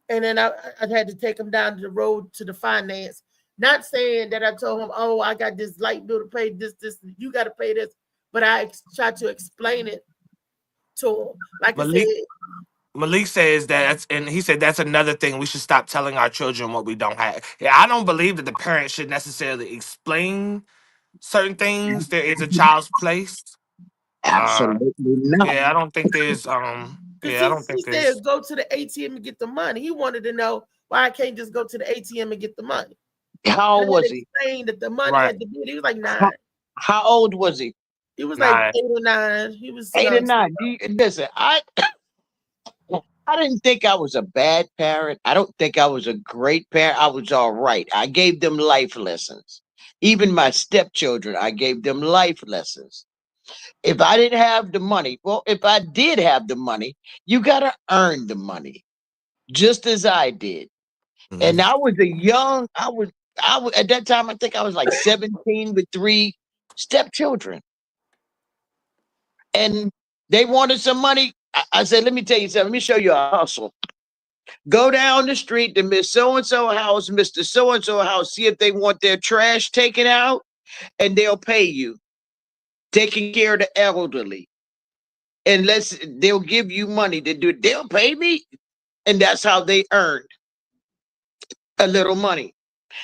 And then I had to take him down to the road to the finance. Not saying that I told him, oh, I got this light bill to pay, this, you got to pay this. But I tried to explain it to him. Like I said, Malik says and he said that's another thing, we should stop telling our children what we don't have. Yeah, I don't believe that the parents should necessarily explain certain things. There is a child's place. Absolutely not. Yeah, I don't think there's because I don't think he there's. said go to the ATM and get the money. He wanted to know why I can't just go to the ATM and get the money. How old was he? Saying that the money had to be. He was like 9. How old was he? He was like 8 or 9. He was 8 or 9. Listen, I didn't think I was a bad parent. I don't think I was a great parent. I was all right. I gave them life lessons. Even my stepchildren, I gave them life lessons. If I didn't have the money, well, if I did have the money, you got to earn the money, just as I did. Mm-hmm. And I was I was at that time, I think I was like 17 with 3 stepchildren. And they wanted some money. I said, let me tell you something. Let me show you a hustle. Go down the street to Miss So-and-so house, Mr. So-and-so house, see if they want their trash taken out, and they'll pay you. Taking care of the elderly. And they'll give you money to do it. They'll pay me. And that's how they earned a little money.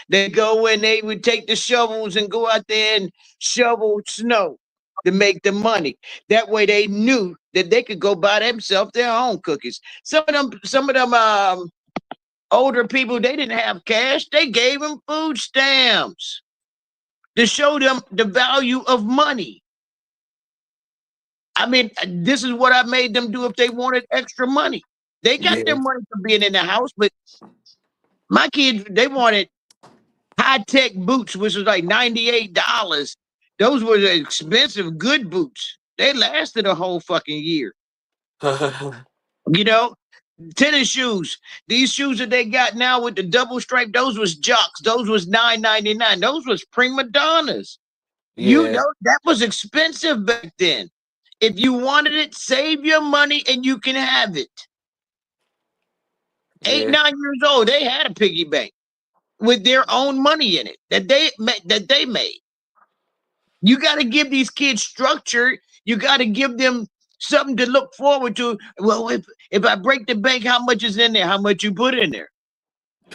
They go and they would take the shovels and go out there and shovel snow to make the money. That way they knew that they could go buy themselves their own cookies. Some of them older people, they didn't have cash. They gave them food stamps to show them the value of money. I mean, this is what I made them do if they wanted extra money. They got their money for being in the house, but my kids, they wanted high-tech boots, which was like $98. Those were the expensive, good boots. They lasted a whole fucking year. You know, tennis shoes. These shoes that they got now with the double stripe, those was Jocks. Those was $9.99. Those was prima donnas. Yeah. You know, that was expensive back then. If you wanted it, save your money and you can have it. 8, 9 years old, they had a piggy bank with their own money in it that they made. You got to give these kids structure. You got to give them something to look forward to. Well, if I break the bank, how much is in there? How much you put in there?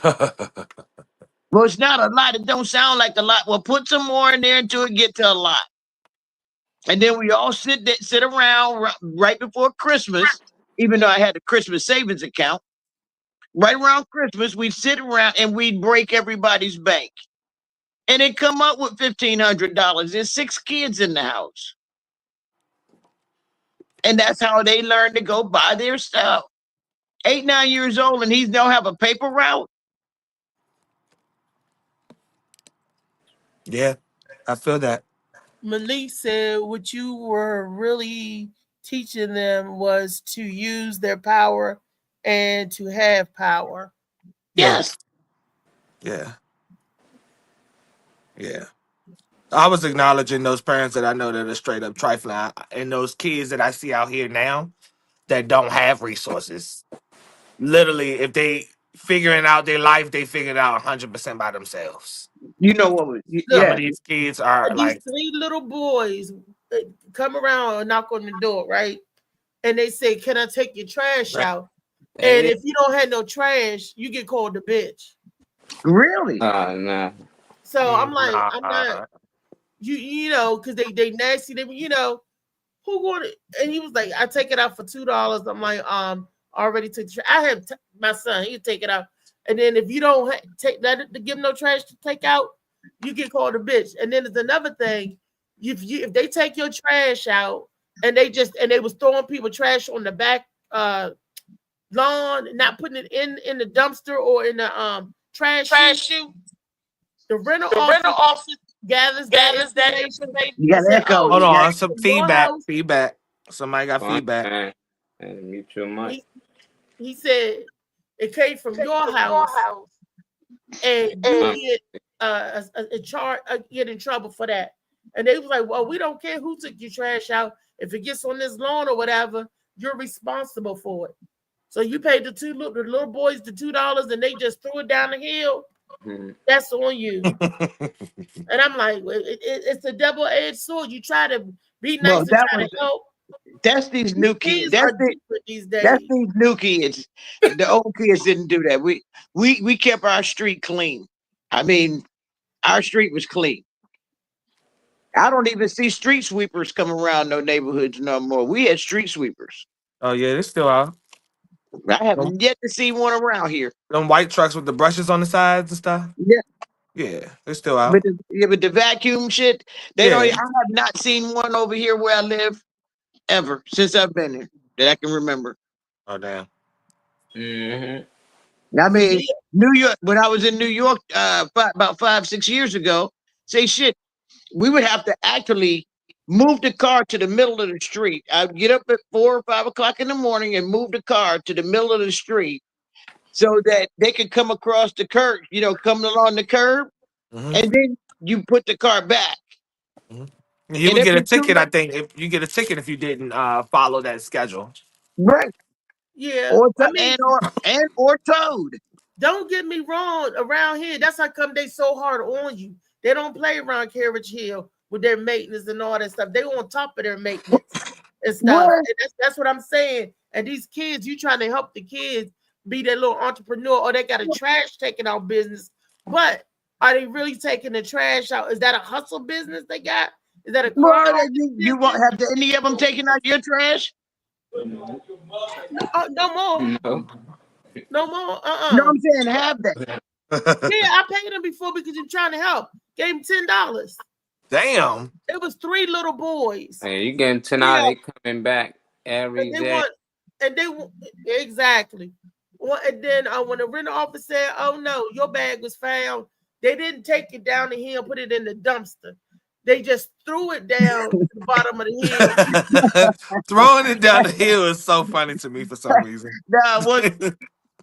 Well, it's not a lot. It don't sound like a lot. Well, put some more in there until it get to a lot. And then we all sit around right before Christmas, even though I had a Christmas savings account. Right around Christmas, we'd sit around and we'd break everybody's bank. And it come up with $1,500. There's 6 kids in the house. And that's how they learn to go buy their stuff. 8, 9 years old, and he's don't have a paper route. Yeah, I feel that. Malik said what you were really teaching them was to use their power and to have power. Yes. Yeah. Yeah. I was acknowledging those parents that I know that are straight up trifling, and those kids that I see out here now that don't have resources. Literally, if they figuring out their life, they figure it out 100% by themselves. You know what? Some of these kids are like 3 little boys come around and knock on the door, right? And they say, "Can I take your trash out?" And if you don't have no trash, you get called a bitch. Really? Nah. So I'm like, I'm not. You know, because they nasty. They, you know, who going to? And he was like, "I take it out for $2." I'm like, already took. I have my son. He'll take it out. And then if you don't take that to give him no trash to take out, you get called a bitch. And then there's another thing. If they take your trash out and they was throwing people trash on the back lawn and not putting it in the dumpster or in the trash chute, the rental office gathers that information. You got echo. Hold on, some feedback. Somebody got feedback. And mute your mic. he said it came from your house, and you get a charge, get in trouble for that. And they was like, well, we don't care who took your trash out. If it gets on this lawn or whatever, you're responsible for it. So you paid the little boys the $2, and they just threw it down the hill. That's on you. And I'm like, it's a double-edged sword. You try to be nice and try to help. That's these new kids. That's these days. That's these new kids. The old kids didn't do that. We kept our street clean. I mean, our street was clean. I don't even see street sweepers come around no neighborhoods no more. We had street sweepers. Oh yeah, they're still out. I haven't yet to see one around here. Them white trucks with the brushes on the sides and stuff. Yeah. Yeah, they're still out. But the vacuum shit, they don't. I have not seen one over here where I live ever since I've been here that I can remember. Oh damn. I mean, New York. When I was in New York, about 5-6 years ago, we would have to actually move the car to the middle of the street. I'd get up at 4 or 5 o'clock in the morning and move the car to the middle of the street so that they could come across the curb, come along the curb, and then you put the car back. You would get a ticket, I think, if you get a ticket if you didn't follow that schedule. Right. Yeah. Or towed. Don't get me wrong. Around here, that's how come they so hard on you. They don't play around Carriage Hill with their maintenance and all that stuff. They on top of their maintenance and stuff. And that's what I'm saying. And these kids, you trying to help the kids be that little entrepreneur, or they got a trash taking out business. But are they really taking the trash out? Is that a hustle business they got? Is that a car? You won't have any of them taking out your trash? No more. No more. No, I'm saying have that. Yeah, I paid them before because you're trying to help. Gave them $10. Damn. It was 3 little boys. Hey, you getting $10? They coming back every day. Exactly. Well, and then when the rental office said, "Oh no, your bag was found," they didn't take it down the hill, put it in the dumpster. They just threw it down to the bottom of the hill. Throwing it down the hill is so funny to me for some reason.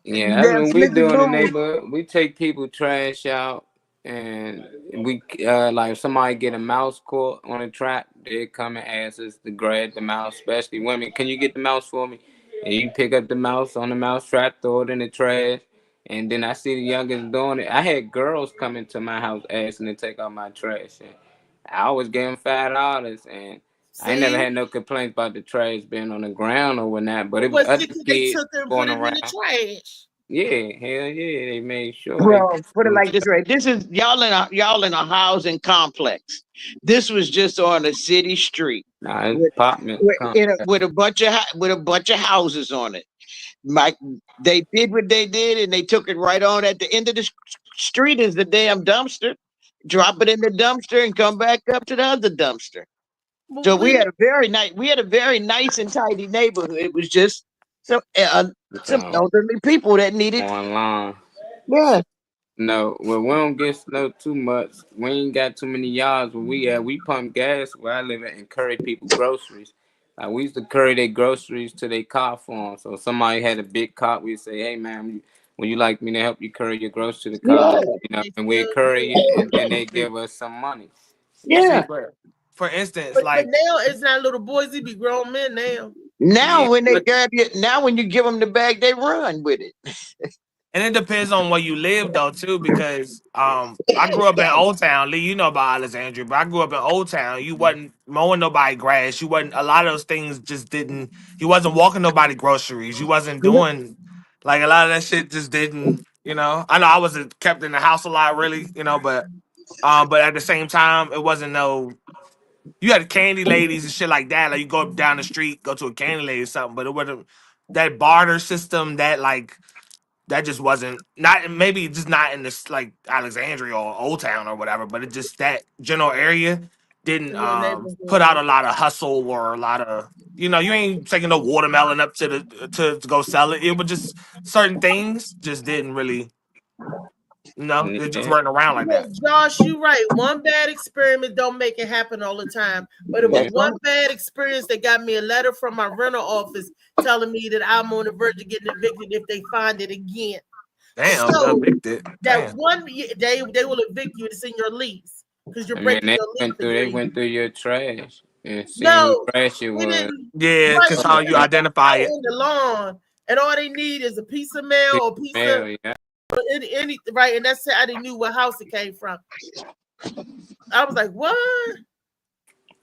Yeah, that's what we do in the neighborhood. We take people trash out, and we like if somebody get a mouse caught on a trap, they come and ask us to grab the mouse, especially women. Can you get the mouse for me? And you pick up the mouse on the mouse trap, throw it in the trash, and then I see the youngest doing it. I had girls coming to my house asking to take out my trash, and I always gave them $5, and I ain't never had no complaints about the trash being on the ground or whatnot. But it was other kids going around. Trash. Yeah, hell yeah, they made sure. Well, put it like this, right? This is y'all in a housing complex. This was just on a city street, apartment with a bunch of houses on it. They did what they did, and they took it right on. At the end of the street is the damn dumpster. Drop it in the dumpster and come back up to the other dumpster. So we had a very nice and tidy neighborhood. It was just some elderly people that needed online. Yeah. No, well, we don't get snow too much. We ain't got too many yards where we at. We pump gas where I live at and carry people groceries. Like we used to carry their groceries to their car for them. So if somebody had a big cart, we'd say, "Hey man, would you like me to help you carry your groceries to the car?" And we carry it, and then they give us some money. Yeah. For instance, but now it's not little boys; they be grown men now. Now when they grab you, when you give them the bag, they run with it. And it depends on where you live though too, because I grew up in Old Town. Lee, you know about Alexandria, but I grew up in Old Town. You wasn't mowing nobody grass. You wasn't, a lot of those things just didn't. You wasn't walking nobody groceries. You wasn't doing like a lot of that shit. Just didn't. I know I was kept in the house a lot, really. But at the same time, it wasn't no. You had candy ladies and shit like that. Like you go up down the street, go to a candy lady or something, but it wasn't that barter system that just wasn't maybe just not in this like Alexandria or Old Town or whatever, but it just that general area didn't put out a lot of hustle or a lot of you ain't taking no watermelon up to go sell it. It was just certain things just didn't really it just weren't around like that. Josh, you right. One bad experiment don't make it happen all the time. But it was one bad experience that got me a letter from my rental office telling me that I'm on the verge of getting evicted if they find it again. Damn, So evicted. that Damn. 1 year, they will evict you. It's in your lease because you're I mean, breaking they your lease went through. They agreement. went through your trash and seen No, who trash it they was. didn't. Yeah, Right, because so how they you just identify out it. in the lawn, and all they need is a piece of mail or piece Mail, of yeah. any right, and that's how they knew what house it came from. I was like, what?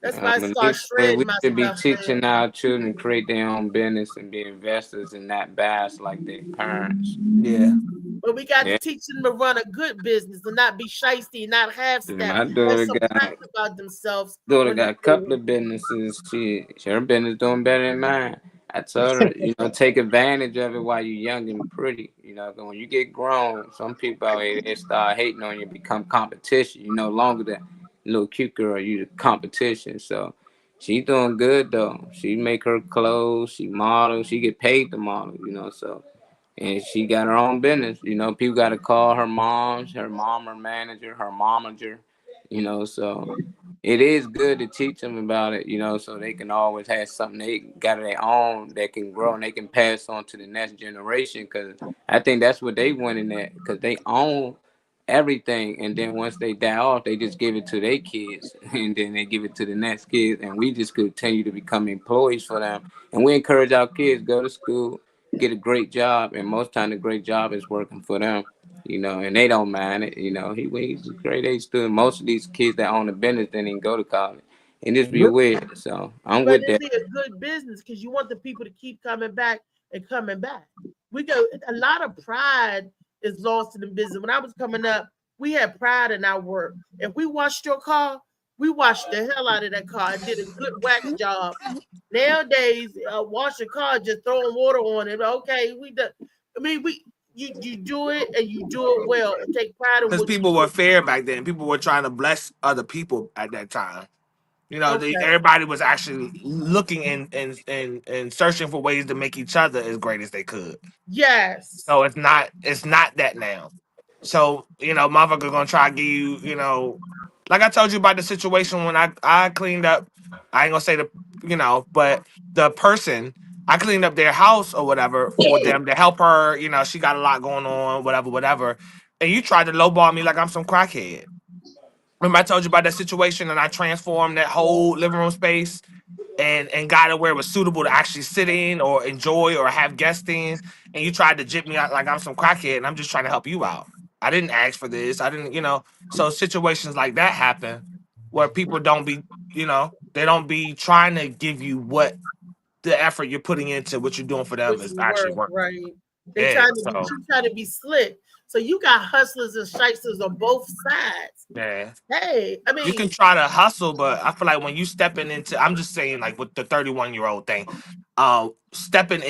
That's why I started We shredding my should be stuff, teaching man. our children to create their own business and be investors and not biased like their parents. Yeah. But we got Yeah. to teach them to run a good business and not be shiesty, not half step, My have daughter some got pride about themselves. got a couple of businesses. Her business doing better than mine. I told her, take advantage of it while you're young and pretty. When you get grown, some people out here they start hating on you, become competition. You no longer the little cute girl, you the competition. So she doing good though. She make her clothes, she model, she get paid to model. So. And she got her own business. People got to call her mom, her manager, her momager. So it is good to teach them about it, so they can always have something they got of their own that can grow and they can pass on to the next generation. Because I think that's what they want in that, because they own everything, and then once they die off, they just give it to their kids, and then they give it to the next kids, and we just continue to become employees for them. And we encourage our kids go to school, get a great job, and most time the great job is working for them. And they don't mind it. He's a great age student. Most of these kids that own a business didn't even go to college, and this be weird. So I'm But with that. it's a good business because you want the people to keep coming back and coming back. We go a lot of pride is lost in the business. When I was coming up, we had pride in our work. If we washed your car, we washed the hell out of that car and did a good wax job. Nowadays, wash your car just throwing water on it. Okay, we do. I mean, you do it and you do it well and take pride in Because what you people do. were fair back then. People were trying to bless other people at that time. Okay. Everybody was actually looking and searching for ways to make each other as great as they could. Yes. So it's not that now. So, motherfucker gonna try to give you, like I told you about the situation when I cleaned up, I ain't gonna say but the person, I cleaned up their house or whatever for them to help her, she got a lot going on, whatever. And you tried to lowball me like I'm some crackhead. Remember I told you about that situation and I transformed that whole living room space and got it where it was suitable to actually sit in or enjoy or have guests in, and you tried to jip me out like I'm some crackhead and I'm just trying to help you out. I didn't ask for this. I didn't. So situations like that happen where people don't be, they don't be trying to give you what the effort you're putting into what you're doing for them Which is is actually work, working. right? They Yeah. trying to So you try to be slick. So you got hustlers and shysters on both sides. yeah. Hey, I You can mean, try to hustle, but I feel like when you stepping into, I'm just saying, like with the 31-year-old thing, stepping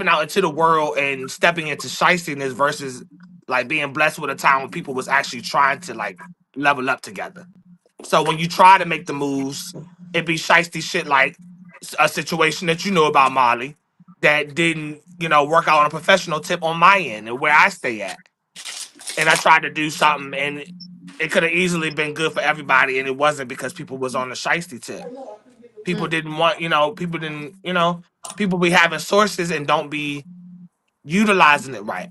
out into the world and stepping into shystiness versus like being blessed with a time when people was actually trying to like level up together. So when you try to make the moves, it be shysty shit like a situation that you know about Molly that didn't, work out on a professional tip on my end and where I stay at. And I tried to do something and it could have easily been good for everybody and it wasn't because people was on the shysty tip. People didn't want, people didn't, people be having sources and don't be utilizing it right.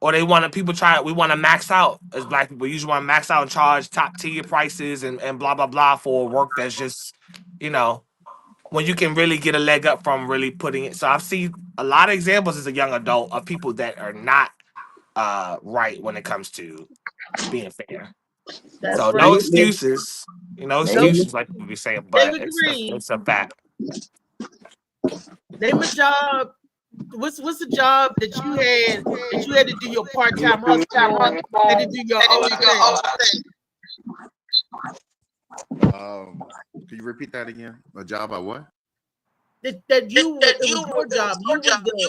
Or we want to max out as black people. Usually want to max out and charge top tier prices and blah, blah, blah for work that's just, when you can really get a leg up from really putting it. So I've seen a lot of examples as a young adult of people that are not right when it comes to being fair. that's So right. no excuses, no Nope. excuses like we be saying, but David Green, it's a fact. name a job. What's the job that you had to do your part-time hustle on and to do your own thing? Can you repeat that again? A job at what? It was your job. You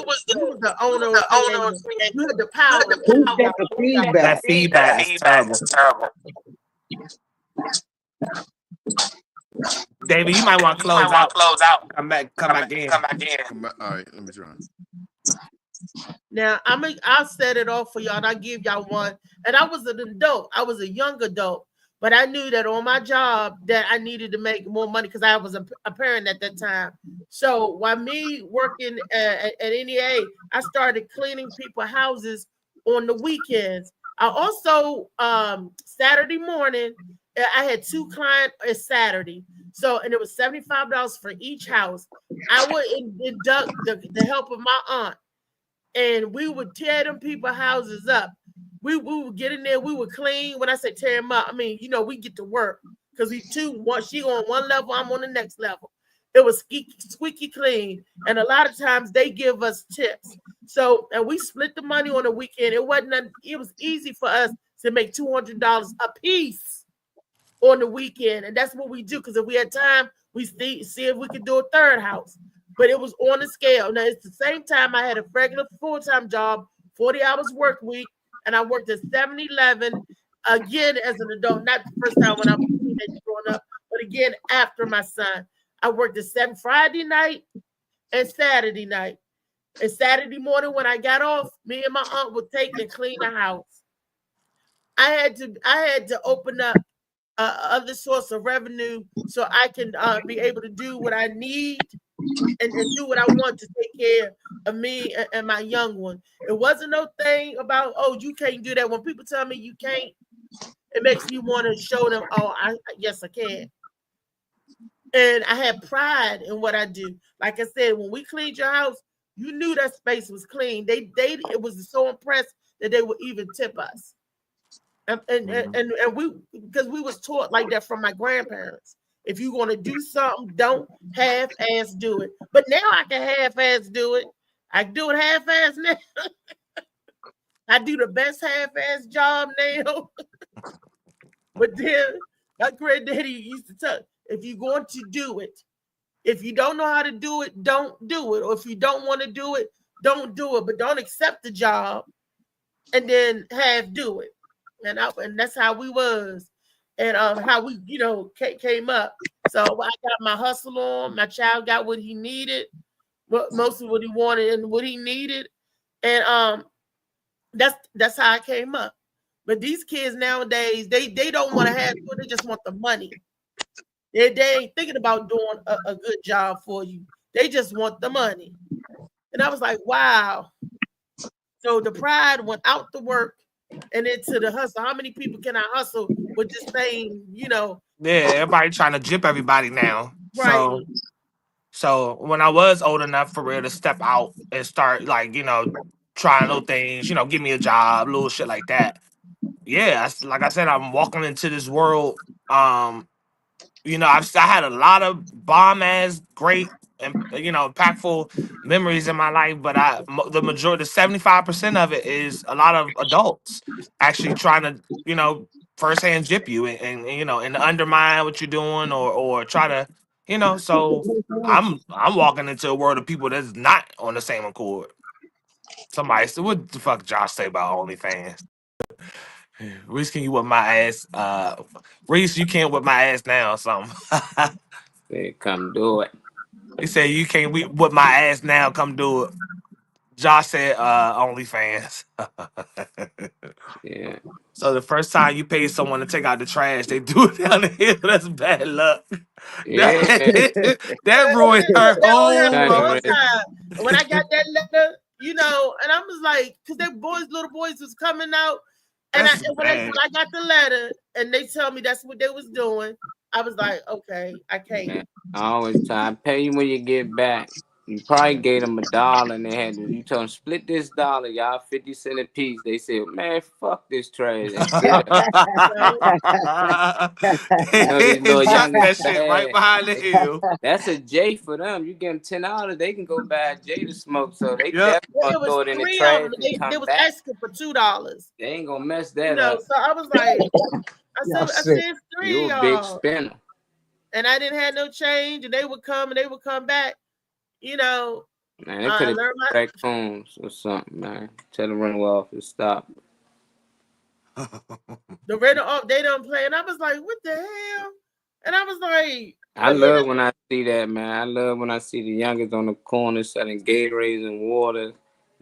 was the owner of creating. You had the power. Who's got the feedback? That feedback is terrible. David, you might want to close out. Come back in. All right, let me try. Now I'll set it off for y'all and I'll give y'all one. And I was an adult, I was a young adult. But I knew that on my job that I needed to make more money because I was a parent at that time. So while me working at NEA, I started cleaning people's houses on the weekends. I also Saturday morning, I had 2 clients a Saturday. So and it was $75 for each house. I would induct the help of my aunt, and we would tear them people houses up. We would get in there, we would clean. When I say tear them up, I mean, we get to work because she on one level, I'm on the next level. It was squeaky clean. And a lot of times they give us tips. So, and we split the money on the weekend. It was easy for us to make $200 a piece on the weekend. And that's what we do. Because if we had time, we see if we could do a third house. But it was on the scale. Now, it's the same time I had a regular full-time job, 40 hours work week, and I worked at 7-Eleven again as an adult. Not the first time when I was a teenager growing up, but again after my son. I worked at 7 Friday night and Saturday night. And Saturday morning when I got off, me and my aunt would take and clean the house. I had to open up other source of revenue so I can be able to do what I need and do what I want to take care of me and my young one. It wasn't no thing about, oh, you can't do that. When people tell me you can't, it makes me want to show them, oh, yes, I can. And I had pride in what I do. Like I said, when we cleaned your house, you knew that space was clean. It was so impressed that they would even tip us. And we, because we was taught like that from my grandparents. If you're going to do something, don't half-ass do it. But now I can half-ass do it. I do it half-ass now. I do the best half-ass job now. But then my granddaddy used to tell, if you're going to do it, if you don't know how to do it, don't do it. Or if you don't want to do it, don't do it. But don't accept the job and then half do it. And that's how we was. And how we, came up. So I got my hustle on. My child got what he needed, most of what he wanted and what he needed. And that's how I came up. But these kids nowadays, they don't want to have it. They just want the money. They ain't thinking about doing a good job for you. They just want the money. And I was like, wow. So the pride went out the work and into the hustle. How many people can I hustle with this thing, Yeah, everybody trying to jip everybody now. Right. So when I was old enough for real to step out and start trying little things, give me a job, little shit like that. Yeah, like I said, I'm walking into this world. I had a lot of bomb ass great and impactful memories in my life, but the majority, the 75% of it is a lot of adults actually trying to firsthand jip you and undermine what you're doing or try to so I'm walking into a world of people that's not on the same accord. Somebody said, "What the fuck Josh say about OnlyFans?" Reese, can you whip my ass? Reese, you can't whip my ass now or something. Say, come do it. He said, you can't whip my ass now, come do it. Josh said, OnlyFans. Yeah. So the first time you pay someone to take out the trash, they do it down the hill. That's bad luck. Yeah. That ruined her whole Right. When I got that letter, and I was like, because little boys was coming out. And when I got the letter and they tell me that's what they was doing, I was like, okay, I can't. Man, I always try to pay you when you get back. You probably gave them $1 and you told them split this $1, y'all 50 cents a piece. They said, man, fuck this trash. Chuck that shit right behind the hill. That's a J for them. You give them $10, they can go buy a J to smoke. So they definitely throw it in the trash. They was asking for $2. They ain't gonna mess that up. So I was like, I said 3 You're a big spinner. And I didn't have no change, and they would come back. Man, they could have back phones or something, man. Tell them run off and stop. The rental off, they don't play, and I was like, what the hell? And I was like, I love when I see that, man. I love when I see the youngest on the corner selling Gatorades and water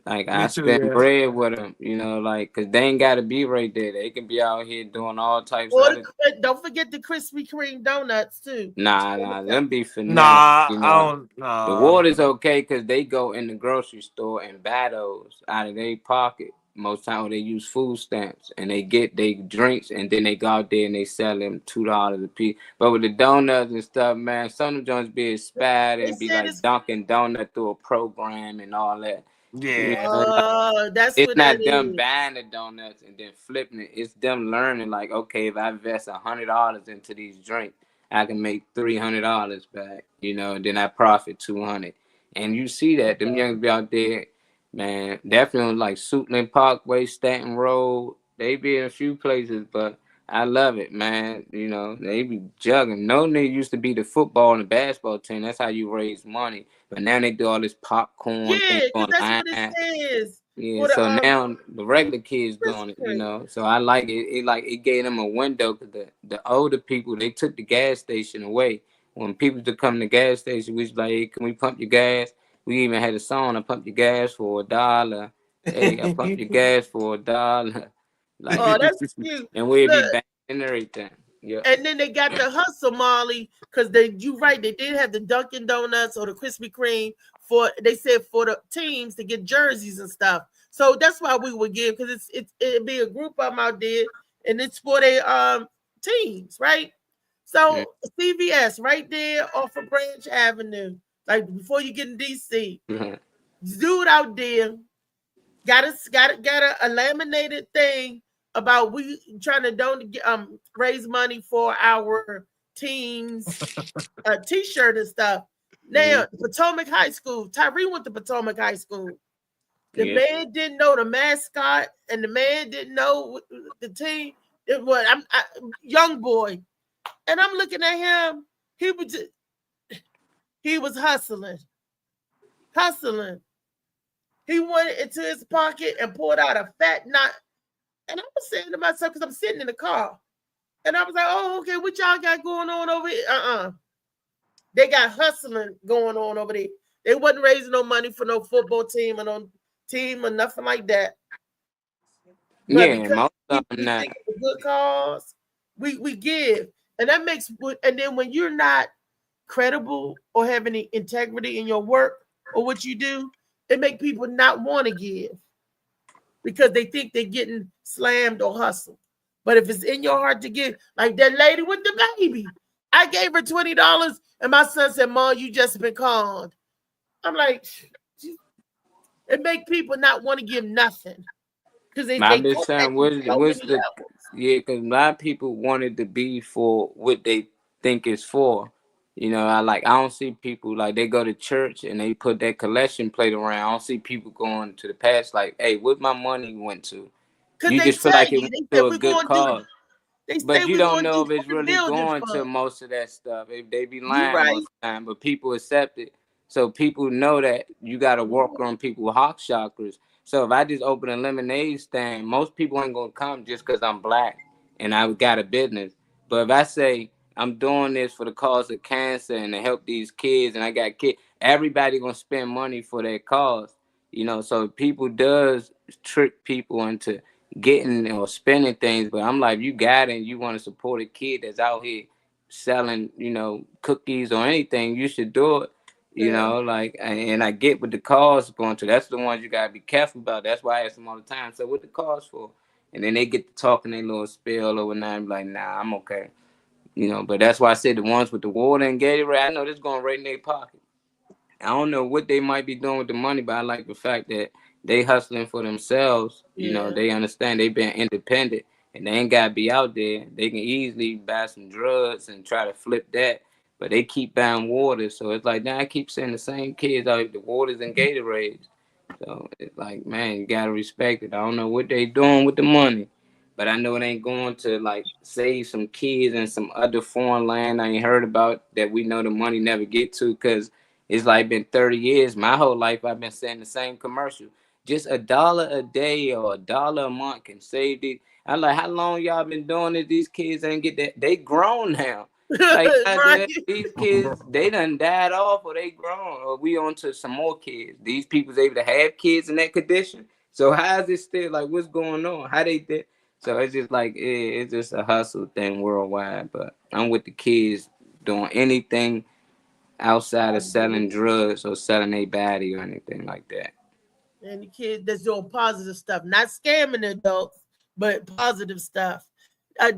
Like Me I too, spend yeah. bread with them, you know, like because they ain't got to be right there. They can be out here doing all types of Or other. don't forget the Krispy Kreme donuts too. Nah, them be finesse, Nah, you I know. don't. The Nah. water's okay because they go in the grocery store and buy those out of their pocket. Most time they use food stamps and they get they drinks and then they go out there and they sell them $2 a piece. But with the donuts and stuff, man, some of them joints be expired They and be said like it's Dunkin' Donut through a program and all that. You Yeah. know, that's it's what that not them is. buying the donuts and then flipping it. It's them learning like, okay, if I invest $100 into these drinks, I can make $300 back. You know, and then I profit 200. And you see that them youngsters be out there, man. Definitely on like Suitland Parkway, Stanton Road. They be in a few places, but I love it, man. You know, they be jugging. No, they used to be the football and the basketball team. That's how you raise money. But now they do all this popcorn thing Yeah, because that's what it online. says Yeah, for the so now the regular kids doing Krispy it, you Kreme. know. So I like it. It like it gave them a window because the older people they took the gas station away. When people to come to the gas station, we was like, hey, can we pump your gas? We even had a song, I pump your gas for $1. Hey, I pump your gas for $1. Like, Oh, that's cute. and we'd be Look, banging and everything. Yeah. and then they got the hustle, Molly, because you right, they did have the Dunkin' Donuts or the Krispy Kreme for they said for the teams to get jerseys and stuff. So that's why we would give because it'd be a group of them out there and it's for their teams, right? Mm. So CVS right there off of Branch Avenue, like before you get in DC, dude out there got a laminated thing about we trying to don't raise money for our teams t-shirt and stuff. Now Potomac High School, Tyree went to Potomac High School. The Yeah. man didn't know the mascot, and the man didn't know the team. It was young boy, and I'm looking at him. He was hustling. He went into his pocket and pulled out a fat knot. And I was saying to myself, because I'm sitting in the car, and I was like, oh, okay, what y'all got going on over here? They got hustling going on over there. They wasn't raising no money for no football team or no team or nothing like that. But Yeah, because most we of them think not. it's a good cause, we give. And that makes, and then when you're not credible or have any integrity in your work or what you do, it make people not want to give because they think they're getting slammed or hustled. But if it's in your heart to give, like that lady with the baby, I gave her $20 and my son said, Mom, you just been conned. I'm like, it make people not want to give nothing because they I've been go back saying, to what's, so what's many the levels. yeah? Because a lot of people wanted to be for what they think it's for. You know, I don't see people like they go to church and they put that collection plate around. I don't see people going to the past like, hey, what my money went to? Because You they just feel tell like it you, went they to said a we're good going to do, cause, they say but you we're don't going to know do if it's for the really building going to fund. most of that stuff. They be You lying right. most of the time, but people accept it. So people know that you got to work on people hawk chakras. So if I just open a lemonade stand, most people ain't gonna come just because I'm black and I got a business. But if I say I'm doing this for the cause of cancer and to help these kids, and I got kids, everybody gonna spend money for that cause. You know, so people does trick people into getting or spending things. But I'm like, you got it and you want to support a kid that's out here selling, you know, cookies or anything, you should do it. You Yeah. know, like, and I get what the cause going to. That's the ones you gotta be careful about. That's why I ask them all the time. So what the cause for? And then they get to talking their little spill overnight. I'm like, nah, I'm okay. You know, but that's why I said the ones with the water and Gatorade, I know this going right in their pocket. I don't know what they might be doing with the money, but I like the fact that they hustling for themselves. You know, Yeah. they understand they been independent and they ain't gotta be out there. They can easily buy some drugs and try to flip that, but they keep buying water. So it's like now I keep seeing the same kids out the waters and Gatorades. So it's like, man, you gotta respect it. I don't know what they doing with the money, but I know it ain't going to like save some kids in some other foreign land I ain't heard about that we know the money never get to because it's like been 30 years. My whole life I've been saying the same commercial. Just $1 a day or $1 a month can save these. I'm like, how long y'all been doing it? These kids ain't get that. They grown now. Like Right. these kids, they done died off or they grown or we on to some more kids. These people's able to have kids in that condition. So how is it still like what's going on? How they did? So it's just like it's just a hustle thing worldwide. But I'm with the kids doing anything outside of selling drugs or selling a body or anything like that. And the kid that's doing positive stuff, not scamming adults, but positive stuff.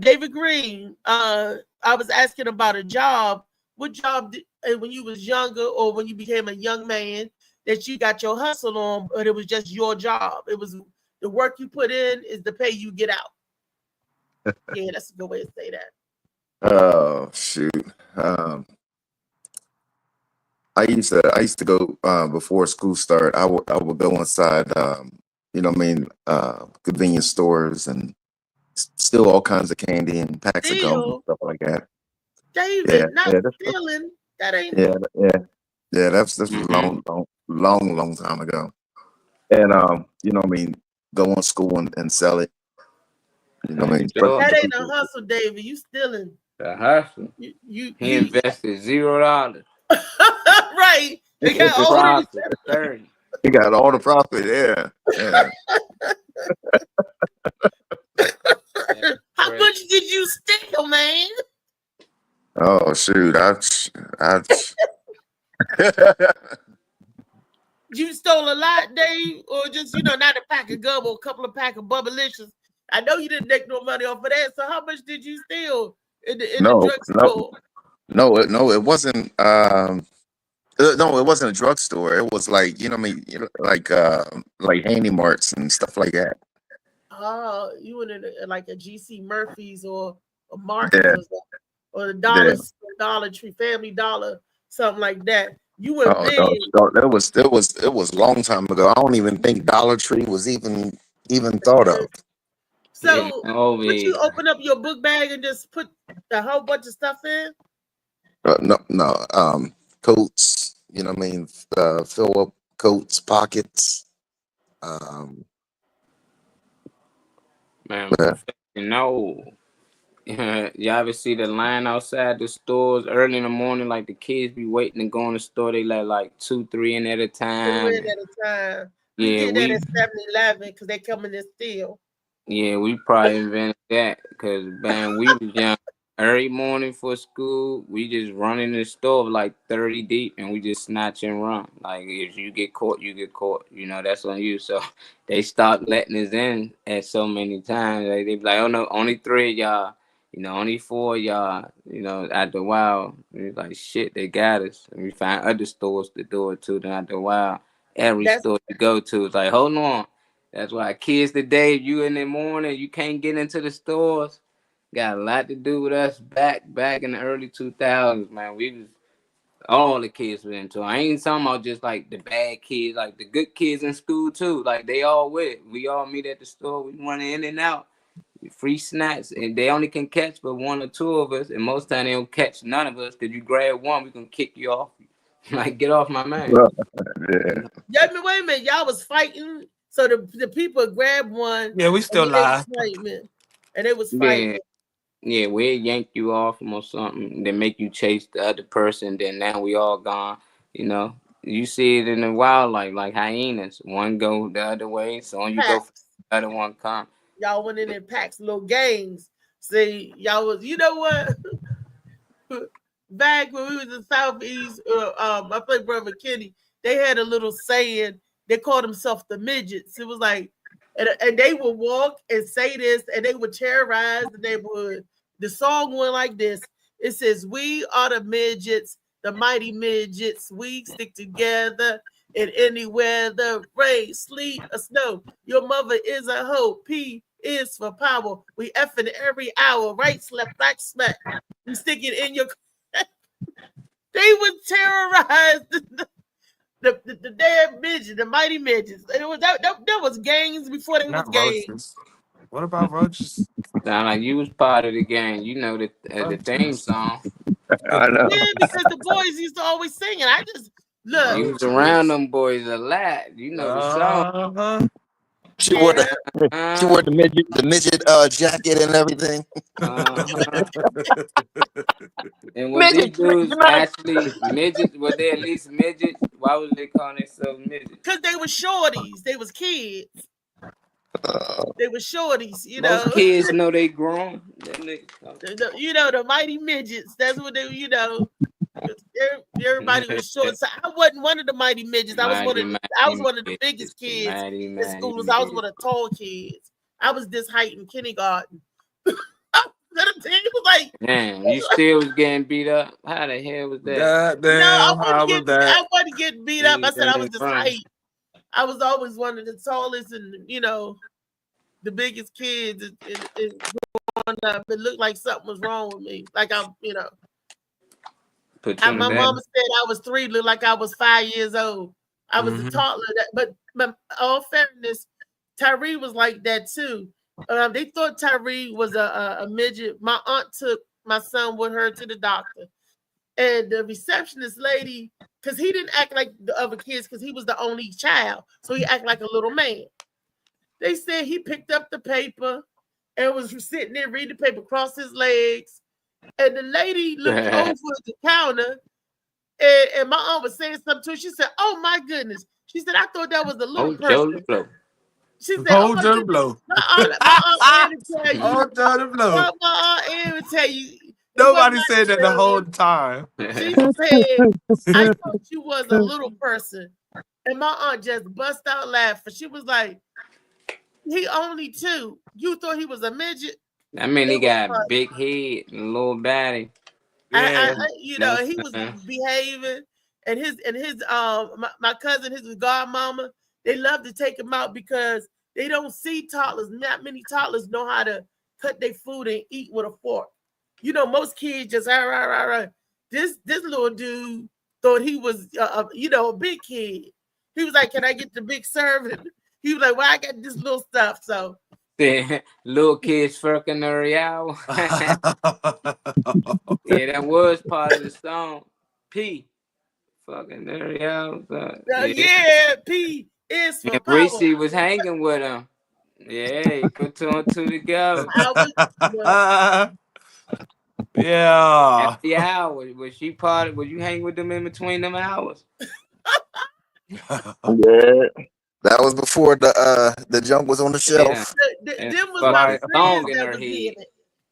David Green, I was asking about a job. What job when you was younger or when you became a young man that you got your hustle on, but it was just your job? It was the work you put in is the pay you get out. Yeah, that's a good way to say that. Oh shoot. I used to go before school start. I would go inside, convenience stores and steal all kinds of candy and packs of gum and Steal, stuff like that. David, not That's stealing. That ain't. That's a long time ago. And go on school and sell it. That ain't a hustle, David. You stealing. The hustle. He invested $0. Right. He got all profit, 30. He got all the profit. Yeah. How much did you steal, man? Oh shoot! You stole a lot, Dave, or just not a pack of gum or a couple of pack of Bubblicious. I know you didn't make no money off of that. So how much did you steal in the drugstore? No, it wasn't. No, it wasn't a drugstore. It was like like Handy Marts and stuff like that. Oh, you went in like a GC Murphy's or a Marcus or the Dollar Tree, Family Dollar, something like that. You went big. No, it was a long time ago. I don't even think Dollar Tree was even thought of. So would you open up your book bag and just put a whole bunch of stuff in? No. Coats, fill up coats, pockets. Man, y'all ever see the line outside the stores early in the morning? Like the kids be waiting to go in the store. They let like 2, 3 in at a time. 2 in at a time. We did that at 7-Eleven because they come in and steal. Yeah, we probably invented that because man, we was young. Early morning for school, we just run in the store like 30 deep and we just snatch and run. Like if you get caught, you get caught. That's on you. So they stopped letting us in at so many times. Like, they be like, oh no, only 3 of y'all. Only 4 of y'all. After a while, it's like shit, they got us. And we find other stores to do it too. Then after a while, every store you go to, it's like, hold on. That's why kids today, you in the morning, you can't get into the stores. Got a lot to do with us back in the early 2000s, man. We was all the kids were into. I ain't talking about just like the bad kids, like the good kids in school too. Like they all with. We all meet at the store. We run in and out. Free snacks, and they only can catch but 1 or 2 of us, and most time they don't catch none of us. Cause you grab one, we can kick you off. Like get off my man. Wait a minute, y'all was fighting. So the people grabbed one. Yeah, we still live. And they was fighting. Yeah, we'll yank you off them or something, then make you chase the other person, then now we all gone. You see it in the wildlife, like hyenas. One go the other way, so when you go, the other one come. Y'all went in packs, little gangs. See, y'all was, what? Back when we was in Southeast, my friend brother Kenny, they had a little saying. They called themselves the midgets. It was like, and they would walk and say this, and they would terrorize the neighborhood. The song went like this. It says, we are the midgets, the mighty midgets. We stick together in any weather, rain, sleet, or snow. Your mother is a hoe. P is for power. We effing every hour. Right slap, back smack. You stick it in your... They would terrorize the damn midget, the mighty midgets. And it was that was gangs before they was gangs. Roaches. What about roaches? Sound like you was part of the gang. The theme song. I know. Yeah, because the boys used to always sing it. I just look. You was around them boys a lot. The song. She wore the midget jacket and everything. And what these dudes actually midgets? Were they at least midgets? Why was they calling themselves midgets? Because they were shorties. They was kids. They were shorties, you Most know. kids know they grown. You know, the mighty midgets. That's what they, you know. Everybody was short. So I wasn't one of the mighty midgets. I was one of the biggest kids in school. I was one of the tall kids. I was this height in kindergarten. Like, damn, you still was getting beat up. How the hell was that? I wasn't getting beat up. I said I was this height. I was always one of the tallest and, you know, the biggest kids. Growing up, it looked like something was wrong with me. Like I'm, you know. My mama said I was 3, looked like I was 5 years old. I was a toddler. But all fairness, Tyree was like that too. They thought Tyree was a midget. My aunt took my son with her to the doctor. And the receptionist lady, because he didn't act like the other kids because he was the only child. So he acted like a little man. They said he picked up the paper and was sitting there reading the paper, crossed his legs. And the lady looked over the counter and my aunt was saying something to her. She said, "Oh my goodness." She said, "I thought that was a little person." She said, "Oh, Joe Blow." My aunt Ann would tell you. Oh, Joe Blow. My aunt Ann would tell you. Nobody said that the whole time. She said, "I thought you was a little person." And my aunt just bust out laughing. She was like, "He only 2. You thought he was a midget?" I mean, he got a big head and a little body. Yeah. You know, he was behaving, and his my cousin, his godmama, they love to take him out because they don't see toddlers. Not many toddlers know how to cut their food and eat with a fork. You know, most kids just This little dude thought he was you know, a big kid. He was like, "Can I get the big serving?" He was like, "Well, I got this little stuff." So the little kids fucking the real. Yeah, that was part of the song. P. Fucking the real. Yeah, P is for power. Reese was hanging with him. Yeah, he put 2 and 2 together. Yeah. After the hours, was she part? Was you hang with them in between them hours? Yeah. That was before the junk was on the shelf. Them was my friends that was in it.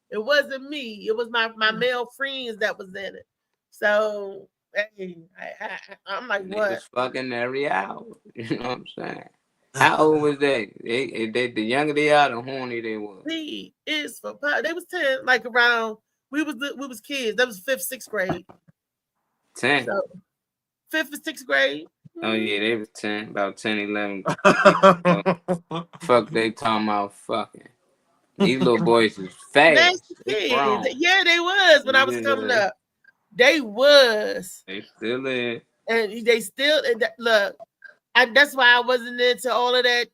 It wasn't me. It was my male friends that was in it. So hey, I'm like, what? Was fucking every hour. You know what I'm saying? How old was they? The younger they are, the horny they were. P is for power. They was 10, like around. We was kids. That was 5th, 6th grade. 10. So, 5th and 6th grade. Oh yeah, they was 10, about 10, 11. Fuck, they talking about fucking. These little boys is fast. Yeah, they was when I was coming up. They was. They still is. And they still look. That's why I wasn't into all of that.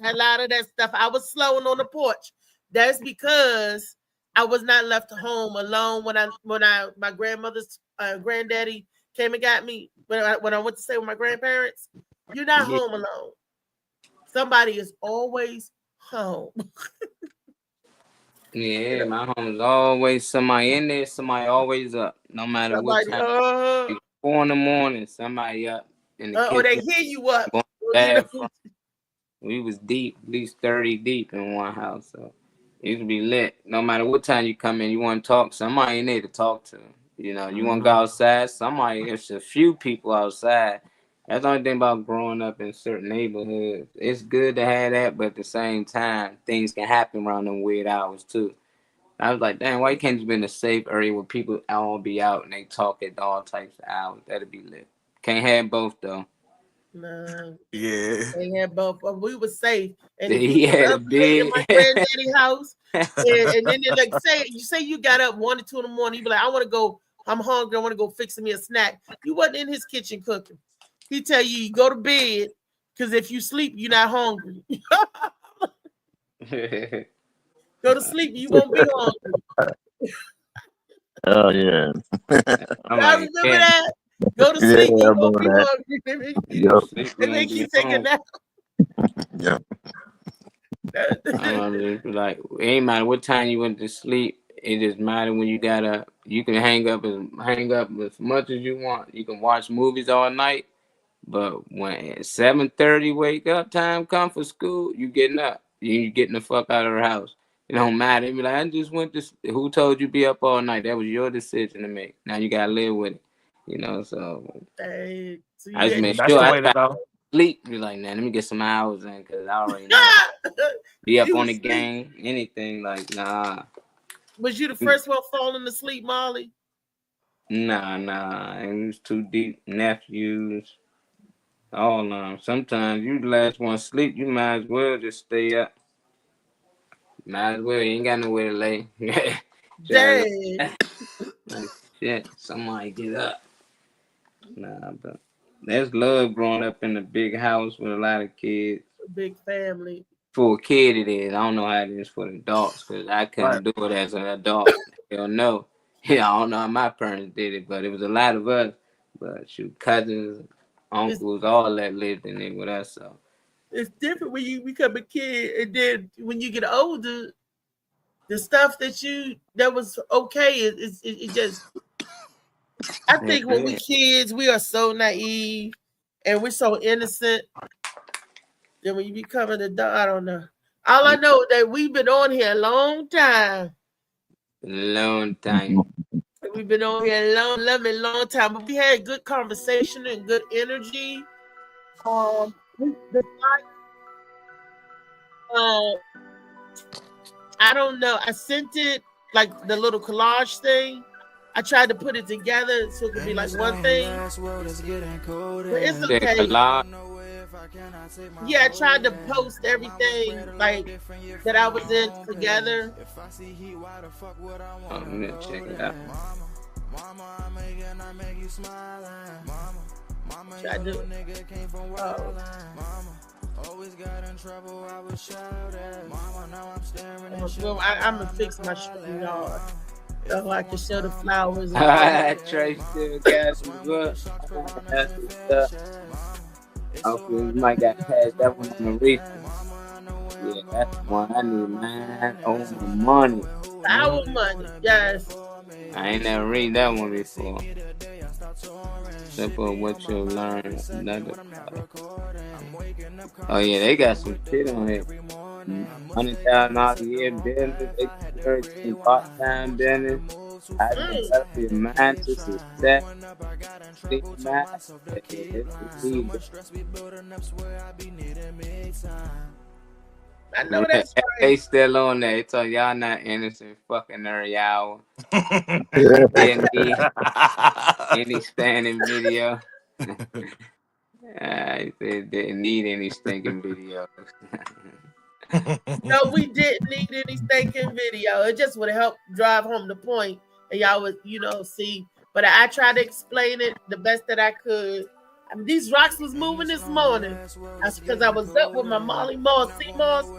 A lot of that stuff. I was slowing on the porch. That's because I was not left home alone when my grandmother's granddaddy came and got me when I went to stay with my grandparents. You're not home alone. Somebody is always home. Yeah, my home is always somebody in there, somebody always up, no matter what time. 4 in the morning, somebody up in the kitchen. Oh, they hear you up. We was deep, at least 30 deep in one house, so it used to be lit. No matter what time you come in, you want to talk, somebody in there to talk to. You know, you want to go outside, there's a few people outside. That's the only thing about growing up in certain neighborhoods. It's good to have that, but at the same time, things can happen around them weird hours too. I was like, damn, why can't you be in a safe area where people all be out and they talk at all types of hours? That'd be lit. Can't have both though. No. Yeah. They had both. We were safe. And he had a big in my granddaddy's house. And then they like say you got up 1 or 2 in the morning, you be like, I want to go, I'm hungry, I want to go fix me a snack. You wasn't in his kitchen cooking. He tell you go to bed because if you sleep, you're not hungry. Go to sleep, you won't be hungry. Oh yeah. I remember that. Go to sleep, you won't be hungry. They make you take a nap. Yeah. Like, it ain't matter what time you went to sleep. It just matter when you gotta. You can hang up as much as you want. You can watch movies all night, but when 7:30 wake up time come for school, you getting up. You getting the fuck out of the house. It don't matter. It be like, I just went to. Who told you be up all night? That was your decision to make. Now you gotta live with it. You know, so Hey, so I just make That's sure the I way to try go. to sleep. Be like, man, let me get some hours in because I already know. Be up You on the sleep. game, anything like nah. Was you the first one falling asleep, Molly? Nah. It was too deep. Nephews, all of them. Sometimes you the last one sleep, you might as well just stay up. Might as well. You ain't got nowhere to lay. Dang. Like, shit, somebody get up. Nah, but there's love growing up in a big house with a lot of kids. Big family. For a kid, it is. I don't know how it is for the adults because I couldn't do it as an adult. Hell no. Yeah, I don't know how my parents did it, but it was a lot of us. But shoot, cousins, uncles, all that lived in there with us. So It's different when you become a kid, and then when you get older, the stuff that was okay, it just. I think when we kids, we are so naive and we're so innocent. Then when you become an adult, I don't know. All I know is that we've been on here a long time. Long time. We've been on here a long time, but we had good conversation and good energy. I don't know. I sent it like the little collage thing. I tried to put it together so it could be like one thing. But it's okay. Yeah, I tried to post everything like that I was in together. I'm gonna check it out. Tried to. I'm gonna fix my shooting yard so I can show the flowers. Trey still got some good. That's the stuff. Hopefully, we might got past that one on the reef. Yeah, that's the one I need, man. Oh, my money. Our money, yes. I ain't never read that one before. Simple what you'll learn. Oh yeah, they got some shit on here. $100,000 a year business, part-time business. I develop your mind to success. I know that's right. They still on there. It's on y'all not innocent fucking every hour. Any standing video. I said didn't need any stinking videos. No, we didn't need any stinking video. It just would help drive home the point, and y'all would, see. But I tried to explain it the best that I could. I mean, these rocks was moving this morning. That's because I was up with my Molly Moss, sea moss,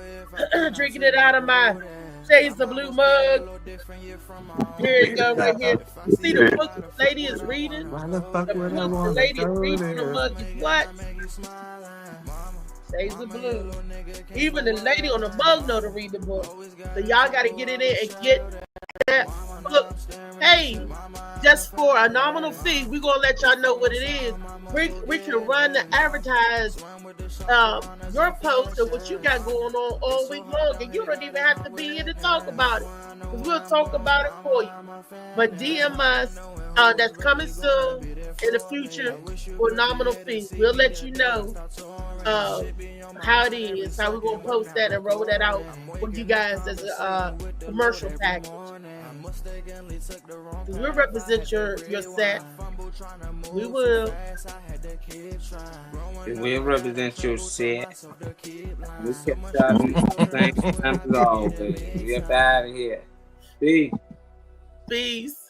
drinking it out of my Shades of Blue mug. Here you go, right here. You see the book the lady is reading? The book the lady is reading the mug is what? Shades of Blue. Even the lady on the mug know to read the book. So y'all got to get in there and get that book. Hey, just for a nominal fee, we're going to let y'all know what it is. We can run the advertise your post of what you got going on all week long, and you don't even have to be here to talk about it. We'll talk about it for you. But DM us. That's coming soon in the future for nominal fee. We'll let you know how it is, how we're going to post that and roll that out with you guys as a commercial package. We'll represent your set. We will. We'll represent your set. We kept talking the same time as always. We up out of here. Peace. Peace.